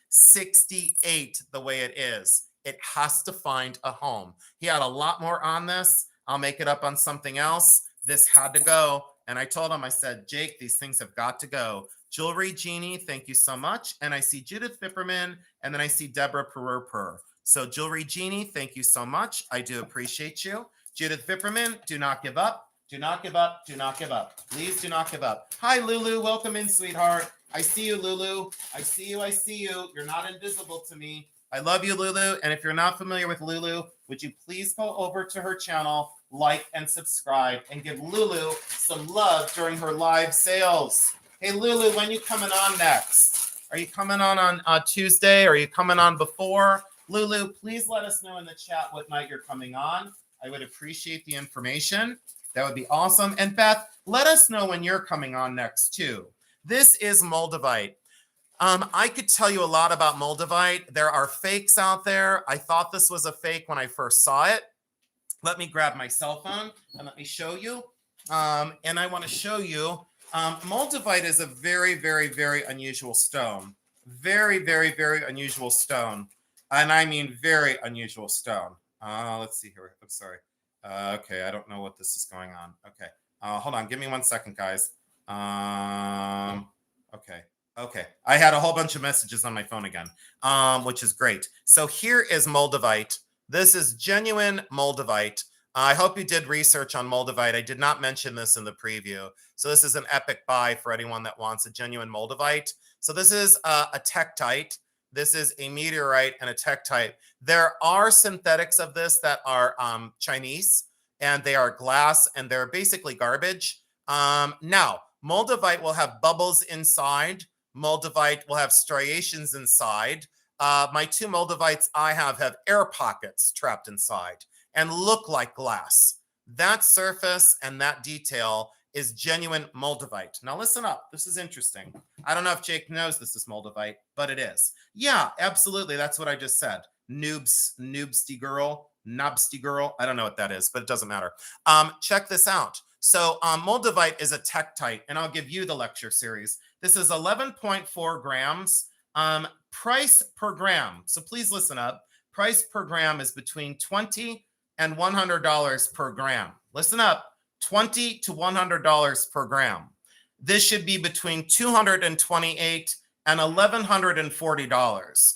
68 the way it is. It has to find a home. He had a lot more on this. I'll make it up on something else. This had to go. And I told him, I said, Jake, these things have got to go. Jewelry Genie, thank you so much. And I see Judith Vipperman, and then I see Deborah Perur. So Jewelry Genie, thank you so much. I do appreciate you. Judith Vipperman, do not give up. Do not give up. Do not give up. Please do not give up. Hi, Lulu. Welcome in, sweetheart. I see you, Lulu. I see you. I see you. You're not invisible to me. I love you, Lulu. And if you're not familiar with Lulu, would you please go over to her channel, like and subscribe, and give Lulu some love during her live sales. Hey, Lulu, when you coming on next? Are you coming on Tuesday? Are you coming on before? Lulu, please let us know in the chat what night you're coming on. I would appreciate the information. That would be awesome. And Beth, let us know when you're coming on next too. This is Moldavite. I could tell you a lot about Moldavite. There are fakes out there. I thought this was a fake when I first saw it. Let me grab my cell phone and let me show you. And I want to show you, Moldavite is a very, very, very unusual stone. Very, very, very unusual stone. And I mean very unusual stone. Let's see here. I'm sorry. Okay, I don't know what this is going on. Okay, hold on. Give me 1 second, guys. Okay. I had a whole bunch of messages on my phone again, which is great. So here is Moldavite. This is genuine Moldavite. I hope you did research on Moldavite. I did not mention this in the preview. So this is an epic buy for anyone that wants a genuine Moldavite. So this is a tektite. This is a meteorite and a tektite. There are synthetics of this that are Chinese, and they are glass, and they're basically garbage. Now, Moldavite will have bubbles inside. Moldavite will have striations inside. My two Moldavites I have air pockets trapped inside and look like glass. That surface and that detail is genuine Moldavite. Now listen up. This is interesting. I don't know if Jake knows this is Moldavite, but it is. Yeah, absolutely. That's what I just said. Noobsty girl, knobsty girl. I don't know what that is, but it doesn't matter. Check this out. So Moldavite is a tektite, and I'll give you the lecture series. This is 11.4 grams. Price per gram. So please listen up. Price per gram is between $20 and $100 per gram. Listen up. $20 to $100 per gram. This should be between $228 and $1,140.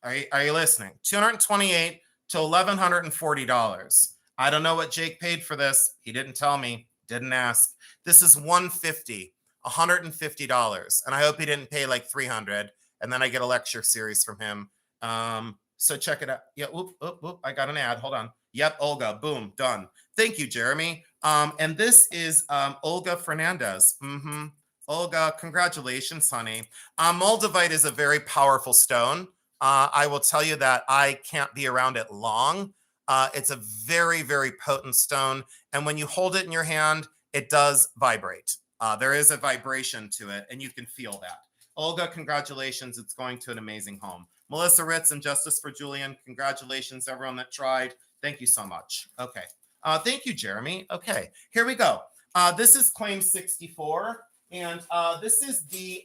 Are you listening? $228 to $1,140. I don't know what Jake paid for this. He didn't tell me. Didn't ask. This is $150. $150. And I hope he didn't pay like $300. And then I get a lecture series from him. So check it out. Yeah, I got an ad. Hold on. Yep, Olga. Boom, done. Thank you, Jeremy. And this is Olga Fernandez. Olga, congratulations, honey. Moldavite is a very powerful stone. I will tell you that I can't be around it long. It's a very, very potent stone. And when you hold it in your hand, it does vibrate. There is a vibration to it, and you can feel that. Olga, congratulations. It's going to an amazing home. Melissa Ritz and Justice for Julian, congratulations, everyone that tried. Thank you so much. Okay. Thank you, Jeremy. Okay, here we go. This is claim 64, and this is the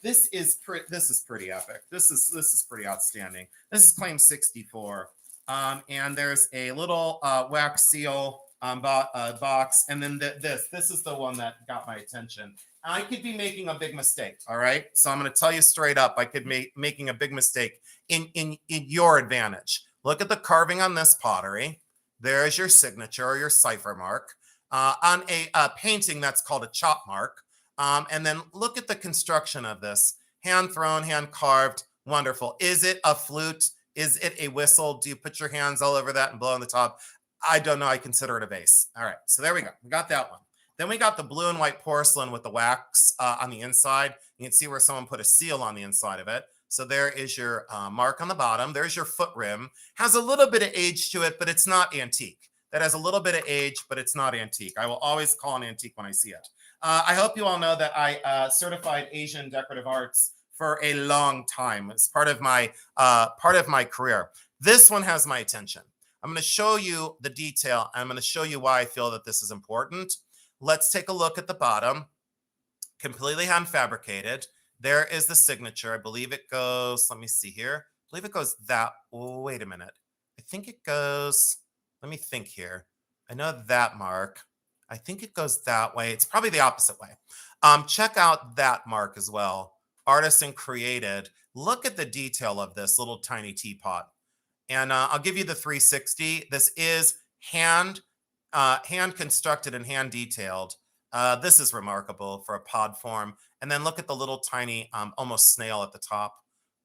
this is pretty epic. This is pretty outstanding. This is claim 64, and there's a little wax seal box, and then this is the one that got my attention. I could be making a big mistake. All right, so I'm going to tell you straight up, I could be making a big mistake in your advantage. Look at the carving on this pottery. There's your signature or your cipher mark on a painting that's called a chop mark. And then look at the construction of this. Hand thrown, hand carved, wonderful. Is it a flute? Is it a whistle? Do you put your hands all over that and blow on the top? I don't know. I consider it a vase. All right, so there we go. We got that one. Then we got the blue and white porcelain with the wax on the inside. You can see where someone put a seal on the inside of it. So there is your mark on the bottom. There's your foot rim. Has a little bit of age to it, but it's not antique. That has a little bit of age, but it's not antique. I will always call an antique when I see it. I hope you all know that I certified Asian decorative arts for a long time. It's part of my career. This one has my attention. I'm going to show you the detail. I'm going to show you why I feel that this is important. Let's take a look at the bottom. Completely hand fabricated. There is the signature. I believe it goes, let me see here. I believe it goes that, wait a minute. I think it goes, let me think here. I know that mark. I think it goes that way. It's probably the opposite way. Check out that mark as well. Artisan created. Look at the detail of this little tiny teapot. And I'll give you the 360. This is hand constructed and hand detailed. This is remarkable for a pod form. And then look at the little tiny, almost snail at the top,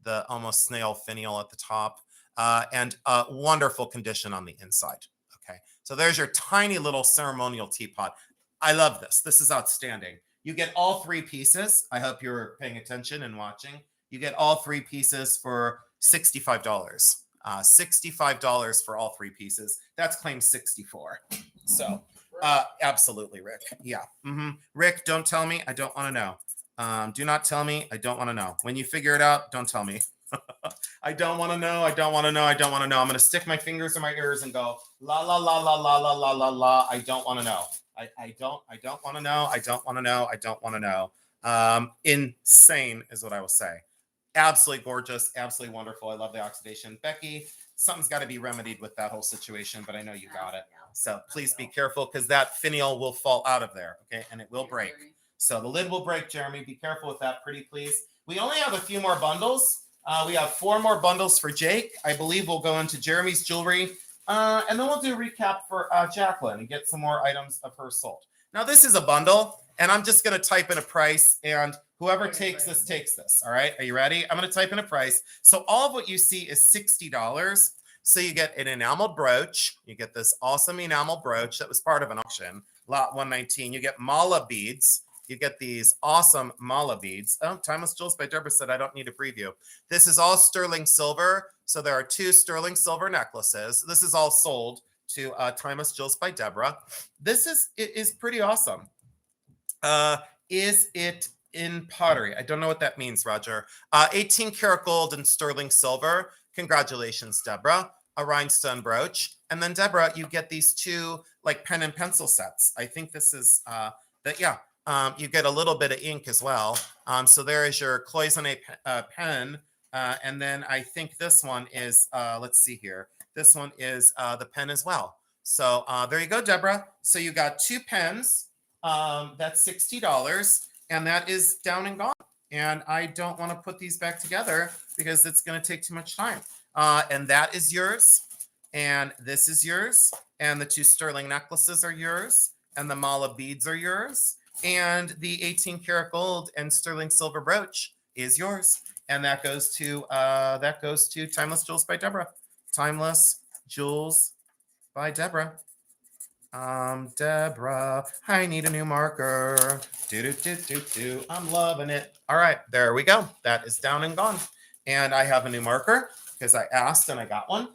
the almost snail finial at the top, and wonderful condition on the inside. Okay, so there's your tiny little ceremonial teapot. I love this. This is outstanding. You get all three pieces. I hope you're paying attention and watching. You get all three pieces for $65. $65 for all three pieces. That's claim 64. So absolutely, Rick. Yeah. Rick, don't tell me. I don't want to know. Do not tell me. I don't want to know. When you figure it out, don't tell me. I don't want to know. I don't want to know. I don't want to know. I'm going to stick my fingers in my ears and go la la la la la la la la la. I don't want to know. I don't want to know. I don't want to know. I don't want to know. Insane is what I will say. Absolutely gorgeous. Absolutely wonderful. I love the oxidation. Becky, something's got to be remedied with that whole situation, but I know you got it. So please be careful because that finial will fall out of there. Okay. And it will break. So the lid will break, Jeremy. Be careful with that, pretty please. We only have a few more bundles. We have 4 more bundles for Jake. I believe we'll go into Jeremy's jewelry. And then we'll do a recap for Jacqueline and get some more items of her sold. Now, this is a bundle, and I'm just going to type in a price, and whoever takes this, takes this. All right. Are you ready? I'm going to type in a price. So all of what you see is $60. So you get an enameled brooch. You get this awesome enamel brooch that was part of an auction, lot 119. You get mala beads. You get these awesome mala beads. Oh, Timeless Jewels by Deborah said, I don't need a preview. This is all sterling silver. So there are 2 sterling silver necklaces. This is all sold to Timeless Jewels by Deborah. This is pretty awesome. Is it in pottery? I don't know what that means, Roger. 18 karat gold and sterling silver. Congratulations, Deborah. A rhinestone brooch. And then, Deborah, you get these 2 like pen and pencil sets. I think this is yeah. You get a little bit of ink as well. So there is your cloisonne pen. And then I think this one is, let's see here. This one is the pen as well. So there you go, Deborah. So you got 2 pens. That's $60. And that is down and gone. And I don't want to put these back together because it's going to take too much time. And that is yours. And this is yours. And the 2 sterling necklaces are yours. And the mala beads are yours. And the 18 karat gold and sterling silver brooch is yours. And that goes to Timeless Jewels by Deborah. Timeless Jewels by Deborah. Deborah, I need a new marker. I'm loving it. All right, there we go. That is down and gone. And I have a new marker because I asked and I got one.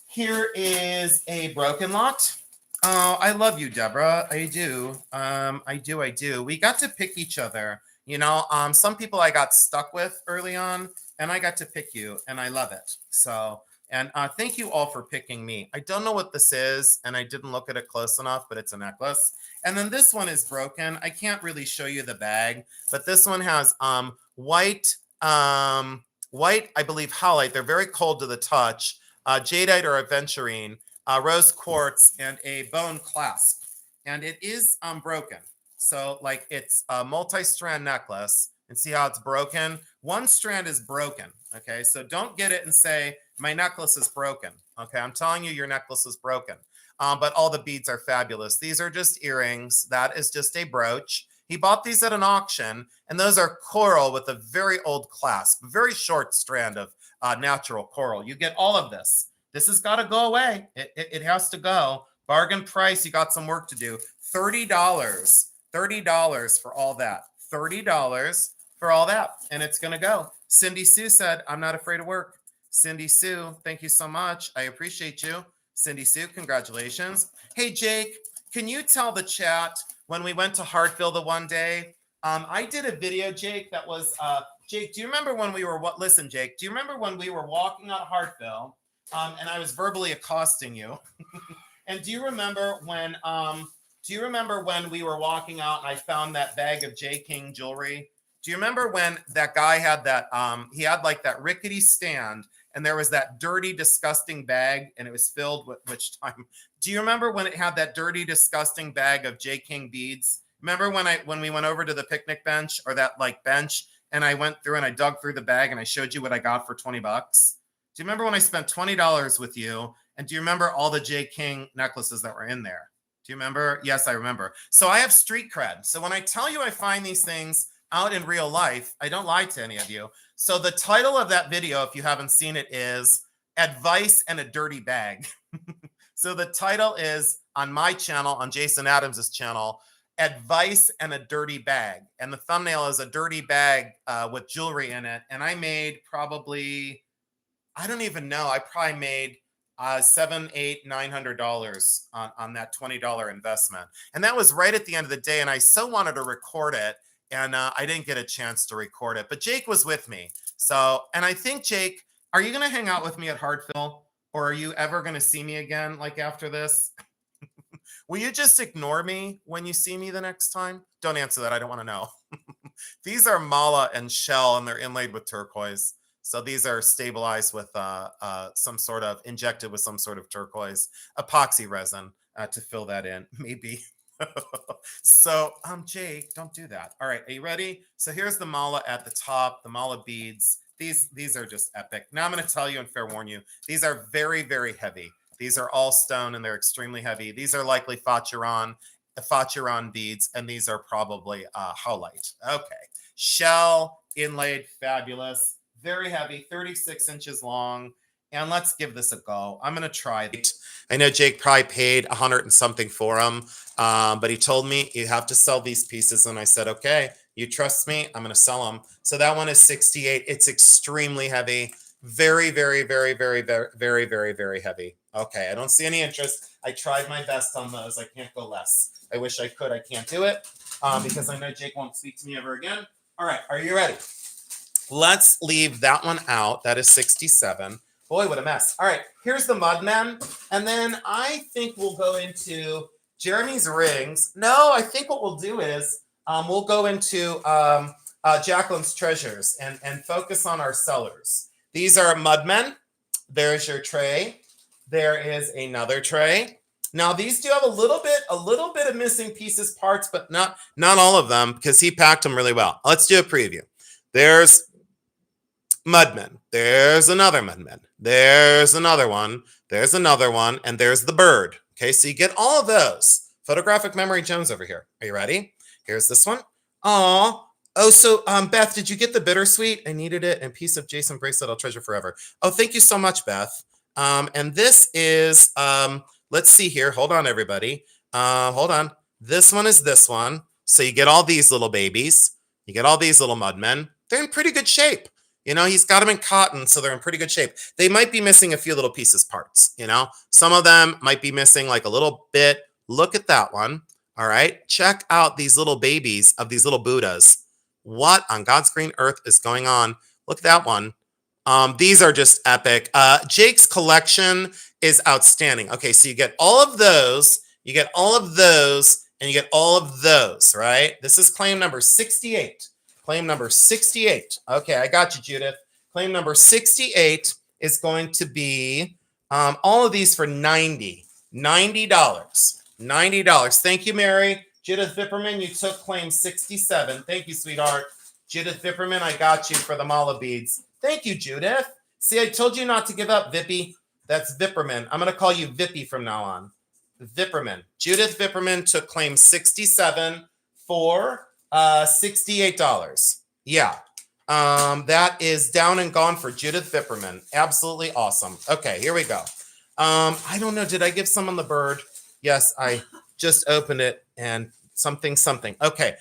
Here is a broken lot. Oh, I love you, Deborah. I do. I do. We got to pick each other. You know, some people I got stuck with early on, and I got to pick you, and I love it. So, and thank you all for picking me. I don't know what this is, and I didn't look at it close enough, but it's a necklace. And then this one is broken. I can't really show you the bag, but this one has white, I believe, howlite. They're very cold to the touch. Jadeite or aventurine, rose quartz, and a bone clasp. And it is broken. So like it's a multi-strand necklace, and see how it's broken? One strand is broken. Okay, so don't get it and say, my necklace is broken. Okay, I'm telling you, your necklace is broken. But all the beads are fabulous. These are just earrings. That is just a brooch. He bought these at an auction, and those are coral with a very old clasp, very short strand of natural coral. You get all of this. This has got to go away. It has to go. Bargain price. You got some work to do. $30. $30 for all that. $30 for all that. And it's going to go. Cindy Sue said, I'm not afraid of work. Cindy Sue, thank you so much. I appreciate you. Cindy Sue, congratulations. Hey, Jake, can you tell the chat when we went to Hartville the one day? I did a video, Jake, that was, Jake, do you remember when we were, listen, Jake, do you remember when we were walking out of Hartville and I was verbally accosting you? And do you remember when we were walking out and I found that bag of J. King jewelry? Do you remember when that guy had that, he had like that rickety stand and there was that dirty, disgusting bag and it was filled with, which time? Do you remember when it had that dirty, disgusting bag of J. King beads? Remember when we went over to the picnic bench or that like bench and I went through and I dug through the bag and I showed you what I got for $20? Do you remember when I spent $20 with you? And do you remember all the J. King necklaces that were in there? Do you remember? Yes, I remember. So I have street cred. So when I tell you I find these things out in real life, I don't lie to any of you. So the title of that video, if you haven't seen it, is Advice and a Dirty Bag. So the title is on my channel, on Jason Adams's channel, Advice and a Dirty Bag. And the thumbnail is a dirty bag with jewelry in it. And I made probably, I don't even know, I probably made $700, $800, $900 on that $20 investment. And that was right at the end of the day. And I so wanted to record it. And I didn't get a chance to record it. But Jake was with me. So, and I think, Jake, are you going to hang out with me at Hartville? Or are you ever going to see me again, like after this? Will you just ignore me when you see me the next time? Don't answer that. I don't want to know. These are mala and shell, and they're inlaid with turquoise. So these are stabilized with some sort of, injected with some sort of turquoise epoxy resin to fill that in, maybe. So, Jake, don't do that. All right, are you ready? So here's the mala at the top, the mala beads. These are just epic. Now I'm going to tell you and fair warn you, these are very, very heavy. These are all stone and they're extremely heavy. These are likely Facheron beads, and these are probably howlite. Okay, shell inlaid, fabulous, very heavy, 36 inches long. And let's give this a go. I'm going to try it. I know Jake probably paid $100 and something for them, but he told me you have to sell these pieces. And I said, okay, you trust me, I'm going to sell them. So that one is 68. It's extremely heavy. Very, very, very, very, very, very, very, very heavy. Okay, I don't see any interest. I tried my best on those. I can't go less. I wish I could. I can't do it because I know Jake won't speak to me ever again. All right, are you ready? Let's leave that one out. That is 67. Boy, what a mess. All right, here's the Mudmen. And then I think we'll go into Jeremy's rings. No, I think what we'll do is we'll go into Jacqueline's treasures and focus on our sellers. These are Mudmen. There's your tray. There is another tray. Now, these do have a little bit of missing pieces, parts, but not all of them because he packed them really well. Let's do a preview. There's Mudmen. There's another Mudmen. There's another one. There's another one. And there's the bird. Okay, so you get all of those. Photographic Memory Jones over here. Are you ready? Here's this one. Aw. Oh, so Beth, did you get the bittersweet? I needed it. And piece of Jason bracelet I'll treasure forever. Oh, thank you so much, Beth. And this is, let's see here. Hold on, everybody. Hold on. This one is this one. So you get all these little babies. You get all these little Mudmen. They're in pretty good shape. You know, he's got them in cotton, so they're in pretty good shape. They might be missing a few little pieces, parts, you know. Some of them might be missing like a little bit. Look at that one. All right. Check out these little babies of these little Buddhas. What on God's green earth is going on? Look at that one. These are just epic. Jake's collection is outstanding. Okay, so you get all of those, you get all of those, and you get all of those, right? This is claim number 68. Claim number 68. Okay, I got you, Judith. Claim number 68 is going to be all of these for $90. $90. Thank you, Mary. Judith Vipperman, you took claim 67. Thank you, sweetheart. Judith Vipperman, I got you for the mala beads. Thank you, Judith. See, I told you not to give up, Vippy. That's Vipperman. I'm going to call you Vippy from now on. Vipperman. Judith Vipperman took claim 67 for $68. Yeah. That is down and gone for Judith Vipperman. Absolutely awesome. Okay, here we go. I don't know. Did I give some on the bird? Yes, I just opened it and something. Okay.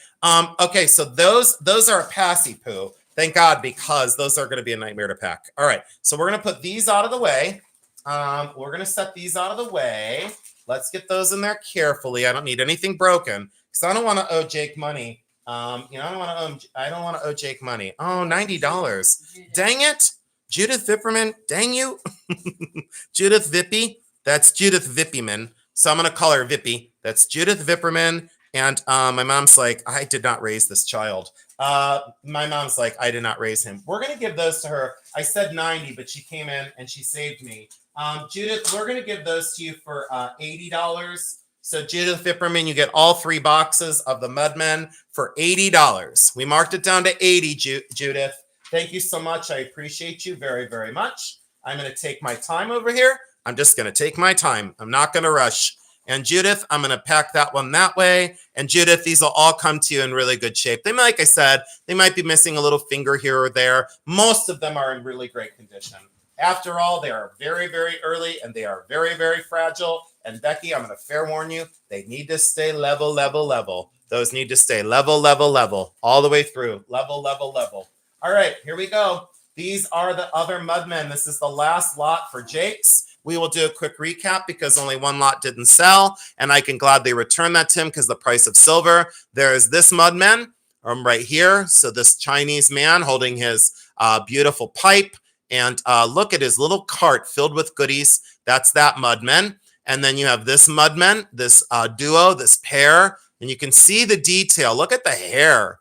Okay, so those are a passy poo. Thank God, because those are going to be a nightmare to pack. All right, so we're going to put these out of the way. We're going to set these out of the way. Let's get those in there carefully. I don't need anything broken because I don't want to owe Jake money. I don't want to owe Jake money. Oh, $90. Dang it. Judith Vipperman. Dang you. Judith Vippy. That's Judith Vippyman. So I'm going to call her Vippy. That's Judith Vipperman. And my mom's like, I did not raise this child. My mom's like, I did not raise him. We're going to give those to her. I said 90, but she came in and she saved me. Judith, we're going to give those to you for $80. So Judith Vipperman, you get all 3 boxes of the Mudmen for $80. We marked it down to 80, Judith. Thank you so much. I appreciate you very, very much. I'm going to take my time over here. I'm just going to take my time. I'm not going to rush. And Judith, I'm going to pack that one that way. And Judith, these will all come to you in really good shape. They, like I said, they might be missing a little finger here or there. Most of them are in really great condition. After all, they are very, very early and they are very, very fragile. And Becky, I'm going to fair warn you, they need to stay level. Those need to stay level, all the way through. Level. All right, here we go. These are the other Mudmen. This is the last lot for Jake's. We will do a quick recap because only one lot didn't sell, and I can gladly return that to him because the price of silver. There is this Mudman right here. So this Chinese man holding his beautiful pipe, and look at his little cart filled with goodies. That's that Mudman. And then you have this Mudman, this duo, this pair, and you can see the detail. Look at the hair.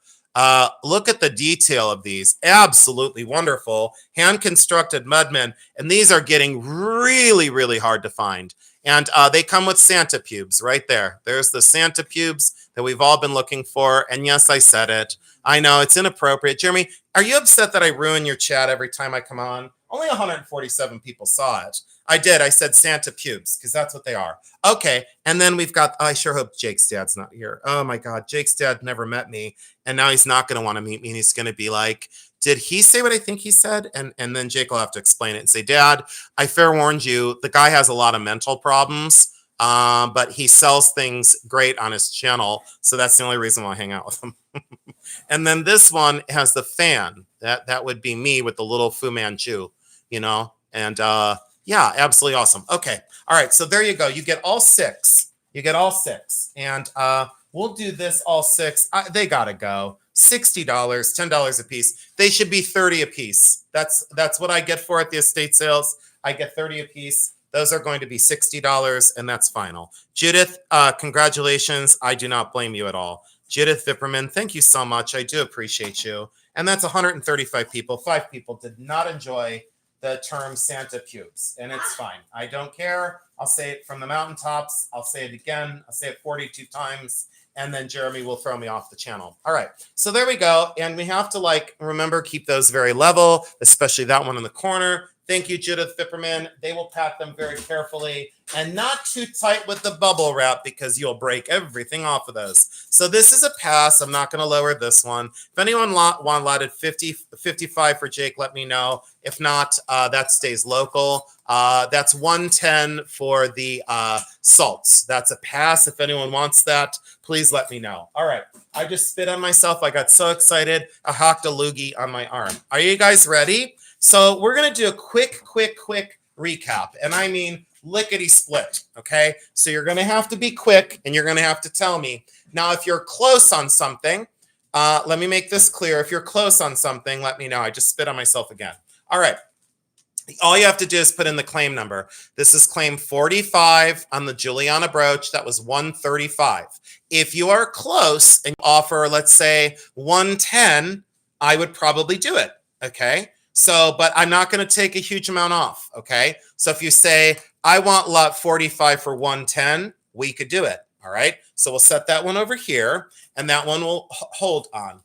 Look at the detail of these. Absolutely wonderful. Hand-constructed Mudmen. And these are getting really, really hard to find. And they come with Santa pubes right there. There's the Santa pubes that we've all been looking for. And yes, I said it. I know it's inappropriate. Jeremy, are you upset that I ruin your chat every time I come on? Only 147 people saw it. I did. I said Santa pubes because that's what they are. Okay. And then we've got, I sure hope Jake's dad's not here. Oh my God. Jake's dad never met me. And now he's not going to want to meet me. And he's going to be like, did he say what I think he said? And then Jake will have to explain it and say, Dad, I fair warned you. The guy has a lot of mental problems, but he sells things great on his channel. So that's the only reason why I hang out with him. And then this one has the fan. That would be me with the little Fu Manchu, and yeah, absolutely awesome. Okay. All right. So there you go. You get all 6. And we'll do this all 6. They got to go. $60, $10 a piece. They should be 30 a piece. That's what I get for at the estate sales. I get 30 a piece. Those are going to be $60, and that's final. Judith, congratulations. I do not blame you at all. Judith Vipperman, thank you so much. I do appreciate you. And that's 135 people. 5 people did not enjoy the term Santa pubes, and it's fine. I don't care. I'll say it from the mountaintops. I'll say it again. I'll say it 42 times, and then Jeremy will throw me off the channel. All right, so there we go. And we have to remember, keep those very level, especially that one in the corner. Thank you, Judith Fipperman. They will pack them very carefully and not too tight with the bubble wrap because you'll break everything off of those. So this is a pass. I'm not going to lower this one. If anyone allotted 55 for Jake, let me know. If not, that stays local. That's 110 for the salts. That's a pass. If anyone wants that, please let me know. All right. I just spit on myself. I got so excited. I hocked a loogie on my arm. Are you guys ready? So we're going to do a quick recap. And I mean lickety split. Okay. So you're going to have to be quick and you're going to have to tell me. Now, if you're close on something, let me make this clear. If you're close on something, let me know. I just spit on myself again. All right. All you have to do is put in the claim number. This is claim 45 on the Juliana brooch. That was 135. If you are close and offer, let's say 110, I would probably do it. Okay. So, but I'm not going to take a huge amount off. Okay. So if you say, I want lot 45 for 110, we could do it. All right. So we'll set that one over here and that one will hold on.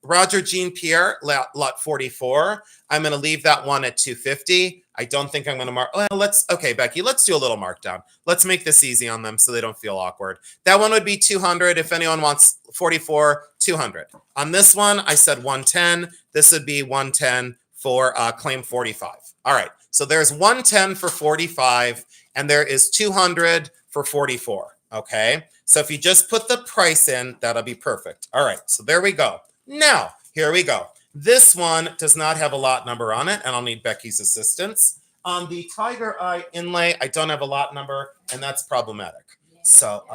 Roger Jean Pierre, lot 44. I'm going to leave that one at 250. I don't think I'm going to mark. Well, okay, Becky, let's do a little markdown. Let's make this easy on them so they don't feel awkward. That one would be 200. If anyone wants 44, 200. On this one, I said 110. This would be 110 for claim 45. All right. So there's 110 for 45 and there is 200 for 44. Okay. So if you just put the price in, that'll be perfect. All right. So there we go. Now, here we go. This one does not have a lot number on it, and I'll need Becky's assistance. On the Tiger Eye inlay, I don't have a lot number, and that's problematic. So,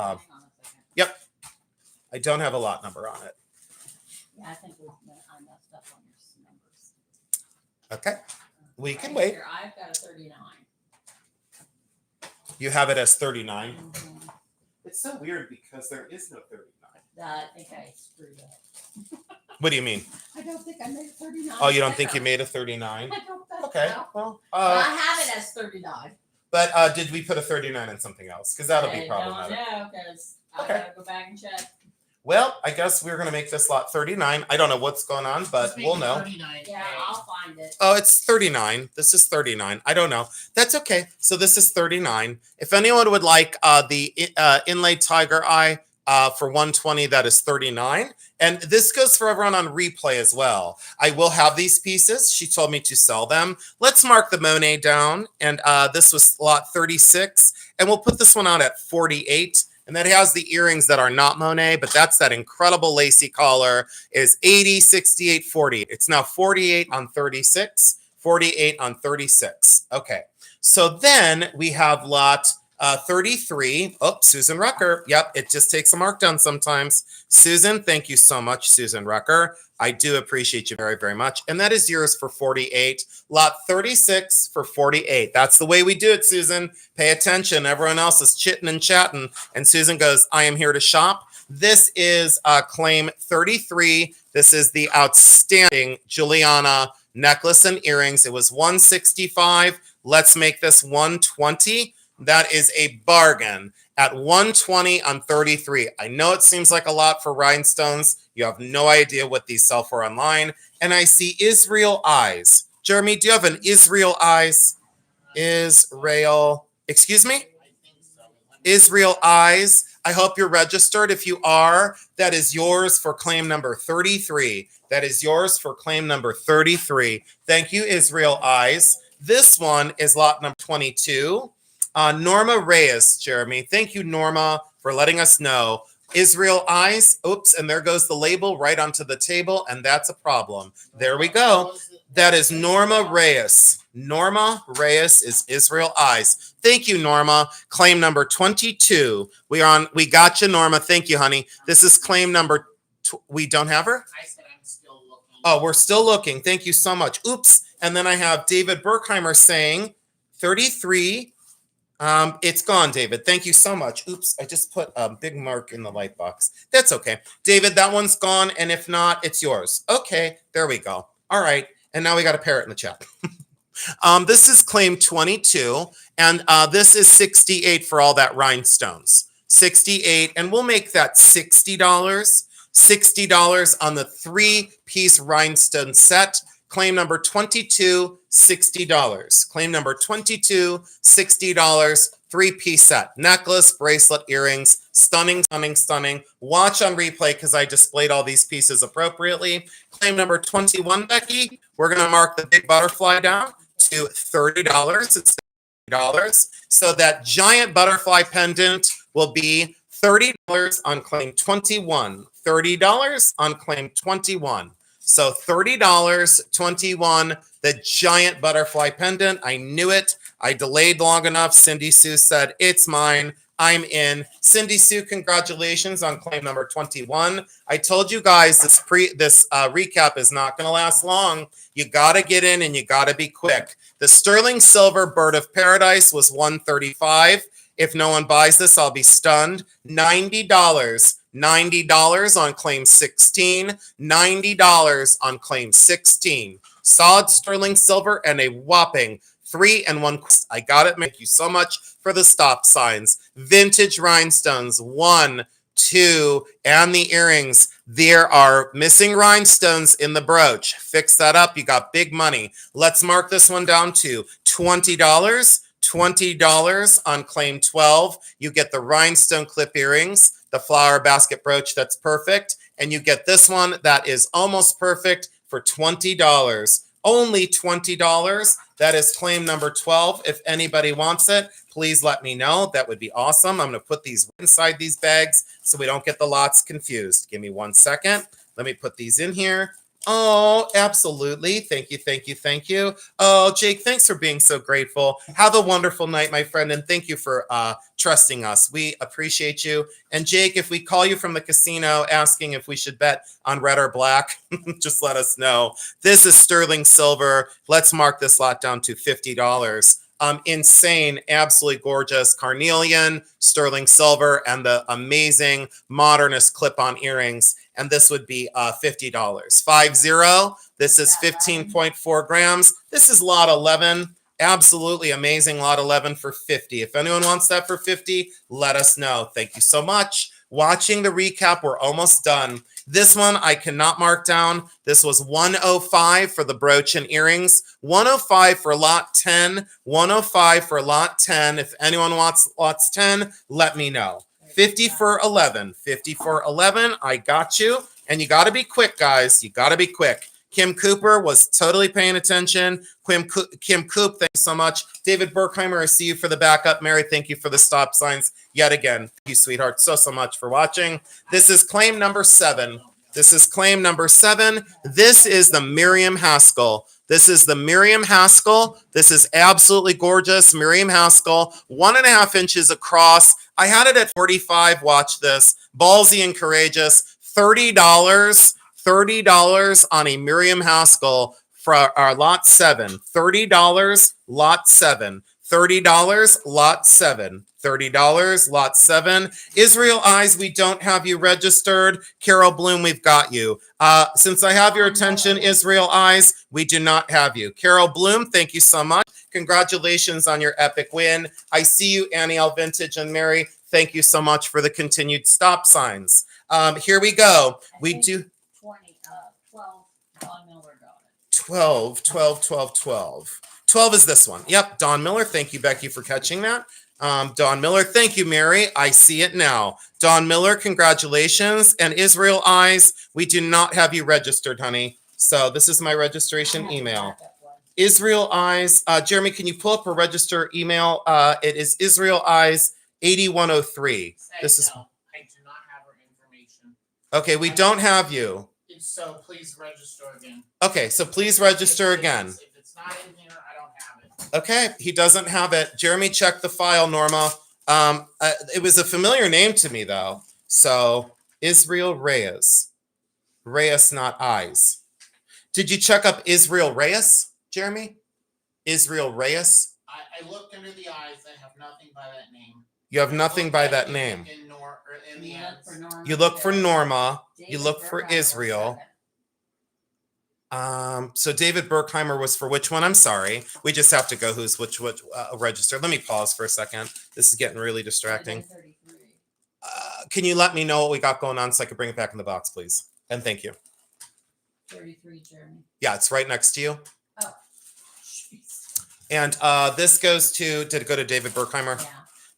yep. I don't have a lot number on it. Yeah, I think I messed up on your numbers. Okay. We can wait. Here, I've got a 39. You have it as 39. Mm-hmm. It's so weird because there is no 39. I think I screwed up. What do you mean? I don't think I made a 39. Oh, you don't think you made a 39? I don't think Okay. so. Well, But I have it as 39. But did we put a 39 in something else? Because that'll be I problematic. don't know, because Okay. I gotta go back and check. Well, I guess we're going to make this lot 39. I don't know what's going on, but Just make we'll it know. 39. Yeah, I'll find it. Oh, it's 39. This is 39. I don't know. That's okay. So this is 39. If anyone would like the inlaid tiger eye for 120, that is 39. And this goes for everyone on replay as well. I will have these pieces. She told me to sell them. Let's mark the Monet down. And this was lot 36. And we'll put this one out at 48. And that has the earrings that are not Monet, but that's that incredible lacy collar is 80, 68, 40. It's now 48 on 36, 48 on 36. Okay. So then we have lot 33. Oh, Susan Rucker. Yep. It just takes a markdown sometimes. Susan, thank you so much, Susan Rucker. I do appreciate you very, very much. And that is yours for 48. Lot 36 for 48. That's the way we do it, Susan. Pay attention. Everyone else is chitting and chatting. And Susan goes, I am here to shop. This is claim 33. This is the outstanding Juliana necklace and earrings. It was 165. Let's make this 120. That is a bargain at 120 on 33. I know it seems like a lot for rhinestones. You have no idea what these sell for online. And I see Israel Eyes. Jeremy, do you have an Israel Eyes? Israel, excuse me? Israel Eyes. I hope you're registered. If you are, that is yours for claim number 33. That is yours for claim number 33. Thank you, Israel Eyes. This one is lot number 22. Norma Reyes, Jeremy. Thank you, Norma, for letting us know. Israel Eyes. Oops, and there goes the label right onto the table, and that's a problem. There we go. That is Norma Reyes. Norma Reyes is Israel Eyes. Thank you, Norma. Claim number 22. We got you, Norma. Thank you, honey. This is claim number. We don't have her? I said I'm still looking. Oh, we're still looking. Thank you so much. Oops. And then I have David Berkheimer saying 33. It's gone, David. Thank you so much. Oops, I just put a big mark in the light box. That's okay. David, that one's gone. And if not, it's yours. Okay, there we go. All right. And now we got a parrot in the chat. This is claim 22. And this is 68 for all that rhinestones. 68. And we'll make that $60. $60 on the 3-piece rhinestone set. Claim number 22, $60. Claim number 22, $60. 3-piece set. Necklace, bracelet, earrings. Stunning, stunning, stunning. Watch on replay because I displayed all these pieces appropriately. Claim number 21, Becky. We're going to mark the big butterfly down to $30. It's $30. So that giant butterfly pendant will be $30 on claim 21. $30 on claim 21. So $30, 21, the giant butterfly pendant. I knew it. I delayed long enough. Cindy Sue said, it's mine. I'm in. Cindy Sue, congratulations on claim number 21. I told you guys this recap is not going to last long. You got to get in and you got to be quick. The sterling silver bird of paradise was $135. If no one buys this, I'll be stunned. $90. $90 on claim 16. $90 on claim 16. Solid sterling silver and a whopping 3 and 1. I got it. Thank you so much for the stop signs. Vintage rhinestones. 1, 2, and the earrings. There are missing rhinestones in the brooch. Fix that up. You got big money. Let's mark this one down to $20. $20 on claim 12. You get the rhinestone clip earrings, the flower basket brooch that's perfect, and you get this one that is almost perfect for $20. Only $20. That is claim number 12. If anybody wants it, please let me know. That would be awesome. I'm going to put these inside these bags so we don't get the lots confused. Give me 1 second. Let me put these in here. Oh, absolutely. Thank you, thank you, thank you. Oh, Jake, thanks for being so grateful. Have a wonderful night, my friend, and thank you for trusting us. We appreciate you. And Jake, if we call you from the casino asking if we should bet on red or black, just let us know. This is sterling silver. Let's mark this lot down to $50. Insane, absolutely gorgeous carnelian, sterling silver, and the amazing modernist clip-on earrings. And this would be $50. 50. This is 15.4 grams. This is lot 11. Absolutely amazing lot 11 for 50. If anyone wants that for 50, let us know. Thank you so much. Watching the recap, we're almost done. This one I cannot mark down. This was 105 for the brooch and earrings. 105 for lot 10. 105 for lot 10. If anyone wants lots 10, let me know. 50 for 11. 50 for 11. I got you. And you got to be quick, guys. You got to be quick. Kim Cooper was totally paying attention. Kim Coop, thanks so much. David Berkheimer, I see you for the backup. Mary, thank you for the stop signs yet again. Thank you, sweetheart, so much for watching. This is claim number 7. This is claim number 7. This is the Miriam Haskell. This is the Miriam Haskell. This is absolutely gorgeous. Miriam Haskell, 1.5 inches across. I had it at 45. Watch this. Ballsy and courageous. $30. $30 on a Miriam Haskell for our lot 7. $30, lot 7. $30, lot 7. $30, lot 7. Israel Eyes, we don't have you registered. Carol Bloom, we've got you. Since I have your attention, Israel Eyes, we do not have you. Carol Bloom, thank you so much. Congratulations on your epic win. I see you, Annie L. Vintage and Mary. Thank you so much for the continued stop signs. Here we go. We do 12, Don Miller got it. 12. 12 is this one. Yep, Don Miller. Thank you, Becky, for catching that. Don Miller. Thank you, Mary. I see it now. Don Miller, congratulations. And Israel Eyes, we do not have you registered, honey. So this is my registration email. Israel Eyes. Jeremy, can you pull up a register email? It is Israel Eyes 8103. This is. No, I do not have her information. Okay, we don't have you. So please register again. Okay, so please register again. If it's not in here, I don't have it. Okay, he doesn't have it. Jeremy, check the file, Norma. It was a familiar name to me, though. So, Israel Reyes. Reyes, not Eyes. Did you check up Israel Reyes, Jeremy? Israel Reyes? I looked under the eyes. I have nothing by that name. You have nothing by that name. In the ends. You look for Norma. You look for Israel. So David Berkheimer was for which one? I'm sorry. We just have to go who's which registered. Let me pause for a second. This is getting really distracting. Can you let me know what we got going on so I can bring it back in the box, please? And thank you. 33, Jeremy. Yeah, it's right next to you. Oh, jeez. And this goes to, did it go to David Berkheimer? Yeah.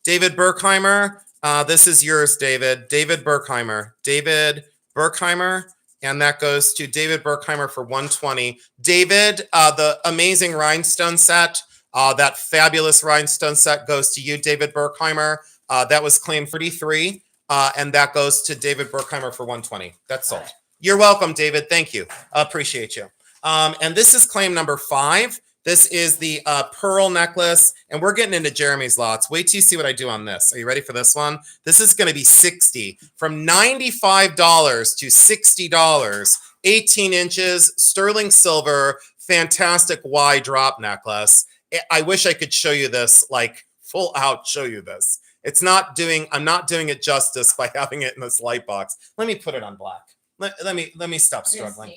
David Berkheimer, this is yours, David. David Berkheimer. David Berkheimer. And that goes to David Berkheimer for 120. David, the amazing rhinestone set, that fabulous rhinestone set goes to you, David Berkheimer. That was claim 33. And that goes to David Berkheimer for 120. That's sold. Got it. You're welcome, David. Thank you. Appreciate you. And this is claim number 5. This is the pearl necklace, and we're getting into Jeremy's lots. Wait till you see what I do on this. Are you ready for this one? This is going to be 60 from $95 to $60, 18 inches, sterling silver, fantastic Y drop necklace. I wish I could show you this, like full out show you this. It's not doing, I'm not doing it justice by having it in this light box. Let me put it on black. Let me stop struggling.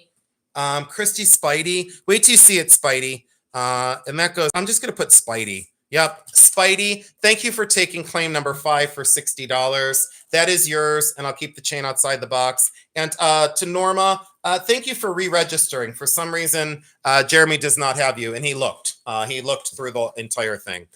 Christy Spidey. Wait till you see it, Spidey. And that goes, I'm just going to put Spidey. Yep. Spidey, thank you for taking claim number 5 for $60. That is yours. And I'll keep the chain outside the box. And to Norma, thank you for re-registering. For some reason, Jeremy does not have you. And he looked through the entire thing.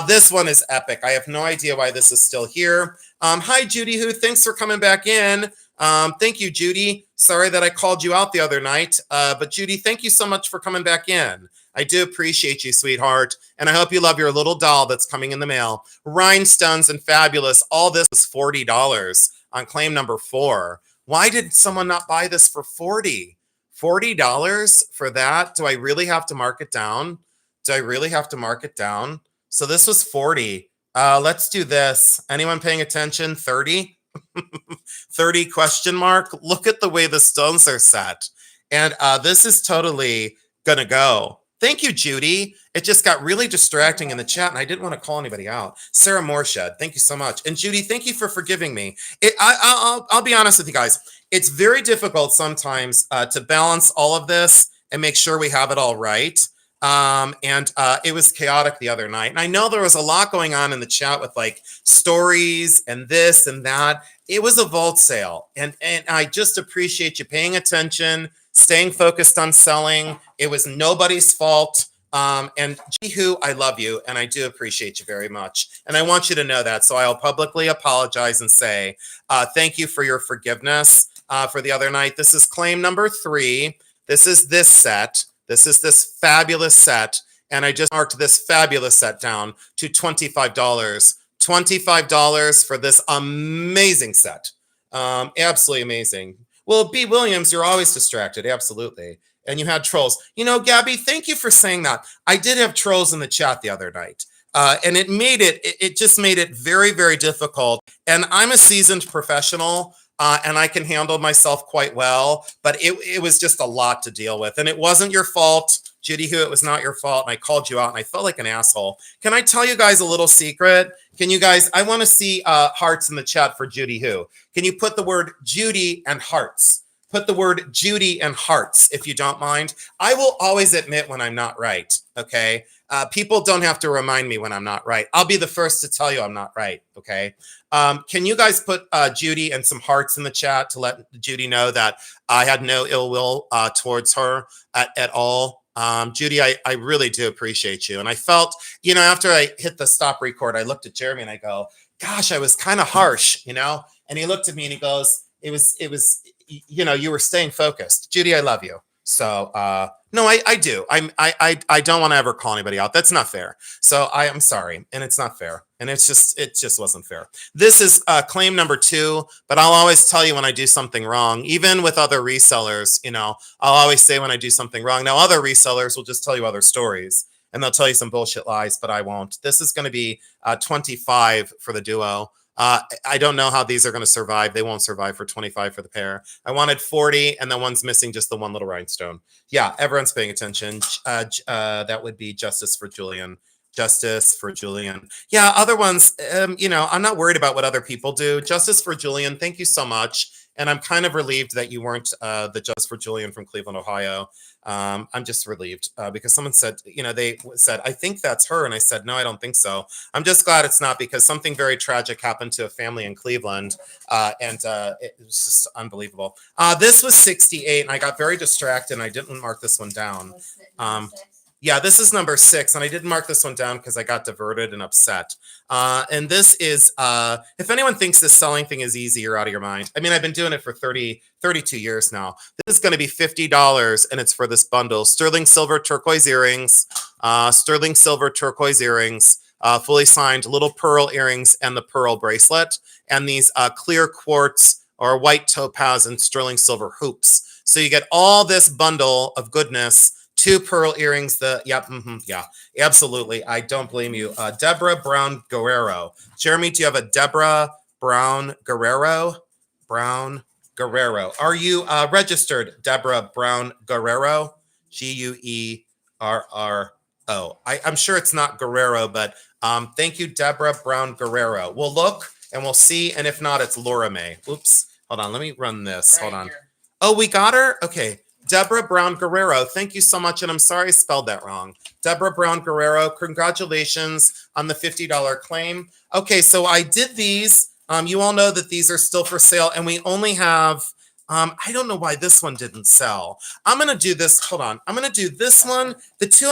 This one is epic. I have no idea why this is still here. Hi, Judy, who thanks for coming back in. Thank you, Judy. Sorry that I called you out the other night. But Judy, thank you so much for coming back in. I do appreciate you, sweetheart. And I hope you love your little doll that's coming in the mail. Rhinestones and fabulous. All this is $40 on claim number 4. Why did someone not buy this for $40? $40 for that? Do I really have to mark it down? Do I really have to mark it down? So this was $40. Let's do this. Anyone paying attention? 30? 30 question mark. Look at the way the stones are set. And this is totally gonna go. Thank you, Judy. It just got really distracting in the chat, and I didn't want to call anybody out. Sarah Morshed, thank you so much. And Judy, thank you for forgiving me. I'll be honest with you guys. It's very difficult sometimes to balance all of this and make sure we have it all right. It was chaotic the other night. And I know there was a lot going on in the chat with like stories and this and that. It was a vault sale. And I just appreciate you paying attention, staying focused on selling. It was nobody's fault. And Jihu, I love you, and I do appreciate you very much. And I want you to know that. So I'll publicly apologize and say thank you for your forgiveness for the other night. This is claim number 3. This is this set. This is this fabulous set. And I just marked this fabulous set down to $25. $25 for this amazing set. Absolutely amazing. Well, B. Williams, you're always distracted. Absolutely. And you had trolls. You know, Gabby, thank you for saying that. I did have trolls in the chat the other night. And it just made it very, very difficult. And I'm a seasoned professional, and I can handle myself quite well. But it was just a lot to deal with. And it wasn't your fault, Judy, who it was not your fault. And I called you out, and I felt like an asshole. Can I tell you guys a little secret? Can you guys, I want to see hearts in the chat for Judy who. Can you put the word Judy and hearts? Put the word Judy and hearts, if you don't mind. I will always admit when I'm not right, okay? People don't have to remind me when I'm not right. I'll be the first to tell you I'm not right, okay? Can you guys put Judy and some hearts in the chat to let Judy know that I had no ill will towards her at all? Judy, I really do appreciate you. And I felt, you know, after I hit the stop record, I looked at Jeremy and I go, gosh, I was kind of harsh, you know? And he looked at me and he goes, it was, you know, you were staying focused. Judy, I love you. So, no, I do. I don't want to ever call anybody out. That's not fair. So I am sorry. And it's not fair. And it just wasn't fair. This is claim number 2, but I'll always tell you when I do something wrong, even with other resellers, you know, I'll always say when I do something wrong. Now, other resellers will just tell you other stories and they'll tell you some bullshit lies, but I won't. This is going to be 25 for the duo. I don't know how these are going to survive. They won't survive for 25 for the pair. I wanted 40, and the one's missing just the one little rhinestone. Yeah, everyone's paying attention. That would be Justice for Julian. Justice for Julian. Yeah, other ones, you know, I'm not worried about what other people do. Justice for Julian, thank you so much. And I'm kind of relieved that you weren't the Just for Julian from Cleveland, Ohio. I'm just relieved because someone said, they said, I think that's her. And I said, no, I don't think so. I'm just glad it's not, because something very tragic happened to a family in Cleveland. And it was just unbelievable. This was 68, and I got very distracted, and I didn't mark this one down. Was it number 6? Yeah, this is number 6, and I didn't mark this one down because I got diverted and upset. And this is, if anyone thinks this selling thing is easy, you're out of your mind. I mean, I've been doing it for 32 years now. This is going to be $50, and it's for this bundle. Sterling silver turquoise earrings, fully signed little pearl earrings, and the pearl bracelet, and these clear quartz or white topaz and sterling silver hoops. So you get all this bundle of goodness. 2 pearl earrings. Yeah, absolutely. I don't blame you. Deborah Brown Guerrero. Jeremy, do you have a Deborah Brown Guerrero? Are you registered, Deborah Brown Guerrero? Guerrero. I'm sure it's not Guerrero, but thank you, Deborah Brown Guerrero. We'll look and we'll see. And if not, it's Laura May. Oops. Hold on. Let me run this. Hold on. Here. Oh, we got her? Okay. Deborah Brown Guerrero, thank you so much. And I'm sorry I spelled that wrong. Deborah Brown Guerrero, congratulations on the $50 claim. Okay, so I did these. You all know that these are still for sale, and we only have, I don't know why this one didn't sell. I'm going to do this. Hold on. I'm going to do this one. The 2,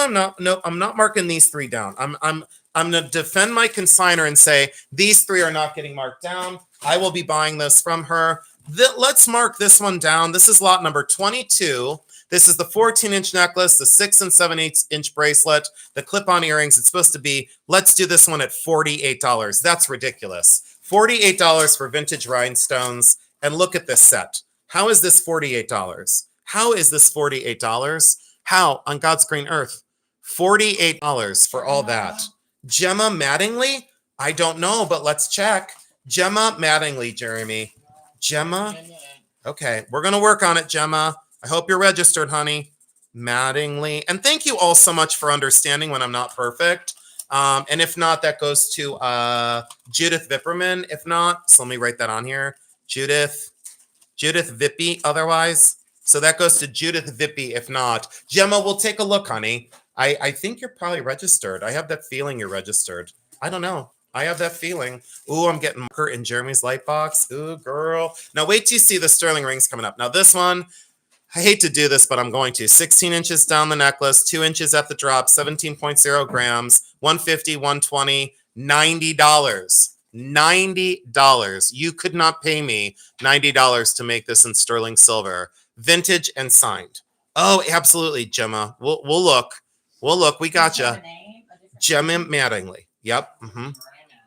I'm not marking these 3 down. I'm going to defend my consignor and say these 3 are not getting marked down. I will be buying this from her. Let's mark this one down. This is lot number 22. This is the 14-inch necklace, the 6 7/8-inch bracelet, the clip-on earrings. It's supposed to be, let's do this one at $48. That's ridiculous. $48 for vintage rhinestones. And look at this set. How is this $48? How is this $48? How on God's green earth? $48 for all that. Gemma Mattingly? I don't know, but let's check. Gemma Mattingly, Jeremy. Gemma? Okay, we're going to work on it, Gemma. I hope you're registered, honey. Mattingly. And thank you all so much for understanding when I'm not perfect. And if not, that goes to Judith Vipperman. If not, so let me write that on here. Judith Vippy, otherwise. So that goes to Judith Vippy. If not, Gemma, we'll take a look, honey. I think you're probably registered. I have that feeling you're registered. I don't know. I have that feeling. Ooh, I'm getting marker in Jeremy's light box. Ooh, girl. Now wait till you see the sterling rings coming up. Now this one, I hate to do this, but I'm going to. 16 inches down the necklace, 2 inches at the drop, 17.0 grams, 150, 120, $90. $90. You could not pay me $90 to make this in sterling silver. Vintage and signed. Oh, absolutely, Gemma. We'll look. We'll look. We gotcha. Gemma Mattingly. Yep. Mm-hmm.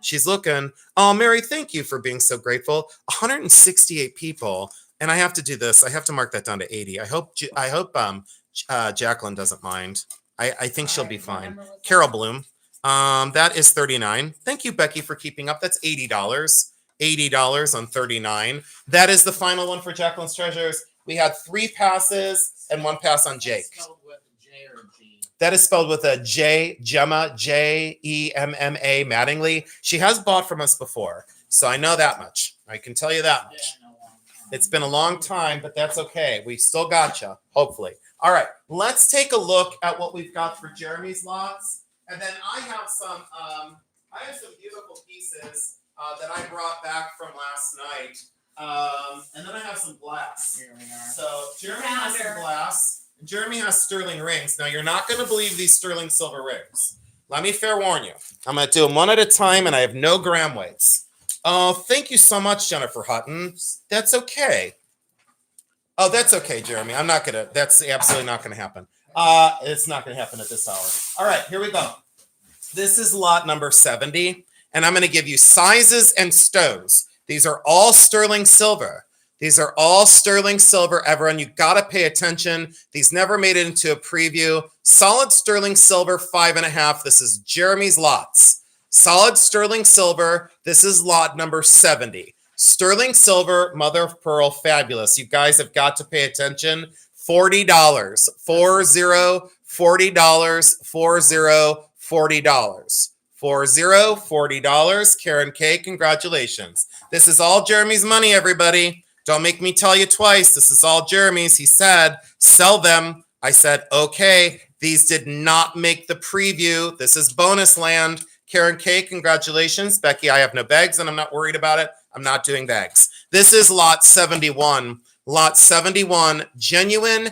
She's looking. Oh, Mary, thank you for being so grateful. 168 people, and I have to do this. I have to mark that down to 80. I hope Jacqueline doesn't mind. I think she'll be fine. Carol Bloom. That is 39. Thank you, Becky, for keeping up. That's $80. $80 on 39. That is the final one for Jacqueline's Treasures. We had 3 passes and 1 pass on Jake. Spelled with a J or a G. That is spelled with a J, Gemma, Jemma Mattingly. She has bought from us before, so I know that much. I can tell you that much. Yeah, no, It's been a long time, but that's okay. We still got you, hopefully. All right, let's take a look at what we've got for Jeremy's lots. And then I have some beautiful pieces that I brought back from last night. And then I have some glass. Here we are. So Jeremy has some glass. Jeremy has sterling rings. Now, you're not going to believe these sterling silver rings. Let me fair warn you. I'm going to do them one at a time, and I have no gram weights. Oh, thank you so much, Jennifer Hutton. That's okay. Oh, that's okay, Jeremy. I'm not going to. That's absolutely not going to happen. It's not going to happen at this hour. All right, here we go. This is lot number 70, and I'm going to give you sizes and stones. These are all sterling silver. These are all sterling silver, everyone. You got to pay attention. These never made it into a preview. Solid sterling silver, 5.5. This is Jeremy's lots. Solid sterling silver. This is lot number 70. Sterling silver, mother of pearl, fabulous. You guys have got to pay attention. $40. $40. $40. Karen K, congratulations. This is all Jeremy's money, everybody. Don't make me tell you twice. This is all Jeremy's. He said, sell them. I said, okay. These did not make the preview. This is bonus land. Karen K, congratulations. Becky, I have no bags and I'm not worried about it. I'm not doing bags. This is lot 71. Lot 71, genuine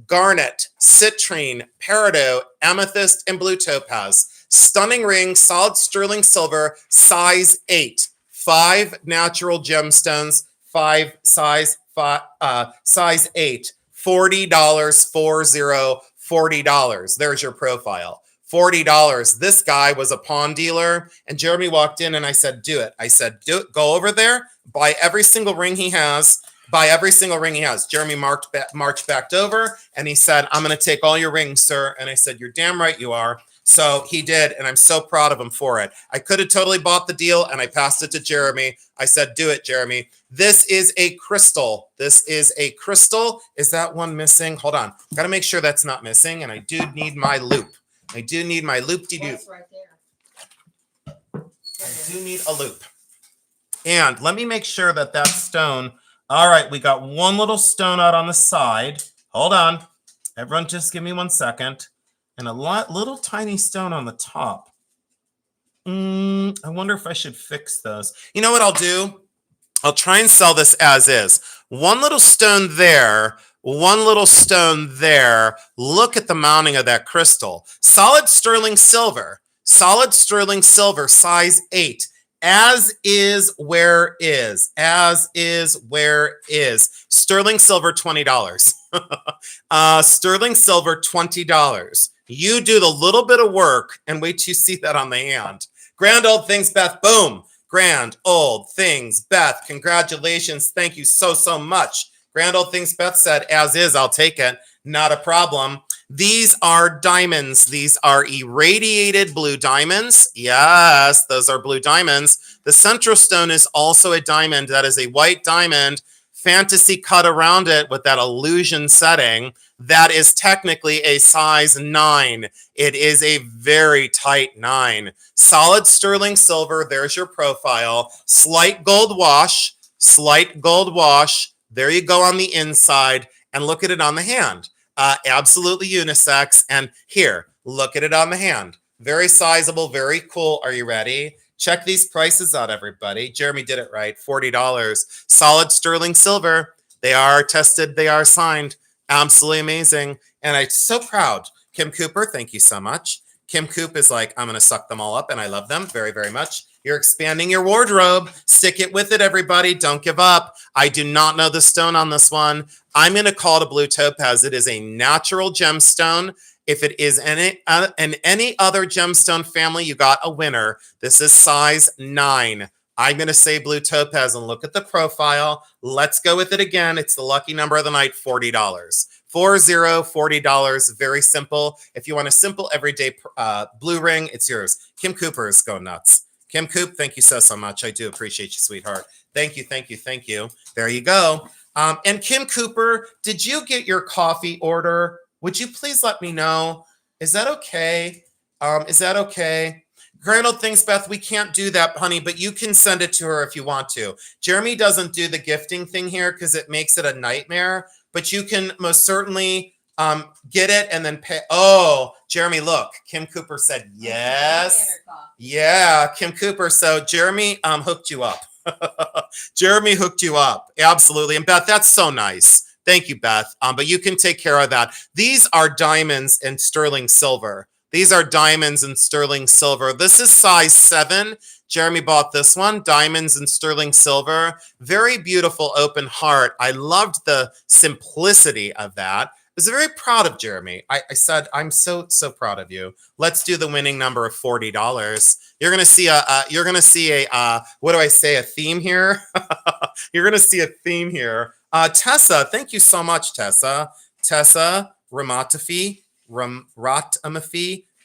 garnet, citrine, peridot, amethyst, and blue topaz. Stunning ring, solid sterling silver, size 8. 5 natural gemstones, size 8. $40, $40. There's your profile. $40. This guy was a pawn dealer, and Jeremy walked in and I said, do it. I said, do it. Go over there, buy every single ring he has. Buy every single ring he has. Jeremy marched back over and he said, I'm going to take all your rings, sir. And I said, you're damn right you are. So he did, and I'm so proud of him for it. I could have totally bought the deal, and I passed it to Jeremy. I said, do it, Jeremy. This is a crystal. This is a crystal. Is that one missing? Hold on. Got to make sure that's not missing, and I do need my loop. I do need my loop-de-doop. That's right there. I do need a loop. And let me make sure that that stone... All right, we got one little stone out on the side. Hold on. Everyone just give me 1 second. And a little tiny stone on the top. I wonder if I should fix those. You know what I'll do? I'll try and sell this as is. One little stone there, one little stone there. Look at the mounting of that crystal. Solid sterling silver, size 8. As is where is. As is where is. Sterling silver, $20. Sterling silver, $20. You do the little bit of work and wait till you see that on the hand. Grand old things, Beth. Boom. Grand old things, Beth. Congratulations. Thank you so, so much. Grand old things, Beth said, as is, I'll take it. Not a problem. These are diamonds. These are irradiated blue diamonds. Yes, those are blue diamonds. The central stone is also a diamond. That is a white diamond. Fantasy cut around it with that illusion setting. That is technically a size 9. It is a very tight 9. Solid sterling silver. There's your profile. Slight gold wash. Slight gold wash. There you go on the inside. And look at it on the hand. Absolutely unisex. And here, look at it on the hand. Very sizable, very cool. Are you ready? Check these prices out, everybody. Jeremy did it right. $40. Solid sterling silver. They are tested. They are signed. Absolutely amazing. And I'm so proud. Kim Cooper, thank you so much. Kim Coop is like, I'm going to suck them all up, and I love them very, very much. You're expanding your wardrobe. Stick it with it, everybody. Don't give up. I do not know the stone on this one. I'm going to call it a blue topaz. It is a natural gemstone. If it is in any other gemstone family, you got a winner. This is size 9. I'm going to say blue topaz and look at the profile. Let's go with it again. It's the lucky number of the night, $40. $40. Very simple. If you want a simple everyday blue ring, it's yours. Kim Cooper is going nuts. Kim Coop, thank you so, so much. I do appreciate you, sweetheart. Thank you, thank you, thank you. There you go. And Kim Cooper, did you get your coffee order? Would you please let me know? Is that okay? Is that okay? Grand old things, Beth, we can't do that, honey, but you can send it to her if you want to. Jeremy doesn't do the gifting thing here because it makes it a nightmare, but you can most certainly get it and then pay. Oh, Jeremy, look, Kim Cooper said yes. Yeah, Kim Cooper. So Jeremy hooked you up. Jeremy hooked you up. Absolutely. And Beth, that's so nice. Thank you, Beth. But you can take care of that. These are diamonds and sterling silver. These are diamonds and sterling silver. This is size 7. Jeremy bought this one, diamonds and sterling silver. Very beautiful open heart. I loved the simplicity of that. I was very proud of Jeremy. I said, I'm so, so proud of you. Let's do the winning number of $40. You're going to see what do I say? A theme here. You're going to see a theme here. Tessa, thank you so much, Tessa. Tessa Ramatafi.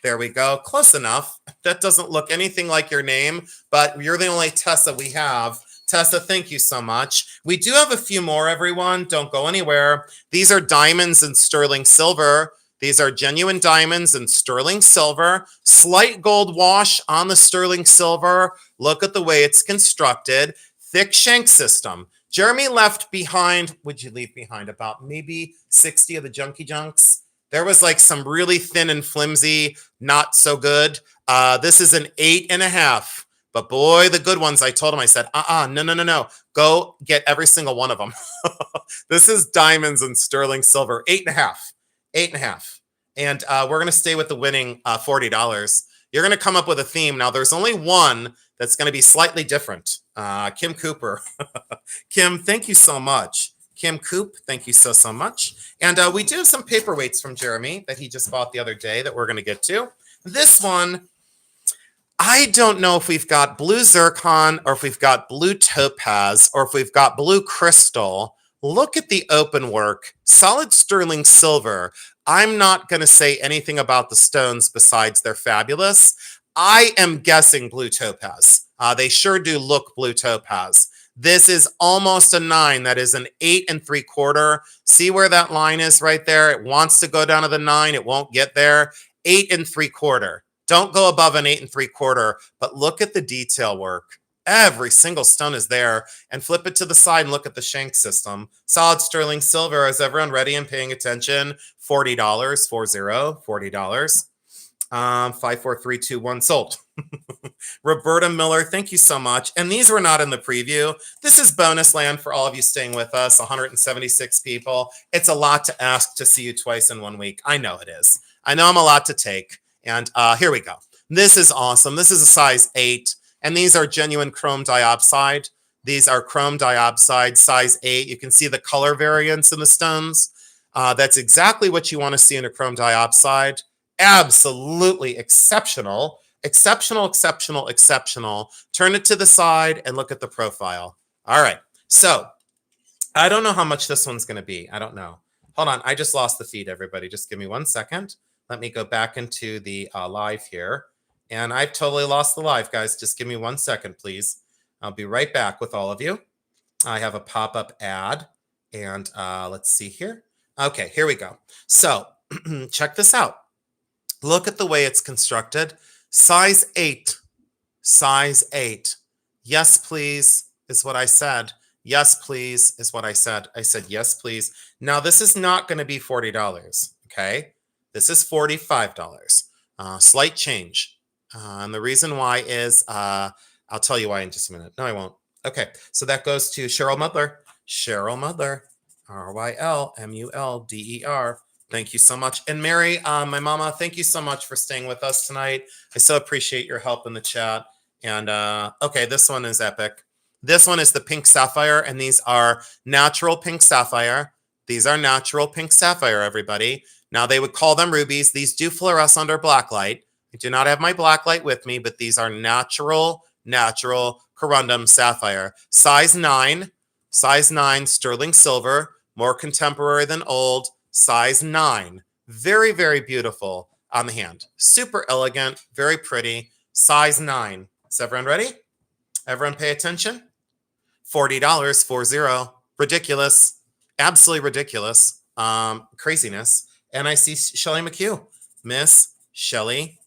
There we go. Close enough. That doesn't look anything like your name, but you're the only Tessa we have. Tessa, thank you so much. We do have a few more, everyone. Don't go anywhere. These are diamonds and sterling silver. These are genuine diamonds and sterling silver. Slight gold wash on the sterling silver. Look at the way it's constructed. Thick shank system. Jeremy left behind, would you leave behind? About maybe 60 of the junky junks. There was like some really thin and flimsy, not so good. This is an 8.5. But boy, the good ones, I told him, I said, no. Go get every single one of them. This is diamonds and sterling silver, 8.5. 8.5. And we're going to stay with the winning $40. You're going to come up with a theme. Now, there's only one that's going to be slightly different. Kim Cooper. Kim, thank you so much. Kim Coop, thank you so much. And we do have some paperweights from Jeremy that he just bought the other day that we're going to get to. This one, I don't know if we've got blue zircon or if we've got blue topaz or if we've got blue crystal. Look at the open work, solid sterling silver. I'm not going to say anything about the stones besides they're fabulous. I am guessing blue topaz. They sure do look blue topaz. This is almost a 9. That is an 8.75. See where that line is right there? It wants to go down to the 9. It won't get there. 8.75. Don't go above an 8.75, but look at the detail work. Every single stone is there. And flip it to the side and look at the shank system. Solid sterling silver. Is everyone ready and paying attention? $40, $40. 5, 4, 3, 2, 1, sold. Roberta Miller, thank you so much. And these were not in the preview. This is bonus land for all of you staying with us, 176 people. It's a lot to ask to see you twice in 1 week. I know it is. I know I'm a lot to take. And here we go. This is awesome. This is a size 8. And these are genuine chrome diopside. These are chrome diopside, size 8. You can see the color variance in the stones. That's exactly what you want to see in a chrome diopside. Absolutely exceptional. Exceptional. Turn it to the side and look at the profile. All right. So I don't know how much this one's going to be. I don't know. Hold on. I just lost the feed, everybody. Just give me 1 second. Let me go back into the live here. And I've totally lost the live, guys. Just give me 1 second, please. I'll be right back with all of you. I have a pop-up ad. And let's see here. Okay, here we go. So check this out. Look at the way it's constructed. Size 8. Size 8. Yes, please, is what I said. Yes, please, is what I said. I said, yes, please. Now, this is not going to be $40, okay? This is $45. Slight change. And the reason why is, I'll tell you why in just a minute. No, I won't. Okay, so that goes to Cheryl Mudler. Cheryl Mudler. RYLMULDER. Thank you so much. And Mary, my mama, thank you so much for staying with us tonight. I so appreciate your help in the chat. And okay, this one is epic. This one is the pink sapphire, and these are natural pink sapphire. These are natural pink sapphire, everybody. Now, they would call them rubies. These do fluoresce under black light. I do not have my black light with me, but these are natural corundum sapphire. Size 9, sterling silver, more contemporary than old. Size 9. Very, very beautiful on the hand. Super elegant, very pretty. Size 9. Is everyone ready? Everyone pay attention? $40, 40. Ridiculous. Absolutely ridiculous. Craziness. And I see Shelly McHugh. Miss Shelly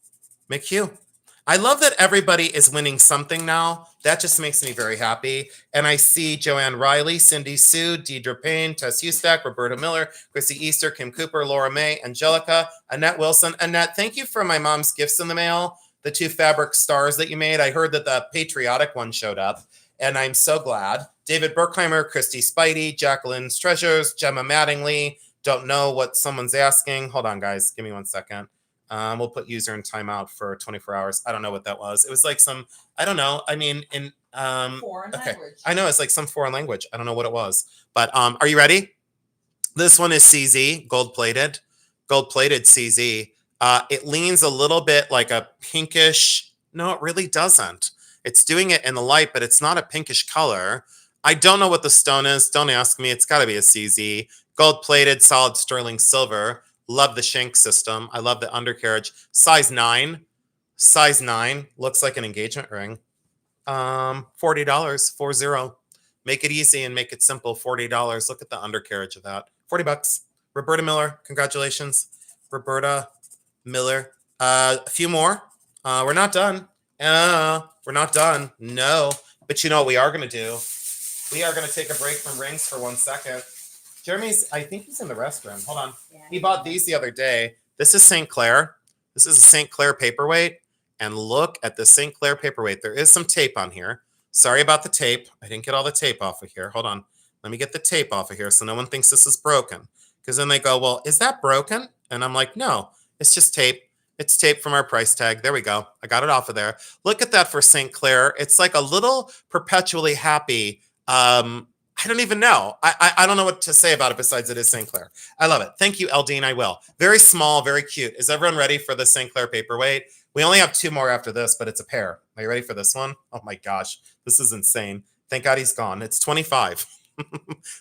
McHugh. I love that everybody is winning something now. That just makes me very happy. And I see Joanne Riley, Cindy Sue, Deidre Payne, Tess Ustak, Roberta Miller, Chrissy Easter, Kim Cooper, Laura May, Angelica, Annette Wilson. Annette, thank you for my mom's gifts in the mail, the 2 fabric stars that you made. I heard that the patriotic one showed up, and I'm so glad. David Berkheimer, Christy Spidey, Jacqueline's Treasures, Gemma Mattingly. Don't know what someone's asking. Hold on, guys. Give me 1 second. We'll put user in timeout for 24 hours. I don't know what that was. It was like some, I don't know. I mean, in Foreign okay. language. I know it's like some foreign language. I don't know what it was. But are you ready? This one is CZ, gold-plated CZ. It leans a little bit like a pinkish. No, it really doesn't. It's doing it in the light, but it's not a pinkish color. I don't know what the stone is. Don't ask me. It's got to be a CZ. Gold-plated, solid sterling silver. Love the shank system. I love the undercarriage. Size 9. Size 9. Looks like an engagement ring. $40. 40. Make it easy and make it simple. $40. Look at the undercarriage of that. $40. Roberta Miller. Congratulations. Roberta Miller. A few more. We're not done. We're not done. No. But you know what we are going to do? We are going to take a break from rings for 1 second. Jeremy's, I think he's in the restroom. Hold on. Yeah, He bought these the other day. This is St. Clair. This is a St. Clair paperweight. And look at the St. Clair paperweight. There is some tape on here. Sorry about the tape. I didn't get all the tape off of here. Hold on. Let me get the tape off of here so no one thinks this is broken. Because then they go, well, is that broken? And I'm like, no, it's just tape. It's tape from our price tag. There we go. I got it off of there. Look at that for St. Clair. It's like a little perpetually happy. I don't even know. I don't know what to say about it besides it is St. Clair. I love it. Thank you, Eldine. I will. Very small, very cute. Is everyone ready for the St. Clair paperweight? We only have 2 more after this, but it's a pair. Are you ready for this one? Oh my gosh. This is insane. Thank God he's gone. It's $25.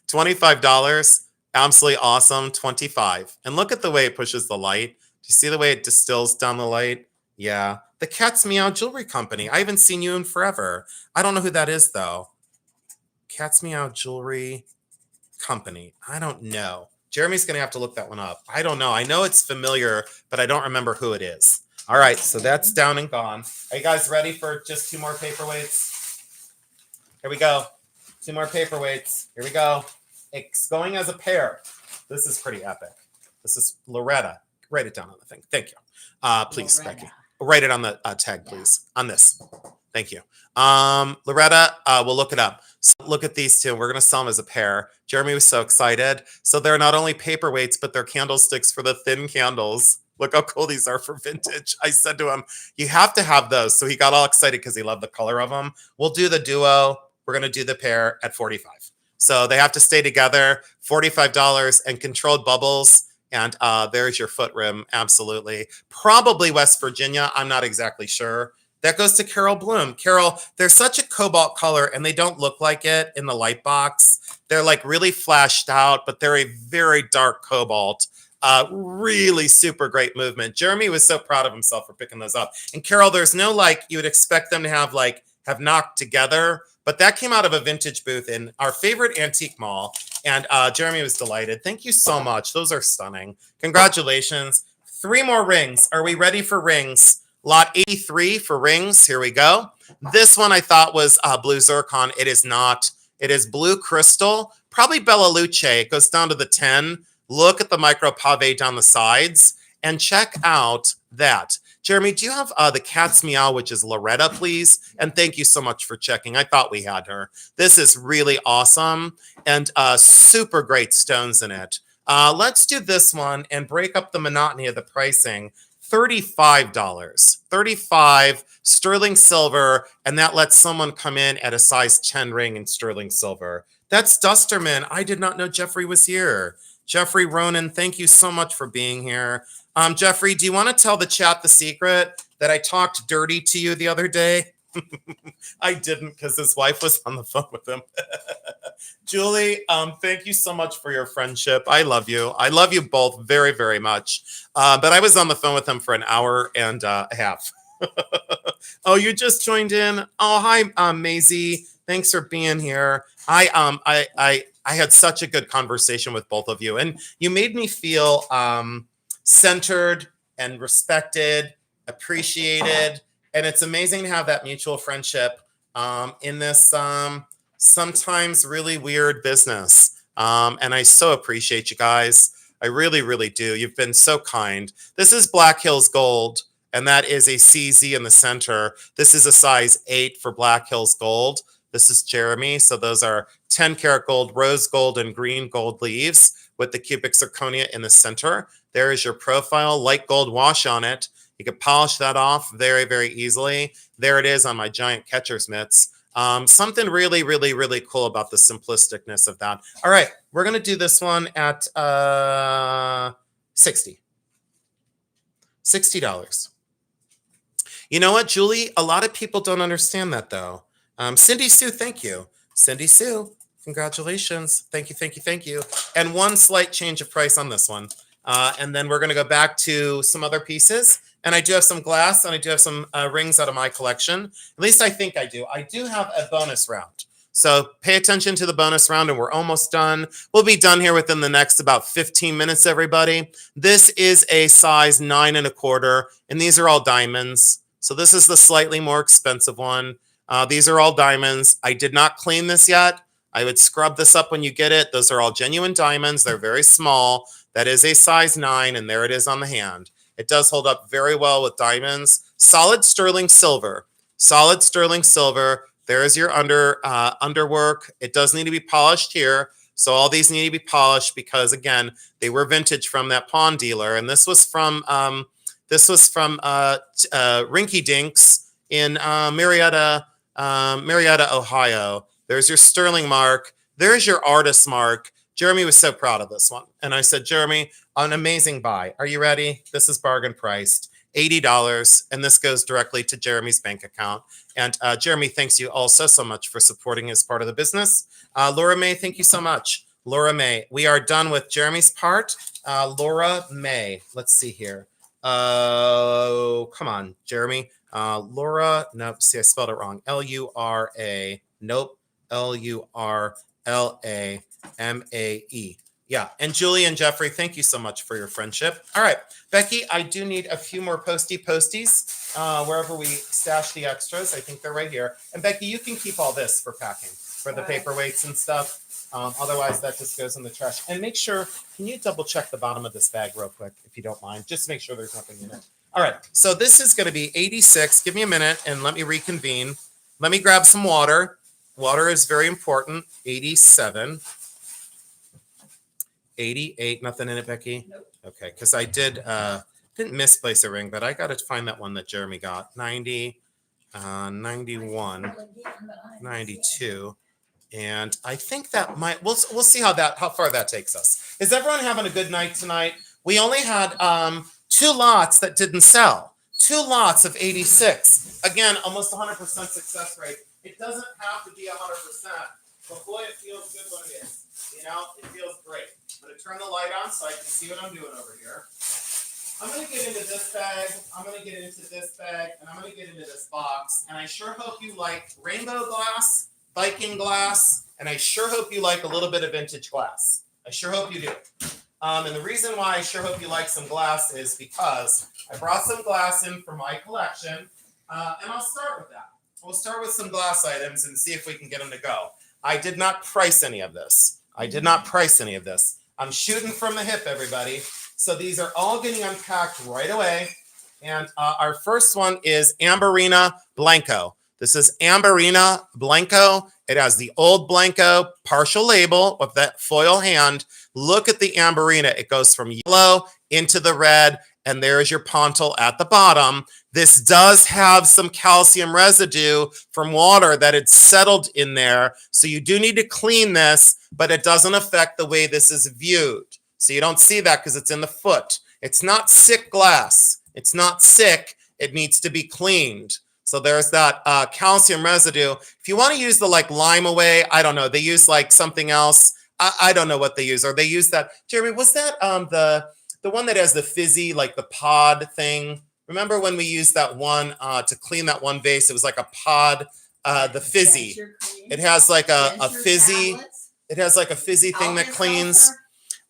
$25. Absolutely awesome. 25. And look at the way it pushes the light. Do you see the way it distills down the light? Yeah. The Cat's Meow Jewelry Company. I haven't seen you in forever. I don't know who that is, though. Cat's Meow Jewelry Company. I don't know. Jeremy's going to have to look that one up. I don't know. I know it's familiar, but I don't remember who it is. All right. So that's down and gone. Are you guys ready for just 2 more paperweights? Here we go. 2 more paperweights. Here we go. It's going as a pair. This is pretty epic. This is Loretta. Write it down on the thing. Thank you. Please, Loretta. Becky. Write it on the tag, please. On this. Thank you. Loretta, we'll look it up. So look at these 2. We're going to sell them as a pair. Jeremy was so excited. So they're not only paperweights, but they're candlesticks for the thin candles. Look how cool these are for vintage. I said to him, you have to have those. So he got all excited because he loved the color of them. We'll do the duo. We're going to do the pair at $45. So they have to stay together, $45 and controlled bubbles. And there's your foot rim. Absolutely. Probably West Virginia. I'm not exactly sure. That goes to Carol Bloom. Carol, they're such a cobalt color and they don't look like it in the light box. They're like really flashed out, but they're a very dark cobalt. Really super great movement. Jeremy was so proud of himself for picking those up. And Carol, there's no like, you would expect them to have knocked together, but that came out of a vintage booth in our favorite antique mall. And Jeremy was delighted. Thank you so much. Those are stunning. Congratulations. 3 more rings. Are we ready for rings? Lot 83 for rings. Here we go. This one I thought was blue zircon. It is not. It is blue crystal. Probably Bella Luce. It goes down to the 10. Look at the micro pave down the sides. And check out that. Jeremy, do you have the Cat's Meow, which is Loretta, please? And thank you so much for checking. I thought we had her. This is really awesome and super great stones in it. Let's do this one and break up the monotony of the pricing. $35. $35 sterling silver, and that lets someone come in at a size 10 ring in sterling silver. That's Dusterman. I did not know Jeffrey was here. Jeffrey Ronan, thank you so much for being here. Jeffrey, do you want to tell the chat the secret that I talked dirty to you the other day? I didn't because his wife was on the phone with him. Julie, thank you so much for your friendship. I love you. I love you both very, very much. But I was on the phone with him for an hour and a half. Oh, you just joined in. Oh, hi, Maisie. Thanks for being here. I had such a good conversation with both of you, and you made me feel centered and respected, appreciated, and it's amazing to have that mutual friendship in this sometimes really weird business. And I so appreciate you guys. I really, really do. You've been so kind. This is Black Hills Gold, and that is a CZ in the center. This is a size 8 for Black Hills Gold. This is Jeremy. So those are 10 karat gold, rose gold, and green gold leaves with the cubic zirconia in the center. There is your profile, light gold wash on it. You can polish that off very, very easily. There it is on my giant catcher's mitts. Something really, really, really cool about the simplisticness of that. All right, we're going to do this one at $60. $60. You know what, Julie? A lot of people don't understand that, though. Cindy Sue, thank you. Cindy Sue, congratulations. Thank you, thank you, thank you. And one slight change of price on this one. And then we're going to go back to some other pieces. And I do have some glass and I do have some rings out of my collection. At least I think I do. I do have a bonus round. So pay attention to the bonus round and we're almost done. We'll be done here within the next about 15 minutes, everybody. This is a size 9 1/4, and these are all diamonds. So this is the slightly more expensive one. These are all diamonds. I did not clean this yet. I would scrub this up when you get it. Those are all genuine diamonds. They're very small. That is a size 9, and there it is on the hand. It does hold up very well with diamonds. Solid sterling silver. Solid sterling silver. There's your underwork. It does need to be polished here. So all these need to be polished because, again, they were vintage from that pawn dealer. And this was from Rinky Dinks in Marietta, Ohio. There's your sterling mark. There's your artist mark. Jeremy was so proud of this one. And I said, Jeremy, an amazing buy. Are you ready? This is bargain priced. $80, and this goes directly to Jeremy's bank account. And Jeremy thanks you all so much for supporting his part of the business. Laura May, thank you so much. Laura May, we are done with Jeremy's part. Laura May, let's see here. Oh, come on, Jeremy. Laura, nope, see, I spelled it wrong. L-U-R-A, nope, L-U-R-L-A-M-A-E. Yeah, and Julie and Jeffrey, thank you so much for your friendship. All right, Becky, I do need a few more posties wherever we stash the extras. I think they're right here. And Becky, you can keep all this for packing, for the paperweights and stuff. Otherwise, that just goes in the trash. And make sure, can you double check the bottom of this bag real quick, if you don't mind? Just make sure there's nothing in it. All right, so this is going to be 86. Give me a minute and let me reconvene. Let me grab some water. Water is very important. 87. 88, nothing in it, Becky? Nope. Okay, because I didn't misplace a ring, but I got to find that one that Jeremy got. 90, 91, 92. And I think that might, we'll see how far that takes us. Is everyone having a good night tonight? We only had 2 lots that didn't sell. 2 lots of 86. Again, almost 100% success rate. It doesn't have to be 100%, but boy, it feels good when it is. You know, it feels great. I'm going to turn the light on so I can see what I'm doing over here. I'm going to get into this bag. I'm going to get into this bag, and I'm going to get into this box. And I sure hope you like rainbow glass, Viking glass, and I sure hope you like a little bit of vintage glass. I sure hope you do. And the reason why I sure hope you like some glass is because I brought some glass in for my collection, and I'll start with that. We'll start with some glass items and see if we can get them to go. I did not price any of this. I'm shooting from the hip, everybody. So these are all getting unpacked right away. And our first one is Amberina Blanco. This is Amberina Blanco. It has the old Blanco partial label with that foil hand. Look at the Amberina. It goes from yellow into the red, and there's your pontil at the bottom. This does have some calcium residue from water that had settled in there. So you do need to clean this, but it doesn't affect the way this is viewed. So you don't see that because it's in the foot. It's not sick glass. It's not sick. It needs to be cleaned. So there's that calcium residue. If you want to use the lime away, I don't know. They use something else. I don't know what they use. Or they use that. Jeremy, was that the one that has the fizzy, the pod thing? Remember when we used that one to clean that one vase? It was like a pod, the fizzy. It has a fizzy. It has a fizzy thing that cleans.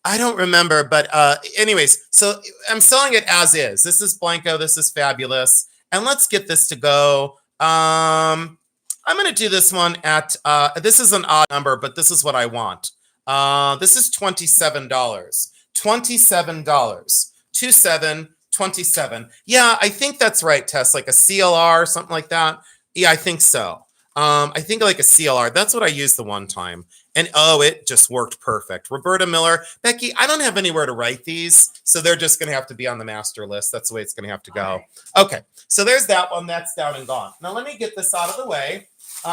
I don't remember, but anyways, so I'm selling it as is. This is Blanco. This is fabulous. And let's get this to go. I'm going to do this one at, this is an odd number, but this is what I want. This is $27. $27. 27. Yeah, I think that's right, Tess. Like a CLR or something like that. Yeah, I think so. I think like a CLR. That's what I used the one time. And it just worked perfect. Roberta Miller. Becky, I don't have anywhere to write these, so they're just going to have to be on the master list. That's the way it's going to have to go. Right. Okay, so there's that one. That's down and gone. Now let me get this out of the way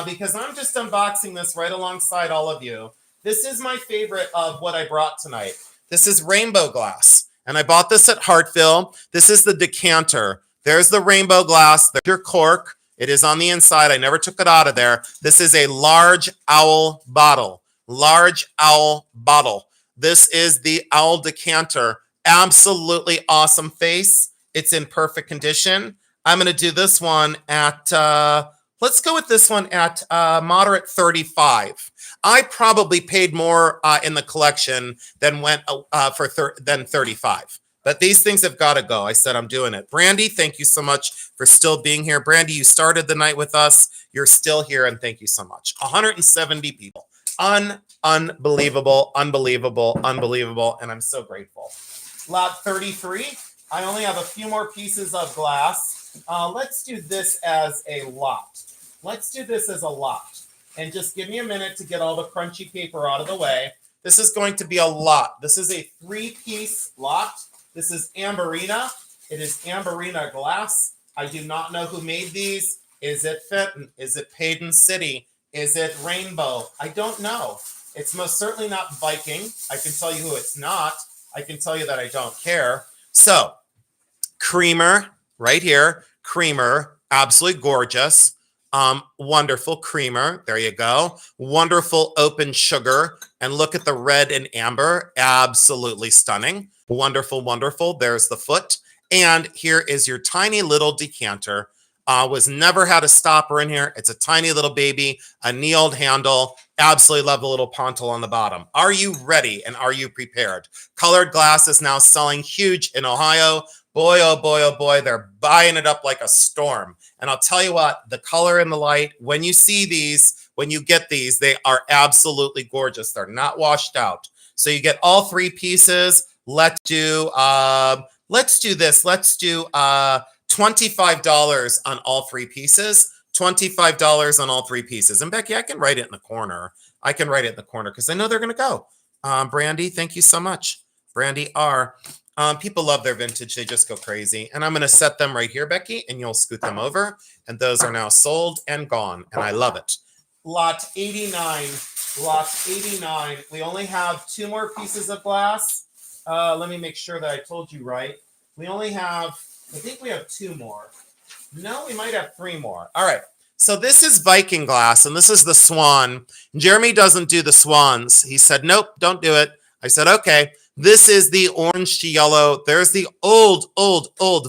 because I'm just unboxing this right alongside all of you. This is my favorite of what I brought tonight. This is rainbow glass, and I bought this at Hartville. This is the decanter. There's the rainbow glass. There's your cork. It is on the inside. I never took it out of there. This is a large owl bottle. Large owl bottle. This is the owl decanter. Absolutely awesome face. It's in perfect condition. I'm going to do this one at, let's go with this one at moderate 35. I probably paid more in the collection than went than 35. But these things have got to go. I said I'm doing it. Brandy, thank you so much for still being here. Brandy, you started the night with us. You're still here, and thank you so much. 170 people. unbelievable, unbelievable, unbelievable, and I'm so grateful. Lot 33. I only have a few more pieces of glass. Let's do this as a lot. Let's do this as a lot. And just give me a minute to get all the crunchy paper out of the way. This is going to be a lot. This is a 3-piece lot. This is Amberina. It is Amberina glass. I do not know who made these. Is it Fenton? Is it Payden City? Is it Rainbow? I don't know. It's most certainly not Viking. I can tell you who it's not. I can tell you that I don't care. So, creamer right here. Creamer, absolutely gorgeous. Wonderful creamer. There you go. Wonderful open sugar. And look at the red and amber. Absolutely stunning. Wonderful, wonderful. There's the foot. And here is your tiny little decanter. Was never had a stopper in here. It's a tiny little baby, a annealed handle. Absolutely love the little pontil on the bottom. Are you ready and are you prepared? Colored glass is now selling huge in Ohio. Boy, oh boy, oh boy, they're buying it up like a storm. And I'll tell you what, the color and the light, when you see these, when you get these, they are absolutely gorgeous. They're not washed out. So you get all 3 pieces. Let's do this. Let's do $25 on all 3 pieces. $25 on all 3 pieces. And Becky, I can write it in the corner. I can write it in the corner because I know they're going to go. Brandy, thank you so much. Brandy R. People love their vintage. They just go crazy. And I'm going to set them right here, Becky, and you'll scoot them over. And those are now sold and gone. And I love it. Lot 89. Lot 89. We only have 2 more pieces of glass. Let me make sure that I told you right. We only have, I think we have 2 more. No, we might have 3 more. All right. So this is Viking glass, and this is the swan. Jeremy doesn't do the swans. He said, nope, don't do it. I said, okay. This is the orange to yellow. There's the old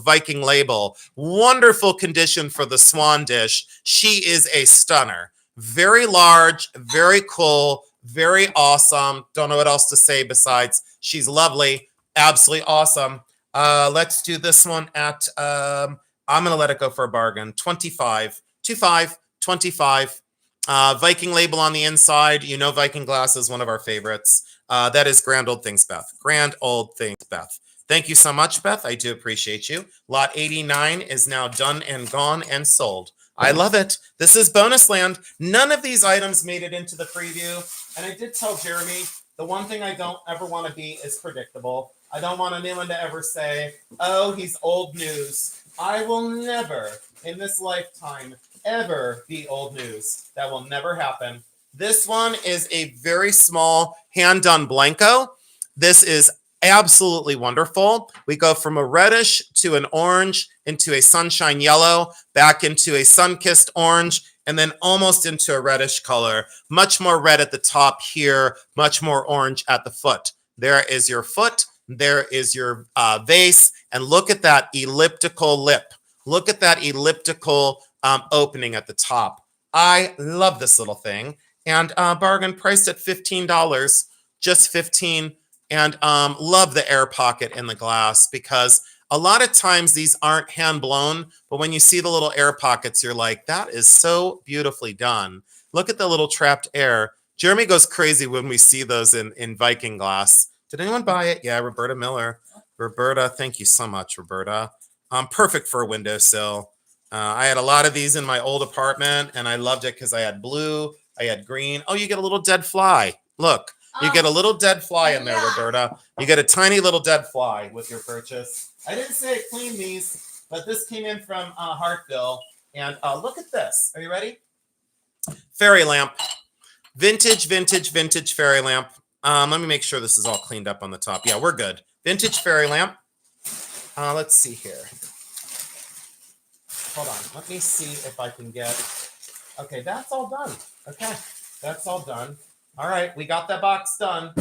Viking label. Wonderful condition for the swan dish. She is a stunner. Very large, very cool, very awesome. Don't know what else to say besides she's lovely. Absolutely awesome. Let's do this one at, I'm going to let it go for a bargain. 25. 25. Viking label on the inside. You know Viking glass is one of our favorites. That is Grand Old Things, Beth. Grand Old Things, Beth. Thank you so much, Beth. I do appreciate you. Lot 89 is now done and gone and sold. I love it. This is bonus land. None of these items made it into the preview. And I did tell Jeremy, the one thing I don't ever want to be is predictable. I don't want anyone to ever say, oh, he's old news. I will never, in this lifetime, ever be old news. That will never happen. This one is a very small hand-done Blanco. This is absolutely wonderful. We go from a reddish to an orange into a sunshine yellow, back into a sun-kissed orange, and then almost into a reddish color. Much more red at the top here, much more orange at the foot. There is your foot. There is your vase. And look at that elliptical lip. Look at that elliptical opening at the top. I love this little thing. And bargain priced at $15, just $15. And love the air pocket in the glass because a lot of times these aren't hand blown, but when you see the little air pockets, you're like, that is so beautifully done. Look at the little trapped air. Jeremy goes crazy when we see those in Viking glass. Did anyone buy it? Yeah, Roberta Miller. Roberta, thank you so much, Roberta. Perfect for a windowsill. I had a lot of these in my old apartment, and I loved it because I had blue, I had green. Oh, you get a little dead fly. Look, you get a little dead fly in there, Roberta. You get a tiny little dead fly with your purchase. I didn't say I cleaned these, but this came in from Hartville. And look at this. Are you ready? Fairy lamp. Vintage fairy lamp. Let me make sure this is all cleaned up on the top. Yeah, we're good. Vintage fairy lamp. Let's see here. Hold on. Let me see if I can get... Okay, that's all done. Okay, that's all done. All right, we got that box done.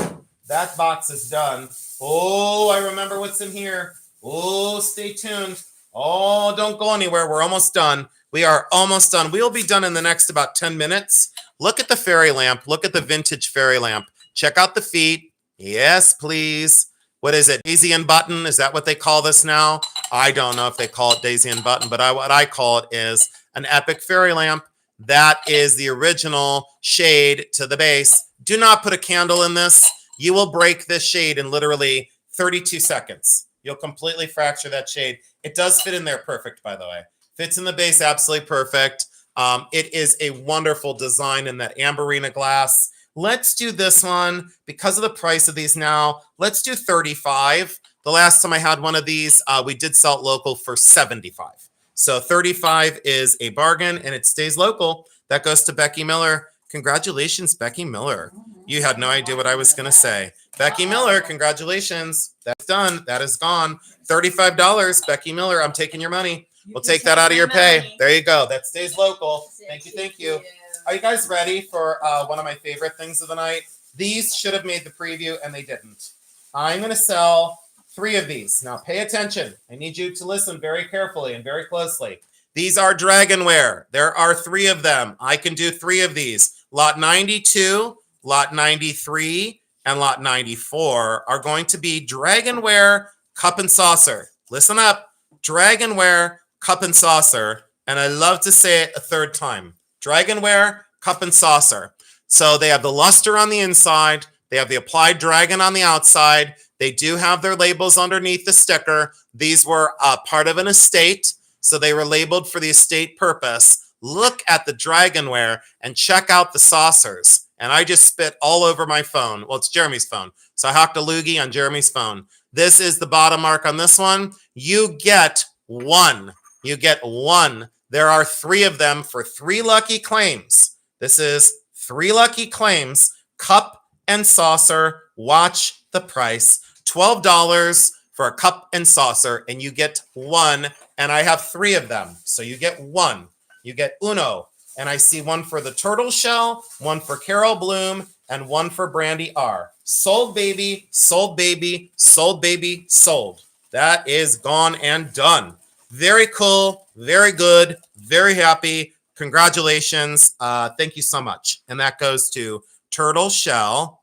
That box is done. Oh, I remember what's in here. Oh, stay tuned. Oh, don't go anywhere. We're almost done. We are almost done. We'll be done in the next about 10 minutes. Look at the fairy lamp. Look at the vintage fairy lamp. Check out the feet. Yes, please. What is it? Daisy and button? Is that what they call this now? I don't know if they call it Daisy and button, but what I call it is an epic fairy lamp. That is the original shade to the base. Do not put a candle in this. You will break this shade in literally 32 seconds. You'll completely fracture that shade. It does fit in there perfect, by the way. Fits in the base absolutely perfect. It is a wonderful design in that amberina glass. Let's do this one because of the price of these now. Let's do 35. The last time I had one of these, we did sell it local for 75. So 35 is a bargain and it stays local. That goes to Becky Miller. Congratulations, Becky Miller. You had no idea what I was going to say. Becky Miller, congratulations. That's done. That is gone. $35, Becky Miller. I'm taking your money. We'll take that out of your pay. There you go. That stays local. Thank you. Thank you. Are you guys ready for one of my favorite things of the night? These should have made the preview and they didn't. I'm going to sell 3 of these. Now pay attention. I need you to listen very carefully and very closely. These are Dragonware. There are 3 of them. I can do 3 of these. Lot 92, Lot 93, and Lot 94 are going to be Dragonware Cup and Saucer. Listen up. Dragonware Cup and Saucer. And I love to say it a 3rd time. Dragonware Cup and Saucer. So they have the luster on the inside. They have the applied dragon on the outside. They do have their labels underneath the sticker. These were part of an estate, so they were labeled for the estate purpose. Look at the Dragonware and check out the saucers. And I just spit all over my phone. Well, it's Jeremy's phone. So I hocked a loogie on Jeremy's phone. This is the bottom mark on this one. You get 1. You get 1. There are 3 of them for 3 lucky claims. This is 3 lucky claims. Cup and saucer. Watch the price. $12 for a cup and saucer, and you get 1. And I have 3 of them. So you get 1. You get uno. And I see 1 for the turtle shell, 1 for Carol Bloom, and 1 for Brandy R. Sold, baby. Sold, baby. Sold, baby. Sold. That is gone and done. Very cool. Very good. Very happy. Congratulations. Thank you so much. And that goes to Turtle Shell.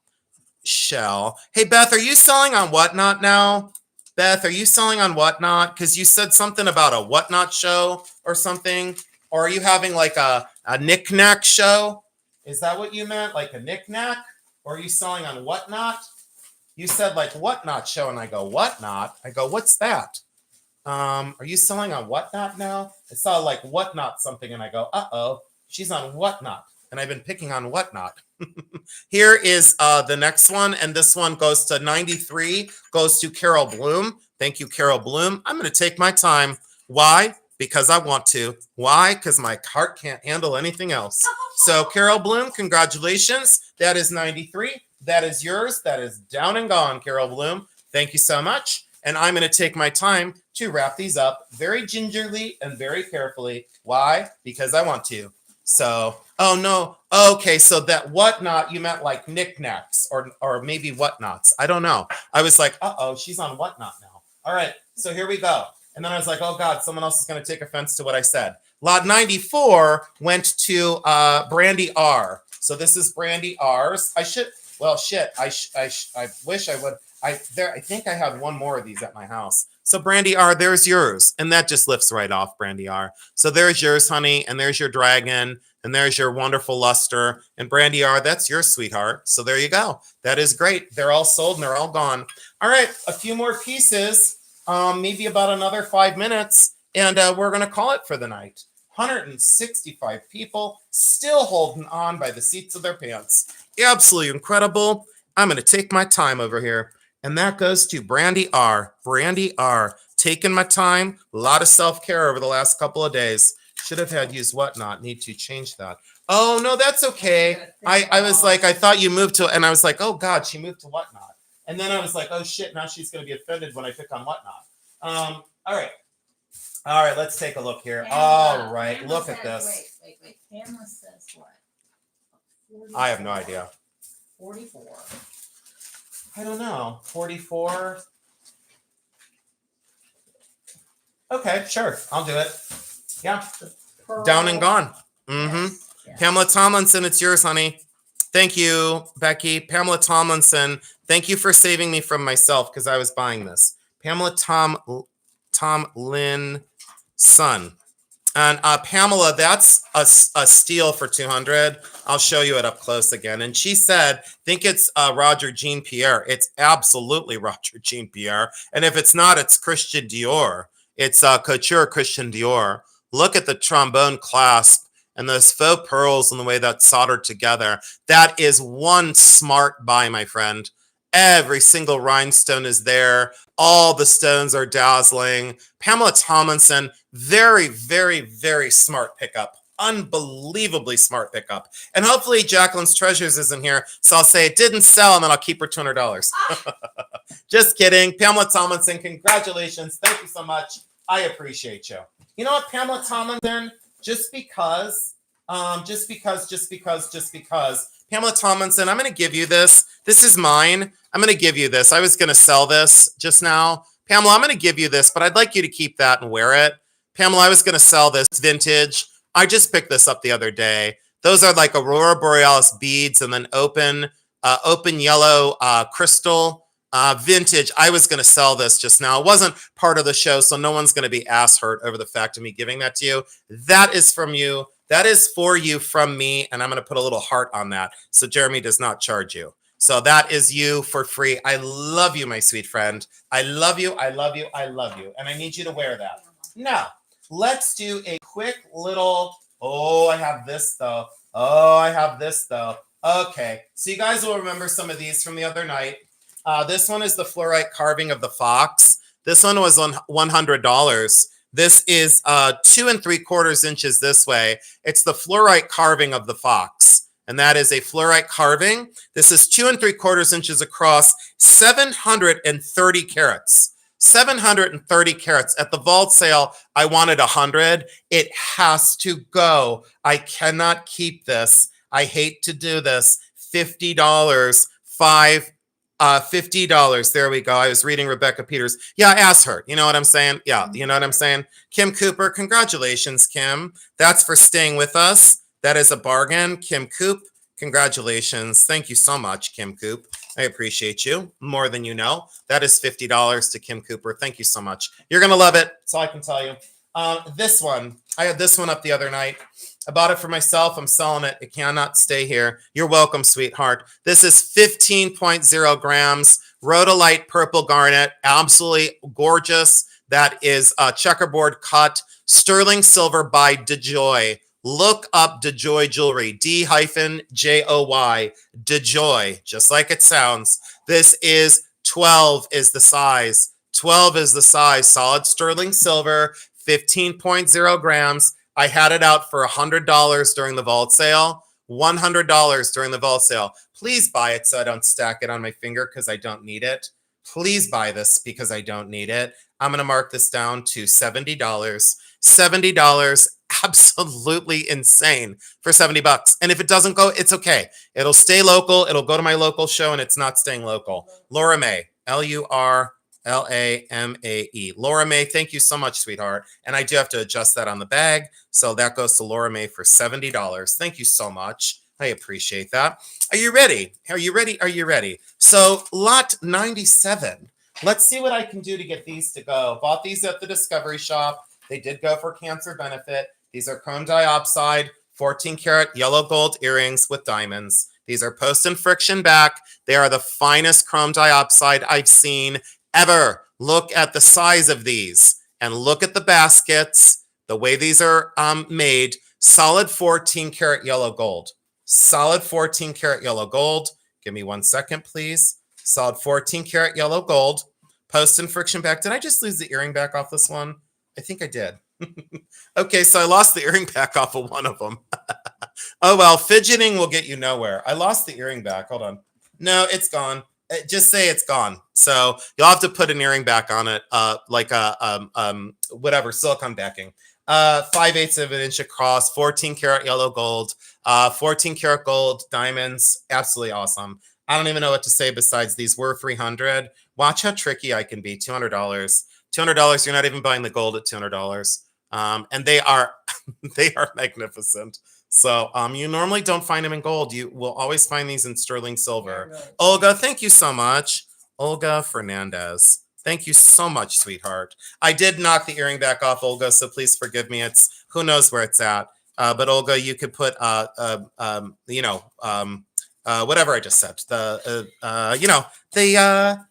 Hey, Beth, are you selling on Whatnot now? Beth, are you selling on Whatnot? Because you said something about a Whatnot show or something. Or are you having like a knick-knack show? Is that what you meant? Like a knick-knack? Or are you selling on Whatnot? You said like Whatnot show, and I go, Whatnot? I go, what's that? Are you selling on Whatnot now? I saw like Whatnot something, and I go, uh-oh, she's on Whatnot. And I've been picking on Whatnot. Here is the next one, and this one goes to 93, goes to Carol Bloom. Thank you, Carol Bloom. I'm going to take my time. Why? Because I want to. Why? Because my heart can't handle anything else. So, Carol Bloom, congratulations. That is 93. That is yours. That is down and gone, Carol Bloom. Thank you so much. And I'm going to take my time to wrap these up very gingerly and very carefully. Why? Because I want to. So, oh no. Okay, so that Whatnot, you meant like knickknacks or maybe Whatnots. I don't know. I was like, uh-oh, she's on Whatnot now. All right, so here we go. And then I was like, oh God, someone else is going to take offense to what I said. Lot 94 went to Brandy R. So this is Brandy R's. I wish I would. I think I have 1 more of these at my house. So Brandy R, there's yours. And that just lifts right off, Brandy R. So there's yours, honey. And there's your dragon. And there's your wonderful luster. And Brandy R, that's your sweetheart. So there you go. That is great. They're all sold and they're all gone. All right, a few more pieces. Maybe about another 5 minutes. And we're going to call it for the night. 165 people still holding on by the seats of their pants. Absolutely incredible. I'm going to take my time over here. And that goes to Brandy R. Brandy R. Taking my time. A lot of self-care over the last couple of days. Should have had used Whatnot. Need to change that. Oh, no, that's okay. I was like, I thought you moved to, and I was like, oh, God, she moved to Whatnot. And then I was like, oh, shit, now she's going to be offended when I pick on Whatnot. All right. All right, let's take a look here. All right, Pamela look at says, this. Wait. Pamela says what? 44, I have no idea. 44. I don't know. 44. Okay, sure. I'll do it. Yeah. Down and gone. Mm-hmm. Yes. Pamela Tomlinson, it's yours, honey. Thank you, Becky. Pamela Tomlinson, thank you for saving me from myself because I was buying this. Pamela Tomlinson. And Pamela, that's a steal for 200. I'll show you it up close again. And she said, think it's Roger Jean Pierre. It's absolutely Roger Jean Pierre. And if it's not, it's Christian Dior. It's Couture Christian Dior. Look at the trombone clasp and those faux pearls and the way that's soldered together. That is one smart buy, my friend. Every single rhinestone is there. All the stones are dazzling. Pamela Tomlinson, very, very, very smart pickup. Unbelievably smart pickup. And hopefully Jacqueline's Treasures isn't here. So I'll say it didn't sell and then I'll keep her $200. Just kidding. Pamela Tomlinson, congratulations. Thank you so much. I appreciate you. You know what, Pamela Tomlinson? Just because, Pamela Tomlinson, I'm going to give you this. This is mine. I'm going to give you this. I was going to sell this just now. Pamela, I'm going to give you this, but I'd like you to keep that and wear it. Pamela, I was going to sell this vintage. I just picked this up the other day. Those are like Aurora Borealis beads and then open yellow crystal vintage. I was going to sell this just now. It wasn't part of the show, so no one's going to be ass hurt over the fact of me giving that to you. That is from you. That is for you from me, and I'm going to put a little heart on that so Jeremy does not charge you. So that is you for free. I love you, my sweet friend. I love you. I love you. I love you. And I need you to wear that. Now, let's do a quick little, oh, I have this though. Oh, I have this though. Okay, so you guys will remember some of these from the other night. This one is the fluorite carving of the fox. This one was on $100. This is 2 3/4 inches this way. It's the fluorite carving of the fox. And that is a fluorite carving. This is 2 3/4 inches across, 730 carats. 730 carats. At the vault sale, I wanted 100. It has to go. I cannot keep this. I hate to do this. $50. $50. There we go. I was reading Rebecca Peters. Yeah, ass hurt. You know what I'm saying? Yeah, you know what I'm saying? Kim Cooper, congratulations, Kim. That's for staying with us. That is a bargain. Kim Coop, congratulations. Thank you so much, Kim Coop. I appreciate you more than you know. That is $50 to Kim Cooper. Thank you so much. You're going to love it. That's all I can tell you. This one, I had this one up the other night. I bought it for myself. I'm selling it. It cannot stay here. You're welcome, sweetheart. This is 15.0 grams, rhodolite purple garnet. Absolutely gorgeous. That is a checkerboard cut. Sterling silver by DeJoy. Look up DeJoy Jewelry. D-Joy. DeJoy, just like it sounds. This is 12 is the size. 12 is the size. Solid sterling silver, 15.0 grams. I had it out for $100 during the vault sale. $100 during the vault sale. Please buy it so I don't stack it on my finger because I don't need it. Please buy this because I don't need it. I'm going to mark this down to $70. $70. Absolutely insane for $70. And if it doesn't go, it's okay. It'll stay local. It'll go to my local show and it's not staying local. Laura May, Lurlamae. Laura May, thank you so much, sweetheart. And I do have to adjust that on the bag. So that goes to Laura May for $70. Thank you so much. I appreciate that. Are you ready? Are you ready? Are you ready? So lot 97. Let's see what I can do to get these to go. Bought these at the Discovery Shop. They did go for cancer benefit. These are chrome diopside, 14 karat yellow gold earrings with diamonds. These are post and friction back. They are the finest chrome diopside I've seen ever. Look at the size of these and look at the baskets, the way these are made. Solid 14 karat yellow gold. Solid 14 karat yellow gold. Give me 1 second, please. Solid 14 karat yellow gold. Post and friction back. Did I just lose the earring back off this one? I think I did. Okay, so I lost the earring back off of one of them. Oh, well, fidgeting will get you nowhere. I lost the earring back. Hold on. No, it's gone. Just say it's gone. So you'll have to put an earring back on it, like a whatever silicone backing. 5/8 of an inch across, 14 karat yellow gold, 14 karat gold diamonds. Absolutely awesome. I don't even know what to say besides these were $300. Watch how tricky I can be. $200. $200. You're not even buying the gold at $200. And they are they are magnificent. So you normally don't find them in gold. You will always find these in sterling silver. Yeah, really. Olga, thank you so much. Olga Fernandez. Thank you so much, sweetheart. I did knock the earring back off, Olga, so please forgive me. It's who knows where it's at. But Olga, you could put, whatever I just said. The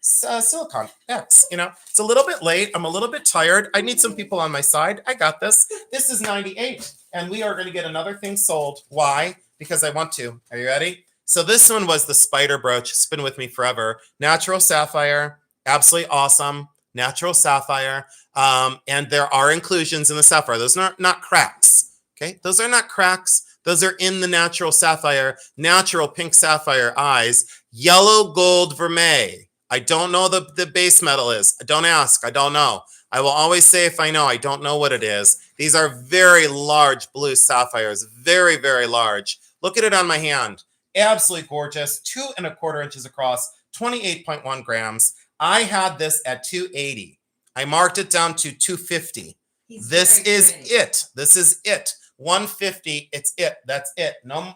silicone X. It's a little bit late. I'm a little bit tired. I need some people on my side. I got this. This is 98, and we are going to get another thing sold. Why? Because I want to. Are you ready? So this one was the spider brooch. It's been with me forever. Natural sapphire. Absolutely awesome. Natural sapphire. And there are inclusions in the sapphire. Those are not cracks. Okay. Those are not cracks. Those are in the natural sapphire, natural pink sapphire eyes, yellow gold vermeil. I don't know the base metal is. Don't ask. I don't know. I will always say if I know, I don't know what it is. These are very large blue sapphires. Very, very large. Look at it on my hand. Absolutely gorgeous. 2¼ inches across, 28.1 grams. I had this at 280. I marked it down to 250. This is it. This is it. 150. It's it. That's it. No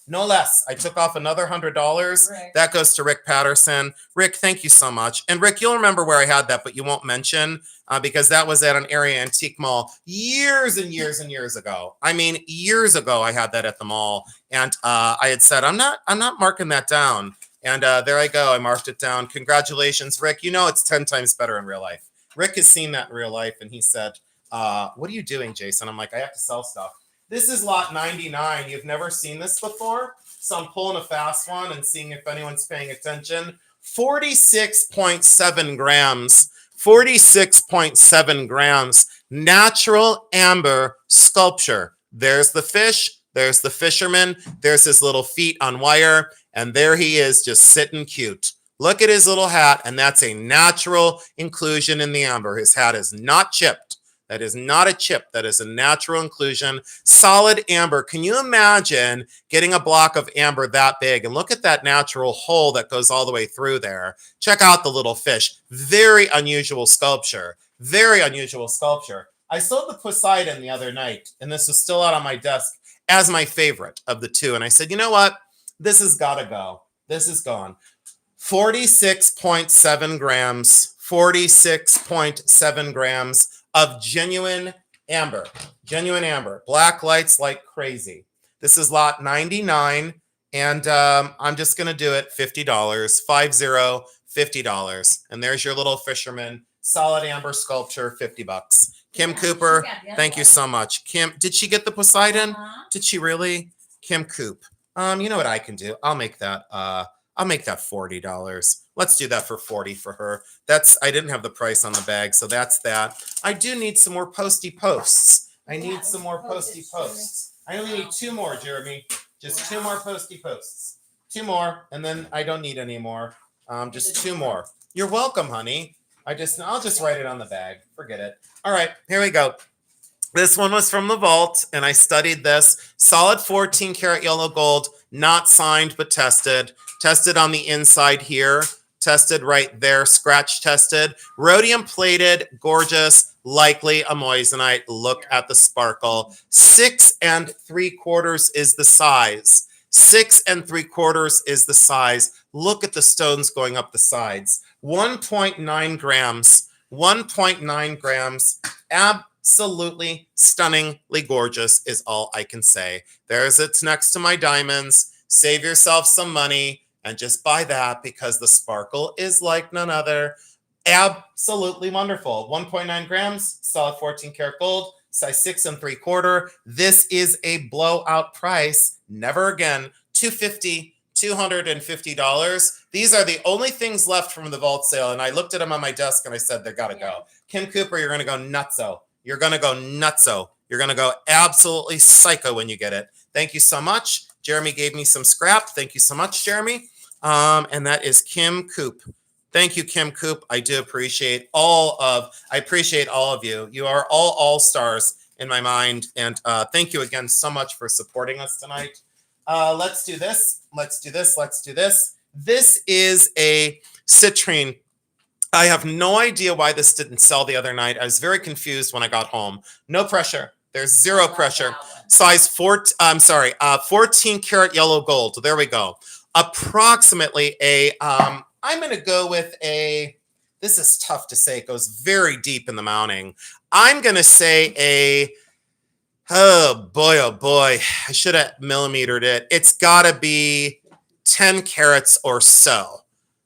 less. I took off another $100. Rick. That goes to Rick Patterson. Rick, thank you so much. And Rick, you'll remember where I had that, but you won't mention because that was at an area antique mall years and years and years ago. I mean, years ago, I had that at the mall, and I had said, I'm not marking that down. And there I go. I marked it down. Congratulations, Rick. You know it's 10 times better in real life. Rick has seen that in real life, and he said, what are you doing, Jason? I'm like, I have to sell stuff. This is lot 99. You've never seen this before? So I'm pulling a fast one and seeing if anyone's paying attention. 46.7 grams. 46.7 grams. Natural amber sculpture. There's the fish. There's the fisherman. There's his little feet on wire. And there he is just sitting cute. Look at his little hat. And that's a natural inclusion in the amber. His hat is not chipped. That is not a chip. That is a natural inclusion. Solid amber. Can you imagine getting a block of amber that big? And look at that natural hole that goes all the way through there. Check out the little fish. Very unusual sculpture. Very unusual sculpture. I sold the Poseidon the other night, and this was still out on my desk as my favorite of the two. And I said, you know what? This has got to go. This is gone. 46.7 grams. 46.7 grams of genuine amber. Genuine amber. Black lights like crazy. This is lot 99, and I'm just going to do it $50. $50. And there's your little fisherman. Solid amber sculpture, $50. Kim Cooper, thank you so much. Kim, did she get the Poseidon? Did she really? Kim Coop. You know what I can do? I'll make that $40. Let's do that for $40 for her. I didn't have the price on the bag, so that's that. I do need some more posty posts. I need some more posty posts. I only need 2 more, Jeremy. Just 2 more posty posts. 2 more, and then I don't need any more. Just 2 more. You're welcome, honey. I'll just write it on the bag. Forget it. All right, here we go. This one was from the vault, and I studied this. Solid 14 karat yellow gold, not signed but tested. Tested on the inside here. Tested right there. Scratch tested. Rhodium plated, gorgeous, likely a moissanite. Look at the sparkle. 6 3/4 is the size. 6 3/4 is the size. Look at the stones going up the sides. 1.9 grams. 1.9 grams. Absolutely stunningly gorgeous is all I can say. There's it's next to my diamonds. Save yourself some money and just buy that because the sparkle is like none other. Absolutely wonderful. 1.9 grams, solid 14 karat gold, size 6 3/4. This is a blowout price. Never again. $250. These are the only things left from the vault sale. And I looked at them on my desk and I said, they got to go. Kim Cooper, you're going to go nutso. You're going to go nutso. You're going to go absolutely psycho when you get it. Thank you so much. Jeremy gave me some scrap. Thank you so much, Jeremy. And that is Kim Coop. Thank you, Kim Coop. I do appreciate all of you. You are all stars in my mind. And thank you again so much for supporting us tonight. Let's do this. Let's do this. Let's do this. This is a citrine. I have no idea why this didn't sell the other night. I was very confused when I got home. No pressure. There's zero pressure. Size 14 karat yellow gold. There we go. Approximately I'm going to go with a this is tough to say. It goes very deep in the mounting. I'm going to say oh boy. I should have millimetered it. It's got to be 10 carats or so.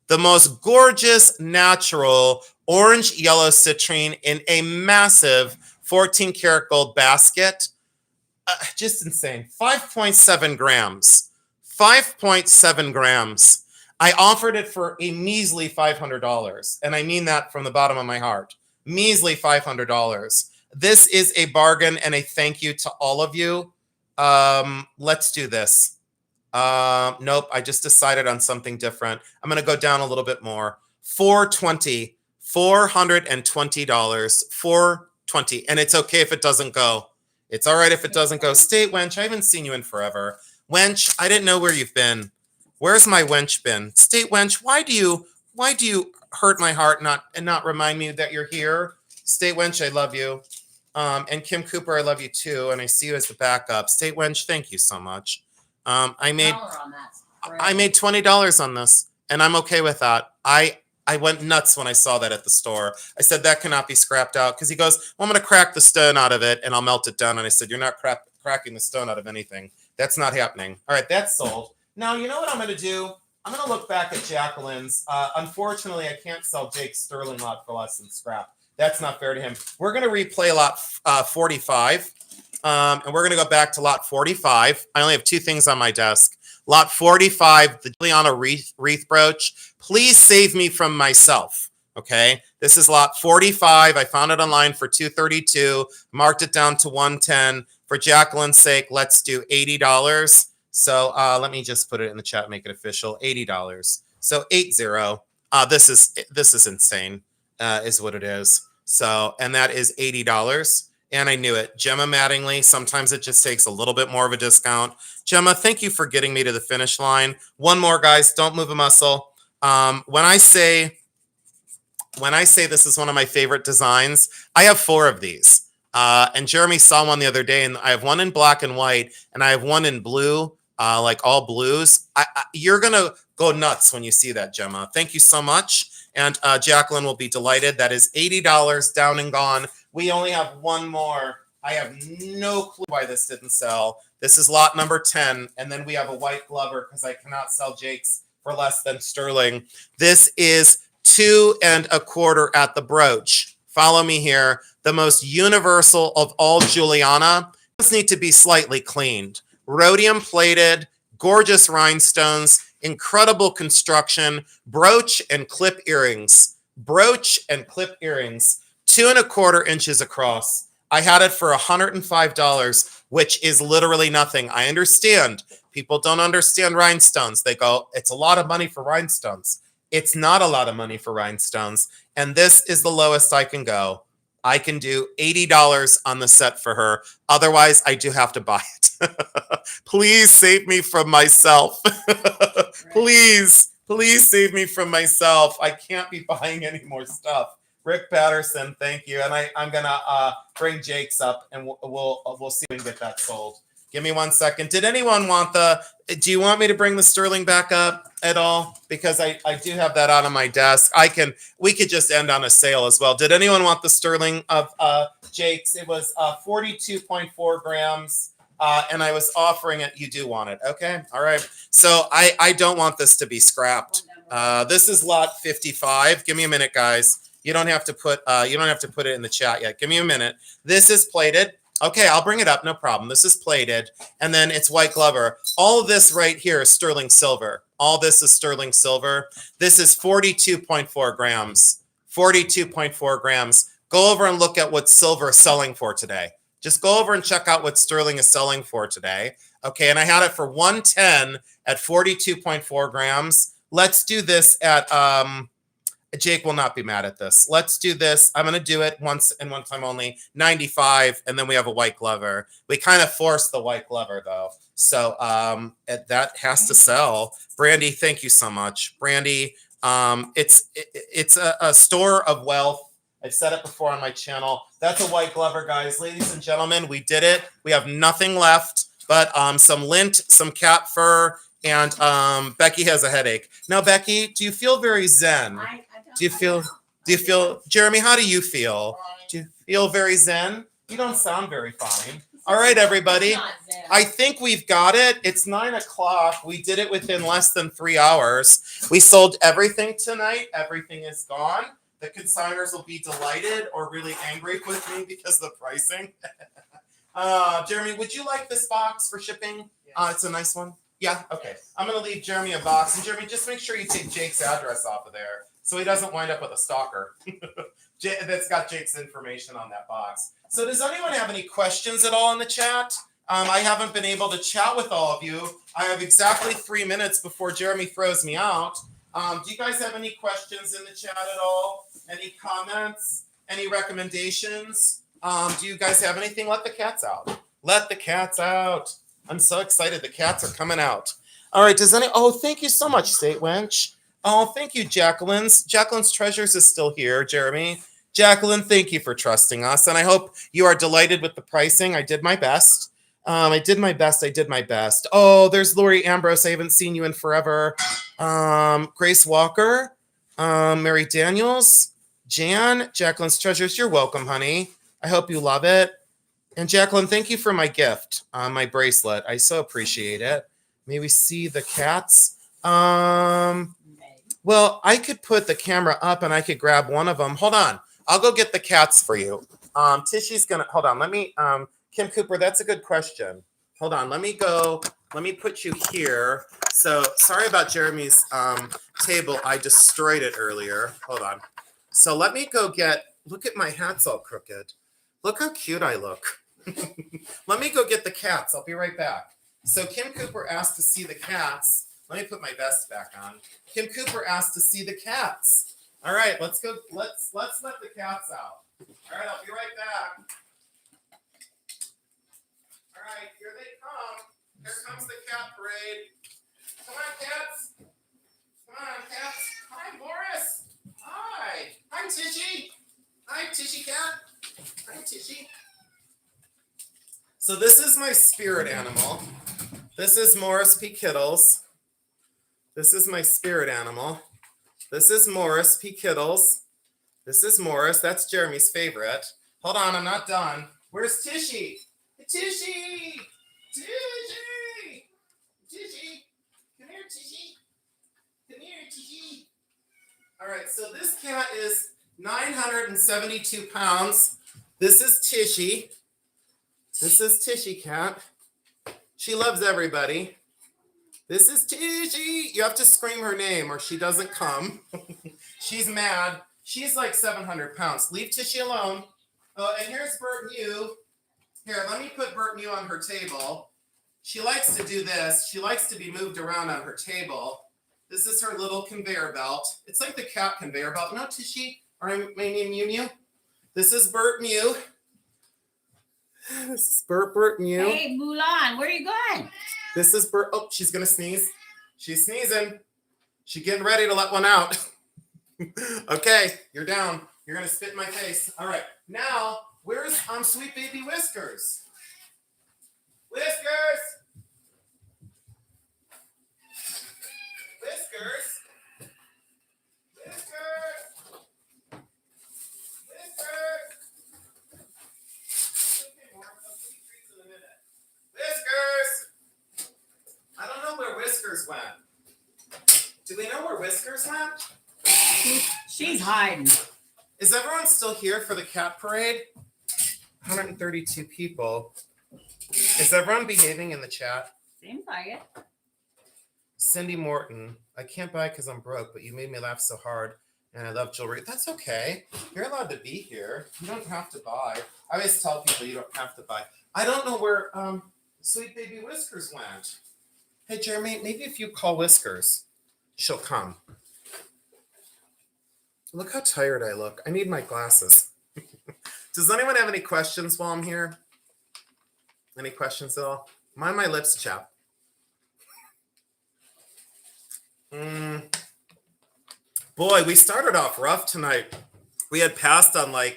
The most gorgeous, natural, orange yellow citrine in a massive 14 karat gold basket. Just insane. 5.7 grams. 5.7 grams. I offered it for a measly $500. And I mean that from the bottom of my heart. Measly $500. This is a bargain and a thank you to all of you. Let's do this. Nope, I just decided on something different. I'm going to go down a little bit more. $420. $420. $420. And it's okay if it doesn't go. It's all right if it doesn't go. State Wench, I haven't seen you in forever. Wench, I didn't know where you've been. Where's my wench been? State Wench, why do you hurt my heart and not remind me that you're here? State Wench, I love you. And Kim Cooper, I love you too. And I see you as the backup. State Wench, thank you so much. I made $20 on this, and I'm okay with that. I went nuts when I saw that at the store. I said, that cannot be scrapped out, because he goes, well, I'm going to crack the stone out of it and I'll melt it down. And I said, you're not cracking the stone out of anything. That's not happening. All right, that's sold. Now, you know what I'm going to do? I'm going to look back at Jacqueline's. Unfortunately, I can't sell Jake's sterling lot for less than scrap. That's not fair to him. We're going to replay lot 45, and we're going to go back to lot 45. I only have two things on my desk. Lot 45, the Juliana wreath brooch. Please save me from myself, okay? This is lot 45. I found it online for $232, marked it down to $110. For Jacqueline's sake, let's do $80. So let me just put it in the chat, make it official. $80. So 80. This is insane, is what it is. So, and that is $80. And I knew it. Gemma Mattingly, sometimes it just takes a little bit more of a discount. Gemma, thank you for getting me to the finish line. One more, guys. Don't move a muscle. When I say this is one of my favorite designs, I have 4 of these. And Jeremy saw one the other day, and I have one in black and white, and I have one in blue, like all blues. You're going to go nuts when you see that, Gemma. Thank you so much. And Jacqueline will be delighted. That is $80 down and gone. We only have one more. I have no clue why this didn't sell. This is lot number 10. And then we have a white glover because I cannot sell Jake's for less than sterling. This is 2 1/4 at the brooch. Follow me here. The most universal of all Juliana. These need to be slightly cleaned. Rhodium plated, gorgeous rhinestones, incredible construction, brooch and clip earrings. Brooch and clip earrings. 2 1/4 inches across. I had it for $105, which is literally nothing. I understand. People don't understand rhinestones. They go, it's a lot of money for rhinestones. It's not a lot of money for rhinestones. And this is the lowest I can go. I can do $80 on the set for her. Otherwise, I do have to buy it. Please save me from myself. Please save me from myself. I can't be buying any more stuff. Rick Patterson, thank you. And I'm gonna bring Jake's up, and we'll see if we can get that sold. Give me 1 second. Did anyone want do you want me to bring the sterling back up at all? Because I do have that out on my desk. We could just end on a sale as well. Did anyone want the sterling of Jake's? It was 42.4 grams. And I was offering it. You do want it. Okay. All right. So I don't want this to be scrapped. This is lot 55. Give me a minute, guys. You don't have to put it in the chat yet. Give me a minute. This is plated. Okay, I'll bring it up. No problem. This is plated. And then it's white glover. All of this right here is sterling silver. All this is sterling silver. This is 42.4 grams. 42.4 grams. Go over and look at what silver is selling for today. Just go over and check out what sterling is selling for today. Okay, and I had it for 110 at 42.4 grams. Let's do this at Jake will not be mad at this. Let's do this. I'm going to do it once and one time only. 95, and then we have a white glover. We kind of forced the white glover, though. So that has to sell. Brandy, thank you so much. Brandy, it's a store of wealth. I've said it before on my channel. That's a white glover, guys. Ladies and gentlemen, we did it. We have nothing left but some lint, some cat fur, and Becky has a headache. Now, Becky, do you feel very zen? Do you feel Do you feel, Jeremy, how do you feel? Fine. Do you feel very zen? You don't sound very fine. All right, everybody. Not Zen. I think we've got it. It's 9 o'clock. We did it within less than 3 hours. We sold everything tonight. Everything is gone. The consigners will be delighted or really angry with me because of the pricing. Jeremy, would you like this box for shipping? Yes. It's a nice one. Yeah, okay. Yes. I'm going to leave Jeremy a box. And Jeremy, just make sure you take Jake's address off of there so he doesn't wind up with a stalker that's got Jake's information on that box. So does anyone have any questions at all in the chat? I haven't been able to chat with all of you. I have exactly 3 minutes before Jeremy throws me out. Do you guys have any questions in the chat at all? Any comments? Any recommendations? Do you guys have anything? Let the cats out. Let the cats out. I'm so excited. The cats are coming out. All right. Oh, thank you so much, State Wench. Oh, thank you, Jacqueline's. Jacqueline's Treasures is still here, Jeremy. Jacqueline, thank you for trusting us. And I hope you are delighted with the pricing. I did my best. I did my best. Oh, there's Lori Ambrose. I haven't seen you in forever. Grace Walker, Mary Daniels, Jan, Jacqueline's Treasures. You're welcome, honey. I hope you love it. And Jacqueline, thank you for my gift, my bracelet. I so appreciate it. May we see the cats? Well, I could put the camera up and I could grab one of them. Hold on. I'll go get the cats for you. Tishy's gonna, hold on. Let me, Kim Cooper, that's a good question. Hold on. Let me put you here. So sorry about Jeremy's table. I destroyed it earlier. Hold on. So let me go look at my hat's all crooked. Look how cute I look. Let me go get the cats. I'll be right back. So Kim Cooper asked to see the cats. Let me put my vest back on. Kim Cooper asked to see the cats. All right, let's go. Let's let the cats out. All right, I'll be right back. All right, here they come. Here comes the cat parade. Come on, cats. Come on, cats. Hi, Morris. Hi. Hi, Tishy. Hi, Tishy cat. Hi, Tishy. So this is my spirit animal. This is Morris P. Kittles. This is my spirit animal. This is Morris P. Kittles. This is Morris. That's Jeremy's favorite. Hold on, I'm not done. Where's Tishy? Tishy! Tishy! Tishy! Come here, Tishy. Come here, Tishy. All right, so this cat is 972 pounds. This is Tishy. This is Tishy cat. She loves everybody. This is Tishy. You have to scream her name or she doesn't come. She's mad. She's like 700 pounds. Leave Tishy alone. Oh, and here's Bert Mew. Here, let me put Bert Mew on her table. She likes to do this. She likes to be moved around on her table. This is her little conveyor belt. It's like the cat conveyor belt. No, Tishy. Or my name Mew Mew. This is Bert Mew. This is Bert Mew. Hey, Mulan, where are you going? This is Bert. Oh, she's going to sneeze. She's sneezing. She's getting ready to let one out. Okay, you're down. You're going to spit in my face. All right. Now, where's Sweet Baby Whiskers? Whiskers! Whiskers! Whiskers! Whiskers! Okay, more. I'll see treats in a minute. Whiskers! I don't know where Whiskers went. Do we know where Whiskers went? She's hiding. Is everyone still here for the cat parade? 132 people. Is everyone behaving in the chat? Seems like it. Cindy Morton, I can't buy because I'm broke, but you made me laugh so hard and I love jewelry. That's okay. You're allowed to be here. You don't have to buy. I always tell people you don't have to buy. I don't know where Sweet Baby Whiskers went. Hey, Jeremy, maybe if you call Whiskers, she'll come. Look how tired I look. I need my glasses. Does anyone have any questions while I'm here? Any questions at all? Mind my lips, chap. Boy, we started off rough tonight. We had passed on I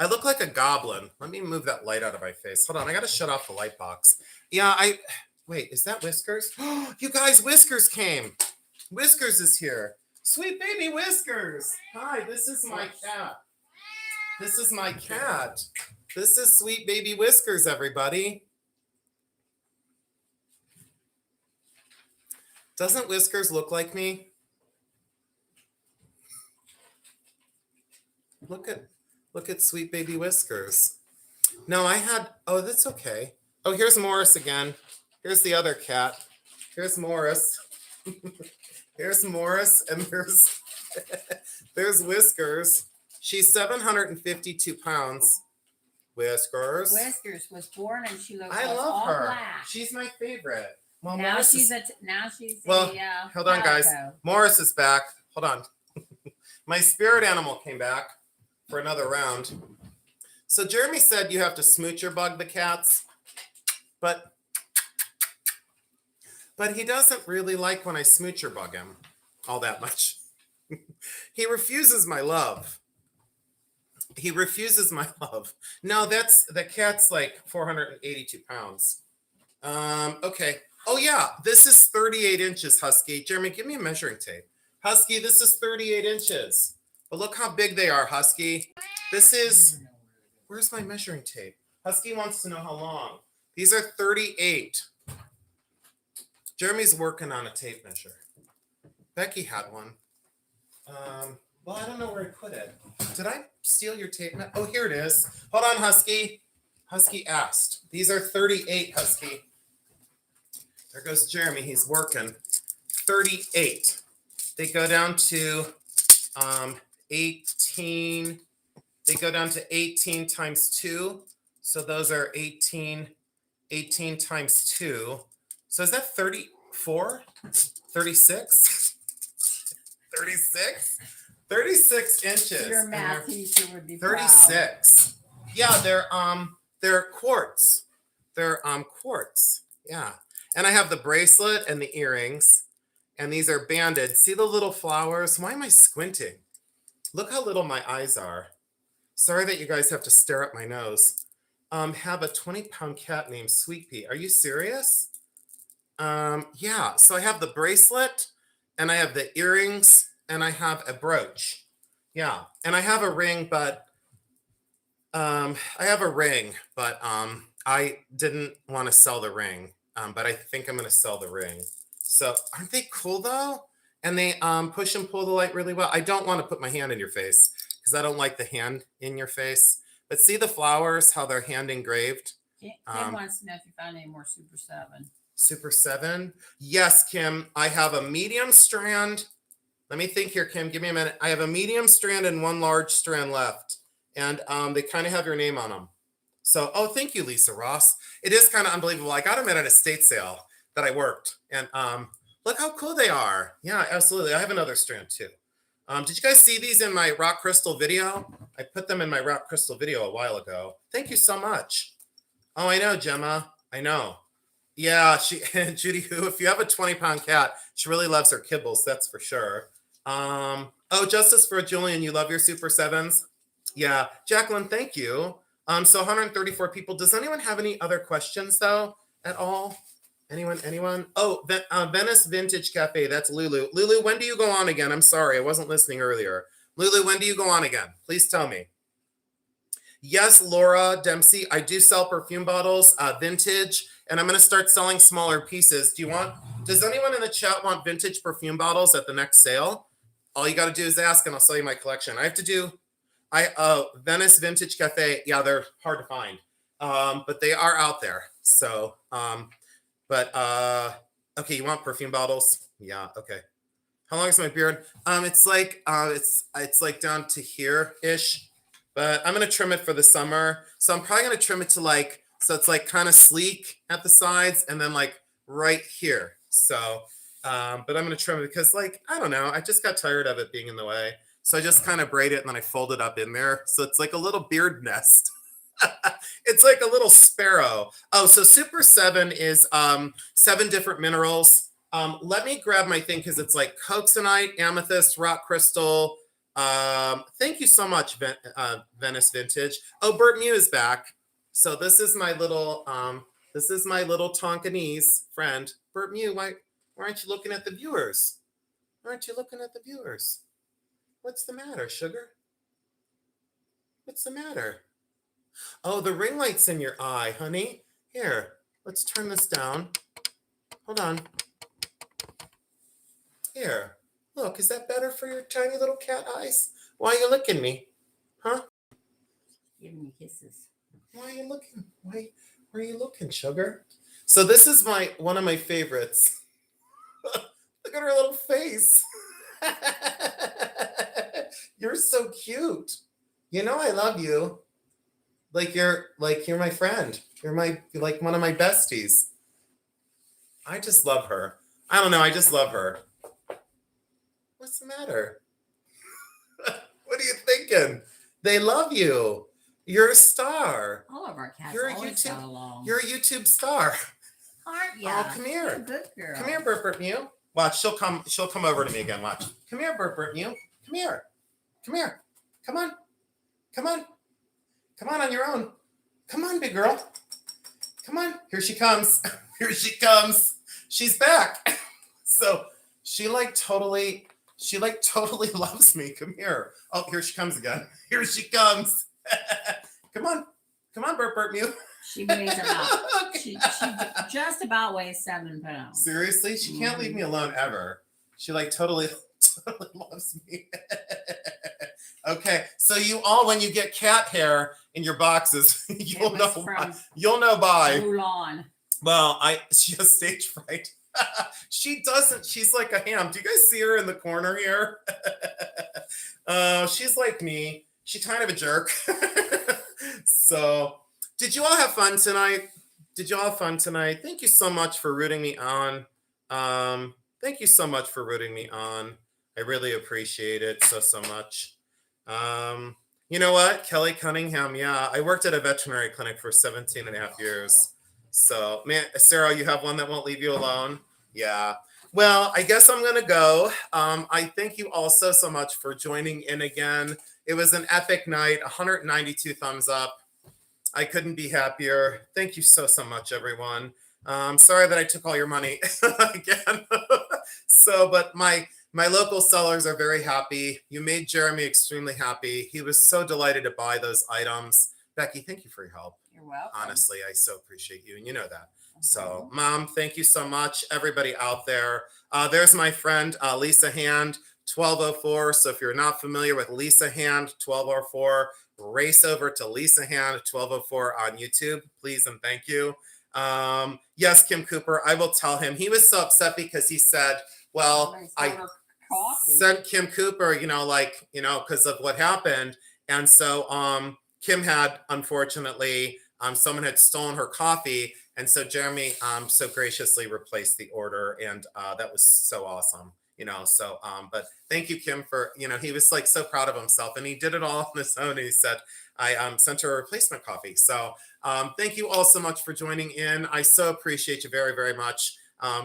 look like a goblin. Let me move that light out of my face. Hold on, I gotta shut off the light box. Yeah, wait, is that Whiskers? You guys, Whiskers came. Whiskers is here. Sweet baby Whiskers. Hi, this is my cat. This is my cat. This is Sweet baby Whiskers, everybody. Doesn't Whiskers look like me? Look at Sweet baby Whiskers. No, oh, that's okay. Oh, here's Morris again. Here's the other cat. Here's Morris. Here's Morris, and there's Whiskers. She's 752 pounds. Whiskers. Whiskers was born and she looks I like love all her. black. She's my favorite. Well, Now Morris she's is, well, hold on, guys. Morris is back. Hold on. My spirit animal came back for another round. So Jeremy said you have to smoocher bug the cats, but he doesn't really like when I smoocher bug him all that much. He refuses my love. He refuses my love. No, the cat's like 482 pounds. Okay. Oh yeah, this is 38 inches, Husky. Jeremy, give me a measuring tape. Husky, this is 38 inches. But look how big they are, Husky. This is, where's my measuring tape? Husky wants to know how long. These are 38. Jeremy's working on a tape measure. Becky had one. Well, I don't know where I put it. Did I steal your tape? Oh, here it is. Hold on, Husky. Husky asked. These are 38, Husky. There goes Jeremy. He's working. 38. They go down to 18. They go down to 18 times 2. So those are 18 times 2. So is that 34? 36? 36? 36 inches. Your math teacher would be 36. Yeah, they're quartz. They're quartz. Yeah. And I have the bracelet and the earrings. And these are banded. See the little flowers? Why am I squinting? Look how little my eyes are. Sorry that you guys have to stare at my nose. Have a 20-pound cat named Sweet Pea. Are you serious? Yeah. So I have the bracelet and I have the earrings and I have a brooch. Yeah. And I have a ring, but I didn't want to sell the ring. But I think I'm going to sell the ring. So aren't they cool though? And they push and pull the light really well. I don't want to put my hand in your face because I don't like the hand in your face. But see the flowers, how they're hand engraved? Kim wants to know if you found any more Super 7. Super 7? Yes, Kim. I have a medium strand. Let me think here, Kim. Give me a minute. I have a medium strand and one large strand left. And they kind of have your name on them. So, oh, thank you, Lisa Ross. It is kind of unbelievable. I got them at an estate sale that I worked. And look how cool they are. Yeah, absolutely. I have another strand too. Did you guys see these in my rock crystal video? I put them in my rock crystal video a while ago. Thank you so much. Oh, I know, Gemma. I know. Yeah, Judy, who, if you have a 20-pound cat, she really loves her kibbles, that's for sure. Oh, justice for Julian, you love your Super 7s? Yeah. Jacqueline, thank you. So 134 people. Does anyone have any other questions, though, at all? Anyone? Oh, Venice Vintage Cafe. That's Lulu. Lulu, when do you go on again? I'm sorry, I wasn't listening earlier. Lulu, when do you go on again? Please tell me. Yes, Laura Dempsey, I do sell perfume bottles, vintage, and I'm going to start selling smaller pieces. Does anyone in the chat want vintage perfume bottles at the next sale? All you got to do is ask, and I'll sell you my collection. Venice Vintage Cafe. Yeah, they're hard to find, but they are out there. So, okay, you want perfume bottles? Yeah, okay. How long is my beard? It's like down to here-ish, but I'm gonna trim it for the summer. So I'm probably gonna trim it to so it's kind of sleek at the sides and then right here. So, but I'm gonna trim it because I don't know, I just got tired of it being in the way. So I just kind of braid it and then I fold it up in there. So it's like a little beard nest. It's like a little sparrow. Oh, so Super 7 is 7 different minerals. Let me grab my thing because it's like coxonite, amethyst, rock crystal. Thank you so much, Venice Vintage. Oh, Bert Mew is back. So this is my little Tonkinese friend. Bert Mew, why aren't you looking at the viewers? Aren't you looking at the viewers? What's the matter, sugar? What's the matter? Oh, the ring light's in your eye, honey. Here, let's turn this down. Hold on. Here, look, is that better for your tiny little cat eyes? Why are you looking at me? Huh? Giving you kisses. Why are you looking? Why are you looking, sugar? So this is one of my favorites. Look at her little face. You're so cute. You know I love you. You're my friend. You're like one of my besties. I just love her. I don't know, I just love her. What's the matter? What are you thinking? They love you. You're a star. All of our cats You're a always got along. You're a YouTube star. Aren't ya? Oh, come here. You're a good girl. Come here, Bert Bert Mew. Watch, she'll come over to me again. Watch. Come here, Bert Bert Mew. Come here. Come here. Come on. Come on. Come on your own. Come on, big girl. Come on. Here she comes. Here she comes. She's back. So she totally loves me. Come here. Oh, here she comes again. Here she comes. Come on. Come on, Bert Bert Mew. She weighs about. She just about weighs 7 pounds. Seriously, she can't leave me alone ever. She totally loves me. Okay, so you all, when you get cat hair in your boxes, you'll know why. You'll know by. Mulan. Well, she has stage fright. She doesn't. She's like a ham. Do you guys see her in the corner here? She's like me. She's kind of a jerk. So, did you all have fun tonight? Thank you so much for rooting me on. Thank you so much for rooting me on. I really appreciate it so much. You know what? Kelly Cunningham. Yeah, I worked at a veterinary clinic for 17 and a half years. So, man, Sarah, you have one that won't leave you alone. Yeah. Well, I guess I'm going to go. I thank you all so much for joining in again. It was an epic night, 192 thumbs up. I couldn't be happier. Thank you so much, everyone. Sorry that I took all your money again. But my local sellers are very happy. You made Jeremy extremely happy. He was so delighted to buy those items. Becky, thank you for your help. You're welcome. Honestly, I so appreciate you, and you know that. So, Mom, thank you so much. Everybody out there. There's my friend, Lisa Hand, 1204. So if you're not familiar with Lisa Hand, 1204, race over to Lisa Hand, 1204 on YouTube, please and thank you. Yes, Kim Cooper, I will tell him. He was so upset because he said, well, I sent Kim Cooper, because of what happened. And so Kim had, unfortunately, someone had stolen her coffee. And so Jeremy so graciously replaced the order. And that was so awesome, but thank you, Kim, for, he was so proud of himself, and he did it all on his own. He said, I sent her a replacement coffee. So thank you all so much for joining in. I so appreciate you very, very much.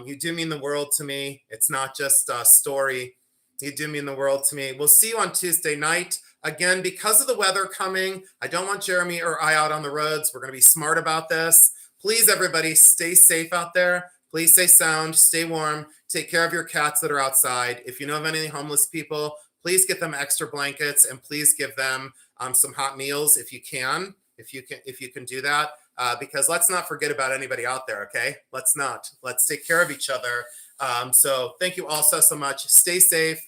You do mean the world to me. It's not just a story. You do mean the world to me. We'll see you on Tuesday night. Again, because of the weather coming, I don't want Jeremy or I out on the roads. We're going to be smart about this. Please, everybody, stay safe out there. Please stay sound, stay warm. Take care of your cats that are outside. If you know of any homeless people, please get them extra blankets, and please give them some hot meals if you can. If you can do that, because let's not forget about anybody out there. Okay, let's not. Let's take care of each other. So thank you all so much. Stay safe.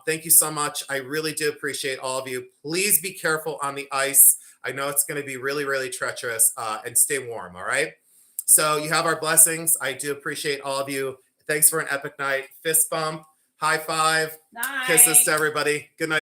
Thank you so much. I really do appreciate all of you. Please be careful on the ice. I know it's going to be really, really treacherous, and stay warm. All right. So you have our blessings. I do appreciate all of you. Thanks for an epic night. Fist bump, high five, Night. kisses to everybody. Good night.